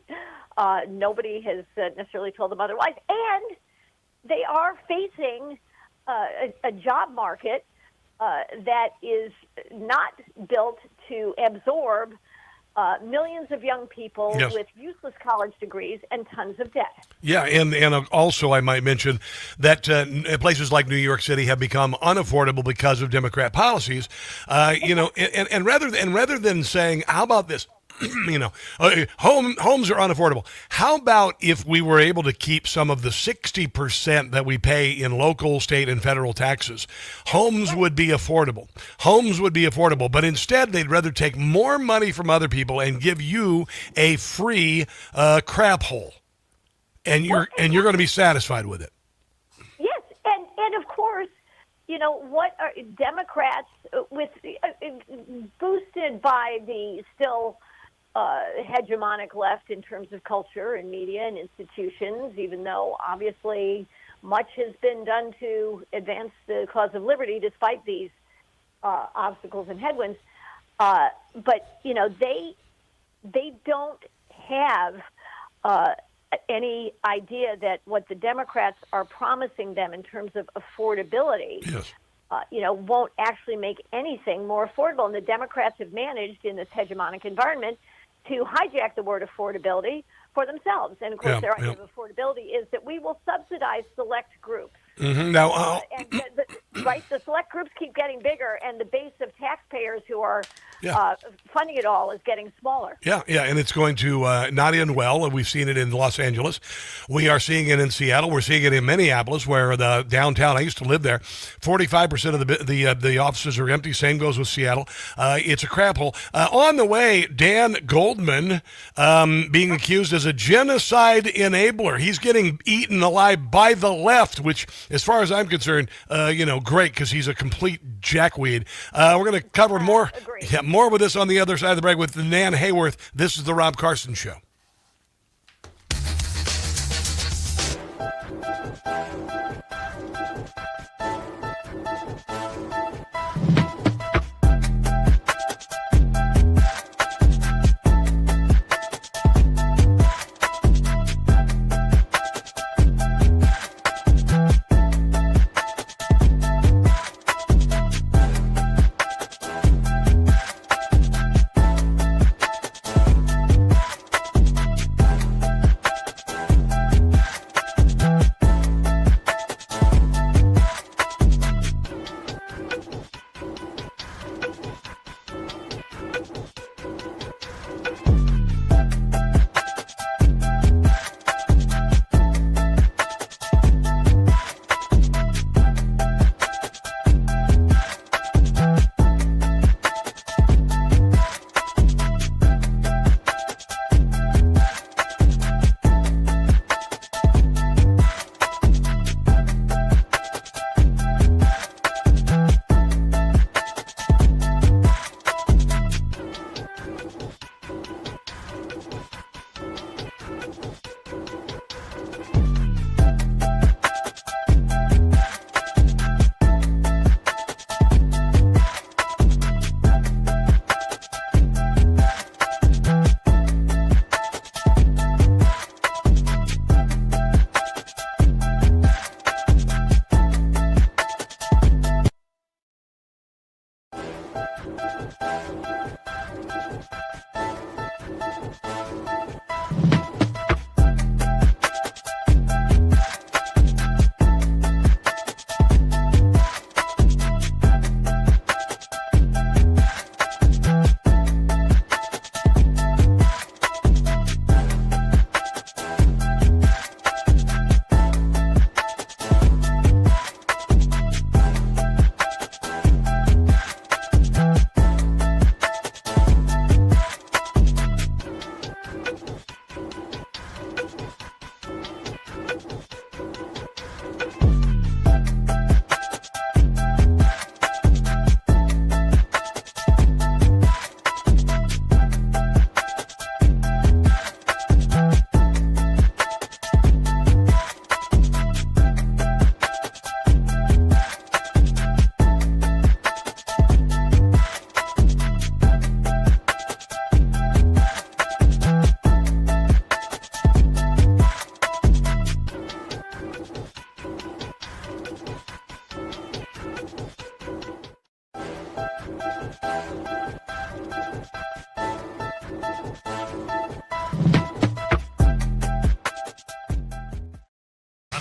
Nobody has necessarily told them otherwise. And they are facing a job market that is not built to absorb millions of young people with useless college degrees and tons of debt. Yeah, and also I might mention that places like New York City have become unaffordable because of Democrat policies. And rather than saying, how about this? Homes are unaffordable. How about if we were able to keep some of the 60% that we pay in local, state, and federal taxes? Homes would be affordable. But instead, they'd rather take more money from other people and give you a free crap hole, and you're going to be satisfied with it. Yes, and of course, what are Democrats boosted by the still hegemonic left in terms of culture and media and institutions, even though obviously much has been done to advance the cause of liberty despite these obstacles and headwinds. But, they don't have any idea that what the Democrats are promising them in terms of affordability won't actually make anything more affordable. And the Democrats have managed in this hegemonic environment to hijack the word affordability for themselves. And, of course, their idea of affordability is that we will subsidize select groups. Now, right, the select groups keep getting bigger, and the base of taxpayers who are funding it all is getting smaller. Yeah, and it's going to not end well. And we've seen it in Los Angeles. We are seeing it in Seattle. We're seeing it in Minneapolis, where the downtown. I used to live there. 45% of the offices are empty. Same goes with Seattle. It's a crap hole. On the way, Dan Goldman being accused as a genocide enabler. He's getting eaten alive by the left, which, as far as I'm concerned, great, because he's a complete jackweed. We're going to cover more. Yeah, more with this on the other side of the break with Nan Hayworth. This is the Rob Carson Show.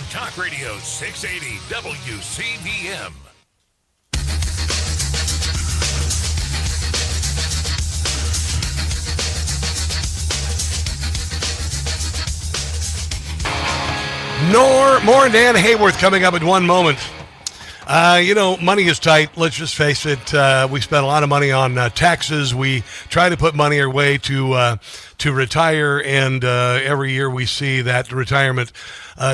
Talk Radio 680 WCVM. More Dan Hayworth coming up in one moment. Money is tight. Let's just face it. We spend a lot of money on taxes. We try to put money our way to retire, and every year we see that retirement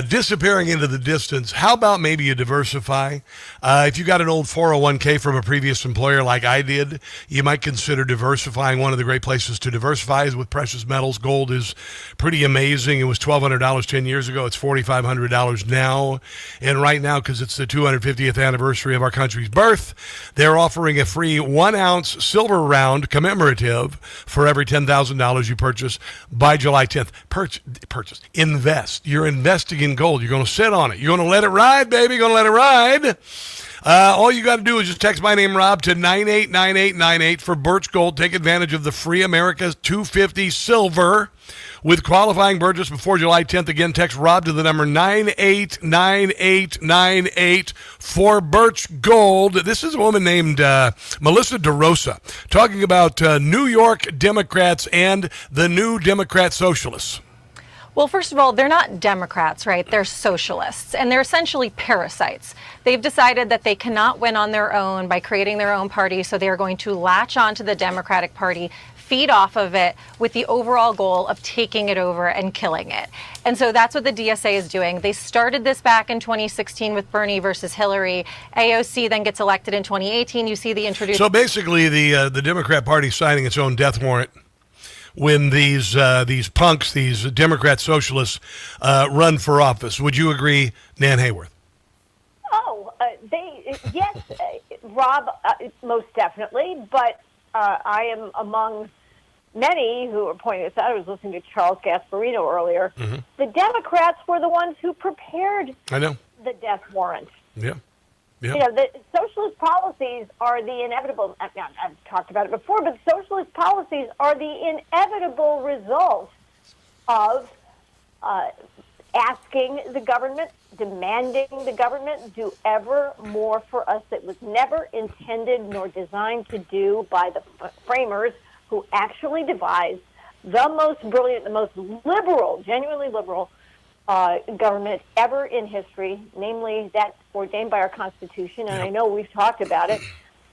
disappearing into the distance. How about maybe you diversify? If you got an old 401k from a previous employer like I did, you might consider diversifying. One of the great places to diversify is with precious metals. Gold is pretty amazing. It was $1,200 10 years ago. It's $4,500 now. And right now, because it's the 250th anniversary of our country's birth, they're offering a free 1-ounce silver round commemorative for every $10,000 you purchase by July 10th. Purchase. Invest. You're investing in gold. You're going to sit on it. You're going to let it ride, baby. You're going to let it ride. All you got to do is just text my name, Rob, to 989898 for Birch Gold. Take advantage of the free America's 250 silver with qualifying purchase before July 10th. Again, text Rob to the number 989898 for Birch Gold. This is a woman named Melissa DeRosa talking about New York Democrats and the new Democrat Socialists. Well, first of all, they're not Democrats, right? They're socialists, and they're essentially parasites. They've decided that they cannot win on their own by creating their own party, so they are going to latch onto the Democratic Party, feed off of it with the overall goal of taking it over and killing it. And so that's what the DSA is doing. They started this back in 2016 with Bernie versus Hillary. AOC then gets elected in 2018. You see the introduction. So basically, the Democrat Party signing its own death warrant when these punks, these Democrat socialists, run for office. Would you agree, Nan Hayworth? Oh, yes, Rob, most definitely. But I am among many who are pointing this out. I was listening to Charles Gasparino earlier. Mm-hmm. The Democrats were the ones who prepared the death warrant. Yeah. Yep. You know, the socialist policies are the inevitable. I've talked about it before, but socialist policies are the inevitable result of asking the government, demanding the government do ever more for us that was never intended nor designed to do by the framers who actually devised the most brilliant, the most liberal, genuinely liberal government ever in history, namely that ordained by our Constitution, and I know we've talked about it.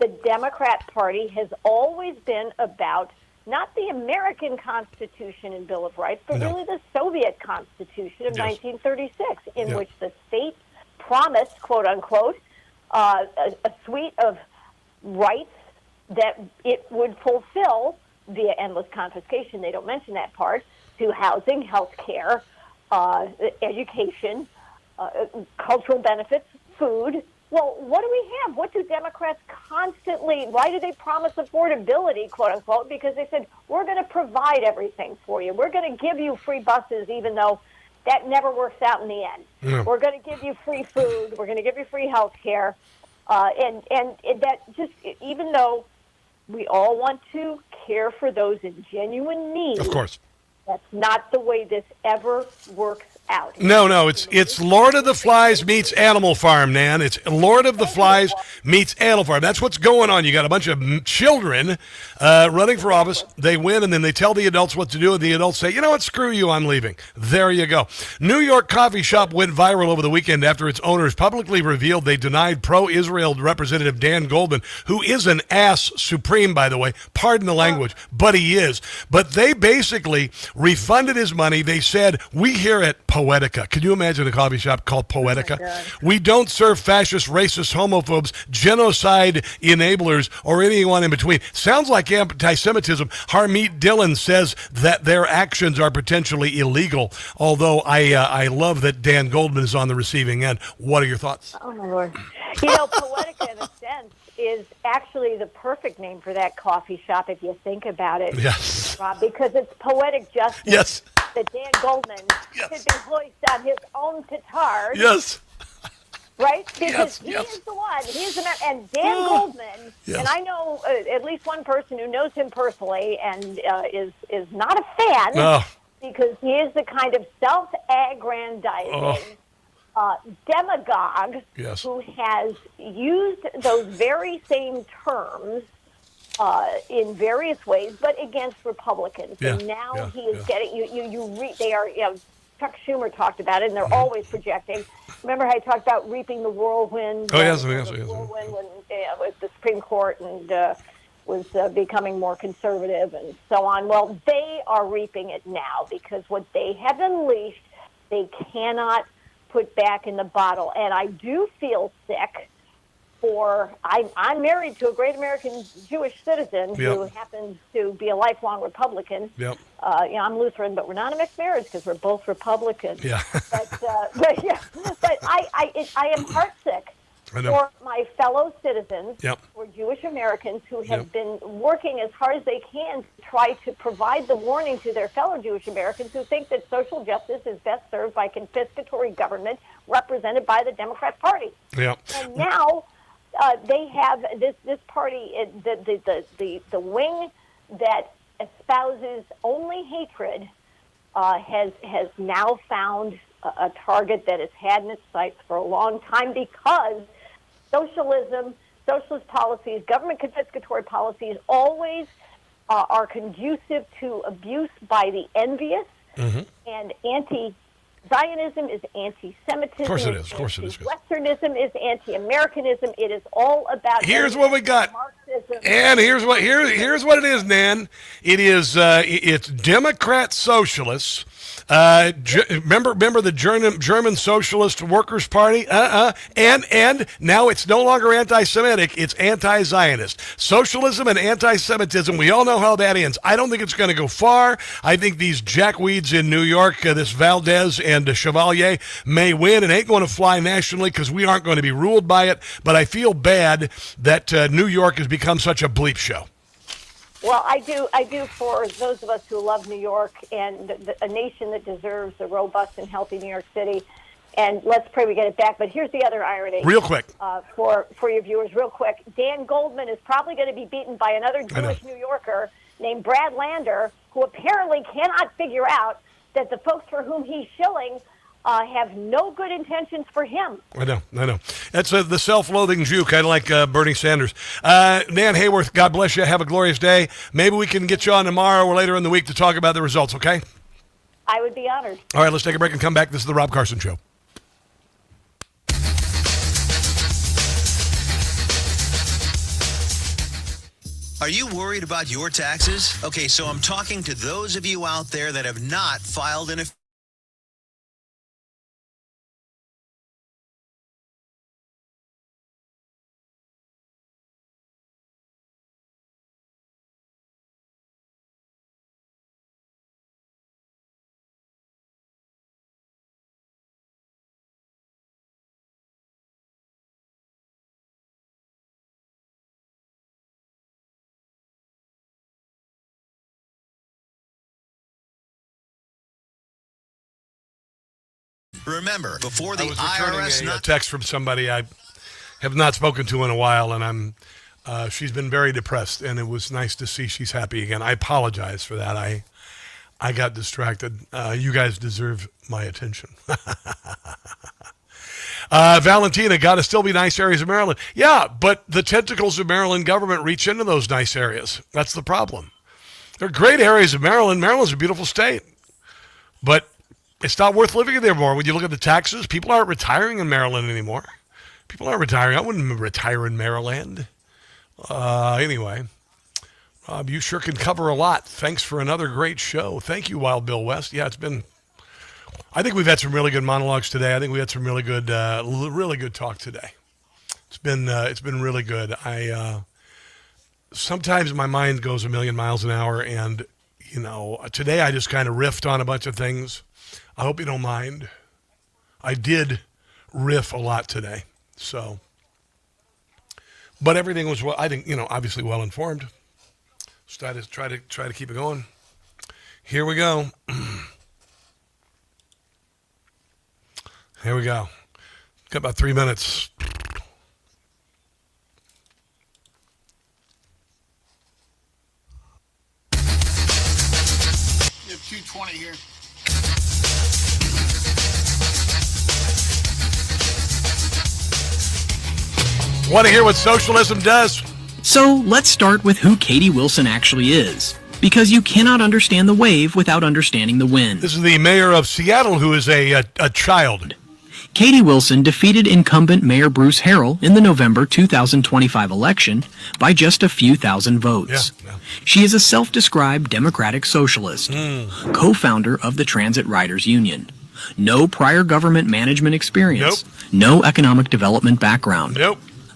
The Democrat Party has always been about not the American Constitution and Bill of Rights, but really the Soviet Constitution of 1936, in which the state promised, quote unquote, a suite of rights that it would fulfill via endless confiscation. They don't mention that part, to housing, health care, education, cultural benefits, food. Well, what do we have? What do Democrats constantly, why do they promise affordability, quote unquote? Because they said, we're going to provide everything for you. We're going to give you free buses, even though that never works out in the end. Yeah. We're going to give you free food. We're going to give you free health care. And that just, even though we all want to care for those in genuine need. Of course. That's not the way this ever works out. No, it's Lord of the Flies meets Animal Farm, Nan. It's Lord of the Flies meets Animal Farm. That's what's going on. You got a bunch of children running for office. They win, and then they tell the adults what to do, and the adults say, you know what, screw you, I'm leaving. There you go. New York coffee shop went viral over the weekend after its owners publicly revealed they denied pro-Israel Representative Dan Goldman, who is an ass supreme, by the way. Pardon the language, but he is. But they basically refunded his money. They said, we here at Poetica. Can you imagine a coffee shop called Poetica? We don't serve fascist, racist, homophobes, genocide enablers, or anyone in between. Sounds like anti-Semitism. Harmeet Dillon says that their actions are potentially illegal, although I love that Dan Goldman is on the receiving end. What are your thoughts? Oh, my Lord. You know, Poetica, in a sense, is actually the perfect name for that coffee shop if you think about it, yes, Rob, because it's poetic justice. Yes. That Dan Goldman should be hoist on his own petard. Yes. Right? Because he is the one. He is the man. And Dan Goldman, and I know at least one person who knows him personally and is not a fan because he is the kind of self-aggrandizing demagogue who has used those very same terms in various ways, but against Republicans. And now he is getting they are, Chuck Schumer talked about it, and they're always projecting. Remember how I talked about reaping the whirlwind? Whirlwind when with the Supreme Court and was becoming more conservative and so on. Well, they are reaping it now because what they have unleashed, they cannot put back in the bottle. And I do feel sick. I'm married to a great American Jewish citizen who happens to be a lifelong Republican. Yep. I'm Lutheran, but we're not a mixed marriage because we're both Republicans. Yeah. But I am heartsick for my fellow citizens, for Jewish Americans who have been working as hard as they can to try to provide the warning to their fellow Jewish Americans who think that social justice is best served by confiscatory government represented by the Democrat Party. Yeah. And now they have this party, the wing that espouses only hatred has now found a target that it's had in its sights for a long time, because socialism, socialist policies, government confiscatory policies always are conducive to abuse by the envious, and anti-Zionism is anti-Semitism. Of course it is. Of course it is. Westernism is anti-Americanism. It is all about. Here's what we got, Marxism. and here's what it is, Nan. It is it's Democrat socialists. Remember the German Socialist Workers' Party? And now it's no longer anti-Semitic, it's anti-Zionist. Socialism and anti-Semitism, we all know how that ends. I don't think it's going to go far. I think these jackweeds in New York, this Valdez and Chevalier, may win and ain't going to fly nationally because we aren't going to be ruled by it. But I feel bad that New York has become such a bleep show. Well, I do for those of us who love New York and a nation that deserves a robust and healthy New York City. And let's pray we get it back. But here's the other irony. Real quick. For your viewers, real quick. Dan Goldman is probably going to be beaten by another Jewish New Yorker named Brad Lander, who apparently cannot figure out that the folks for whom he's shilling have no good intentions for him. I know. That's the self-loathing Jew, kind of like Bernie Sanders. Nan Hayworth, God bless you. Have a glorious day. Maybe we can get you on tomorrow or later in the week to talk about the results, okay? I would be honored. All right, let's take a break and come back. This is the Rob Carson Show. Are you worried about your taxes? Okay, so I'm talking to those of you out there that have not filed in a Remember, before the IRS... a text from somebody I have not spoken to in a while, and she's been very depressed, and it was nice to see she's happy again. I apologize for that. I got distracted. You guys deserve my attention. Valentina, got to still be nice areas of Maryland. Yeah, but the tentacles of Maryland government reach into those nice areas. That's the problem. They're great areas of Maryland. Maryland's a beautiful state. But it's not worth living there more. When you look at the taxes, people aren't retiring in Maryland anymore. People aren't retiring. I wouldn't retire in Maryland. Anyway, Rob, you sure can cover a lot. Thanks for another great show. Thank you, Wild Bill West. Yeah, I think we've had some really good monologues today. I think we had some really good talk today. It's been really good. Sometimes my mind goes a million miles an hour, and today I just kind of riffed on a bunch of things. I hope you don't mind. I did riff a lot today, but everything was I think obviously well informed. Let's try to keep it going. Here we go. Here we go. Got about 3 minutes. You have 220 here. Want to hear what socialism does? So let's start with who Katie Wilson actually is, because you cannot understand the wave without understanding the wind. This is the mayor of Seattle, who is a child. Katie Wilson defeated incumbent Mayor Bruce Harrell in the November 2025 election by just a few thousand votes. Yeah. She is a self-described democratic socialist, co-founder of the Transit Riders Union. No prior government management experience, no economic development background.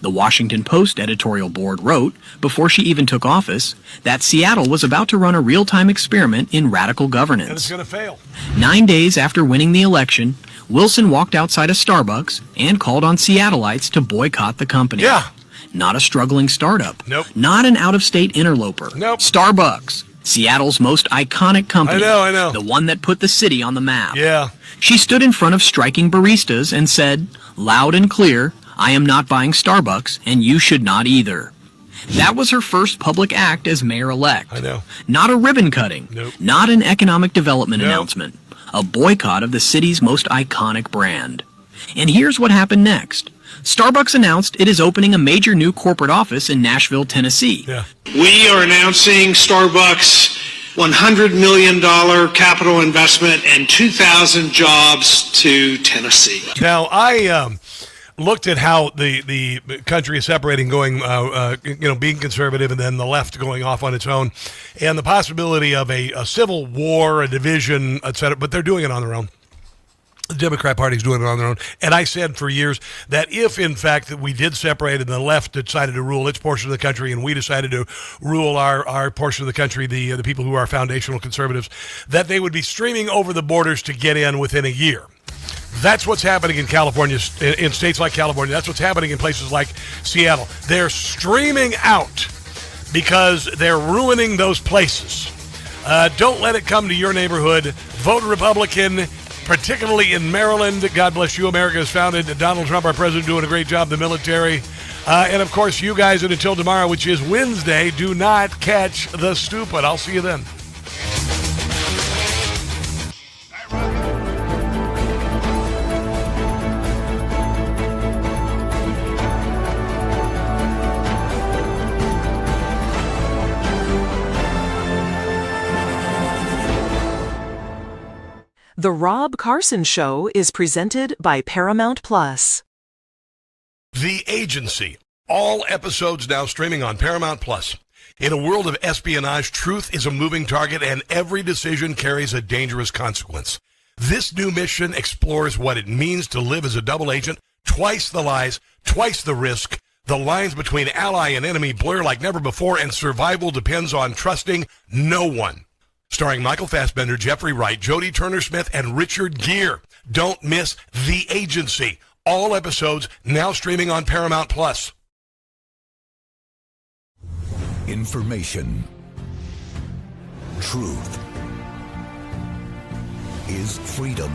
The Washington Post editorial board wrote, before she even took office, that Seattle was about to run a real-time experiment in radical governance. And it's going to fail. 9 days after winning the election, Wilson walked outside a Starbucks and called on Seattleites to boycott the company. Yeah. Not a struggling startup. Nope. Not an out-of-state interloper. Nope. Starbucks, Seattle's most iconic company. I know. The one that put the city on the map. Yeah. She stood in front of striking baristas and said, loud and clear, I am not buying Starbucks, and you should not either. That was her first public act as mayor-elect. I know. Not a ribbon cutting. Nope. Not an economic development Nope. announcement. A boycott of the city's most iconic brand. And here's what happened next. Starbucks announced it is opening a major new corporate office in Nashville, Tennessee. Yeah. We are announcing Starbucks' $100 million capital investment and 2,000 jobs to Tennessee. Now, I looked at how the country is separating, going, being conservative, and then the left going off on its own, and the possibility of a civil war, a division, etc. But they're doing it on their own. The Democrat Party's doing it on their own. And I said for years that if, in fact, that we did separate and the left decided to rule its portion of the country and we decided to rule our portion of the country, the people who are foundational conservatives, that they would be streaming over the borders to get in within a year. That's what's happening in California, in states like California. That's what's happening in places like Seattle. They're streaming out because they're ruining those places. Don't let it come to your neighborhood. Vote Republican. Particularly in Maryland. God bless you, America is founded. Donald Trump, our president, doing a great job, the military. And, of course, you guys, and until tomorrow, which is Wednesday, do not catch the stupid. I'll see you then. The Rob Carson Show is presented by Paramount Plus. The Agency. All episodes now streaming on Paramount Plus. In a world of espionage, truth is a moving target and every decision carries a dangerous consequence. This new mission explores what it means to live as a double agent, twice the lies, twice the risk. The lines between ally and enemy blur like never before, and survival depends on trusting no one. Starring Michael Fassbender, Jeffrey Wright, Jodie Turner-Smith, and Richard Gere. Don't miss The Agency. All episodes now streaming on Paramount Plus. Information. Truth. Is freedom.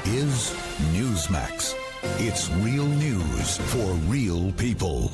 Is Newsmax. It's real news for real people.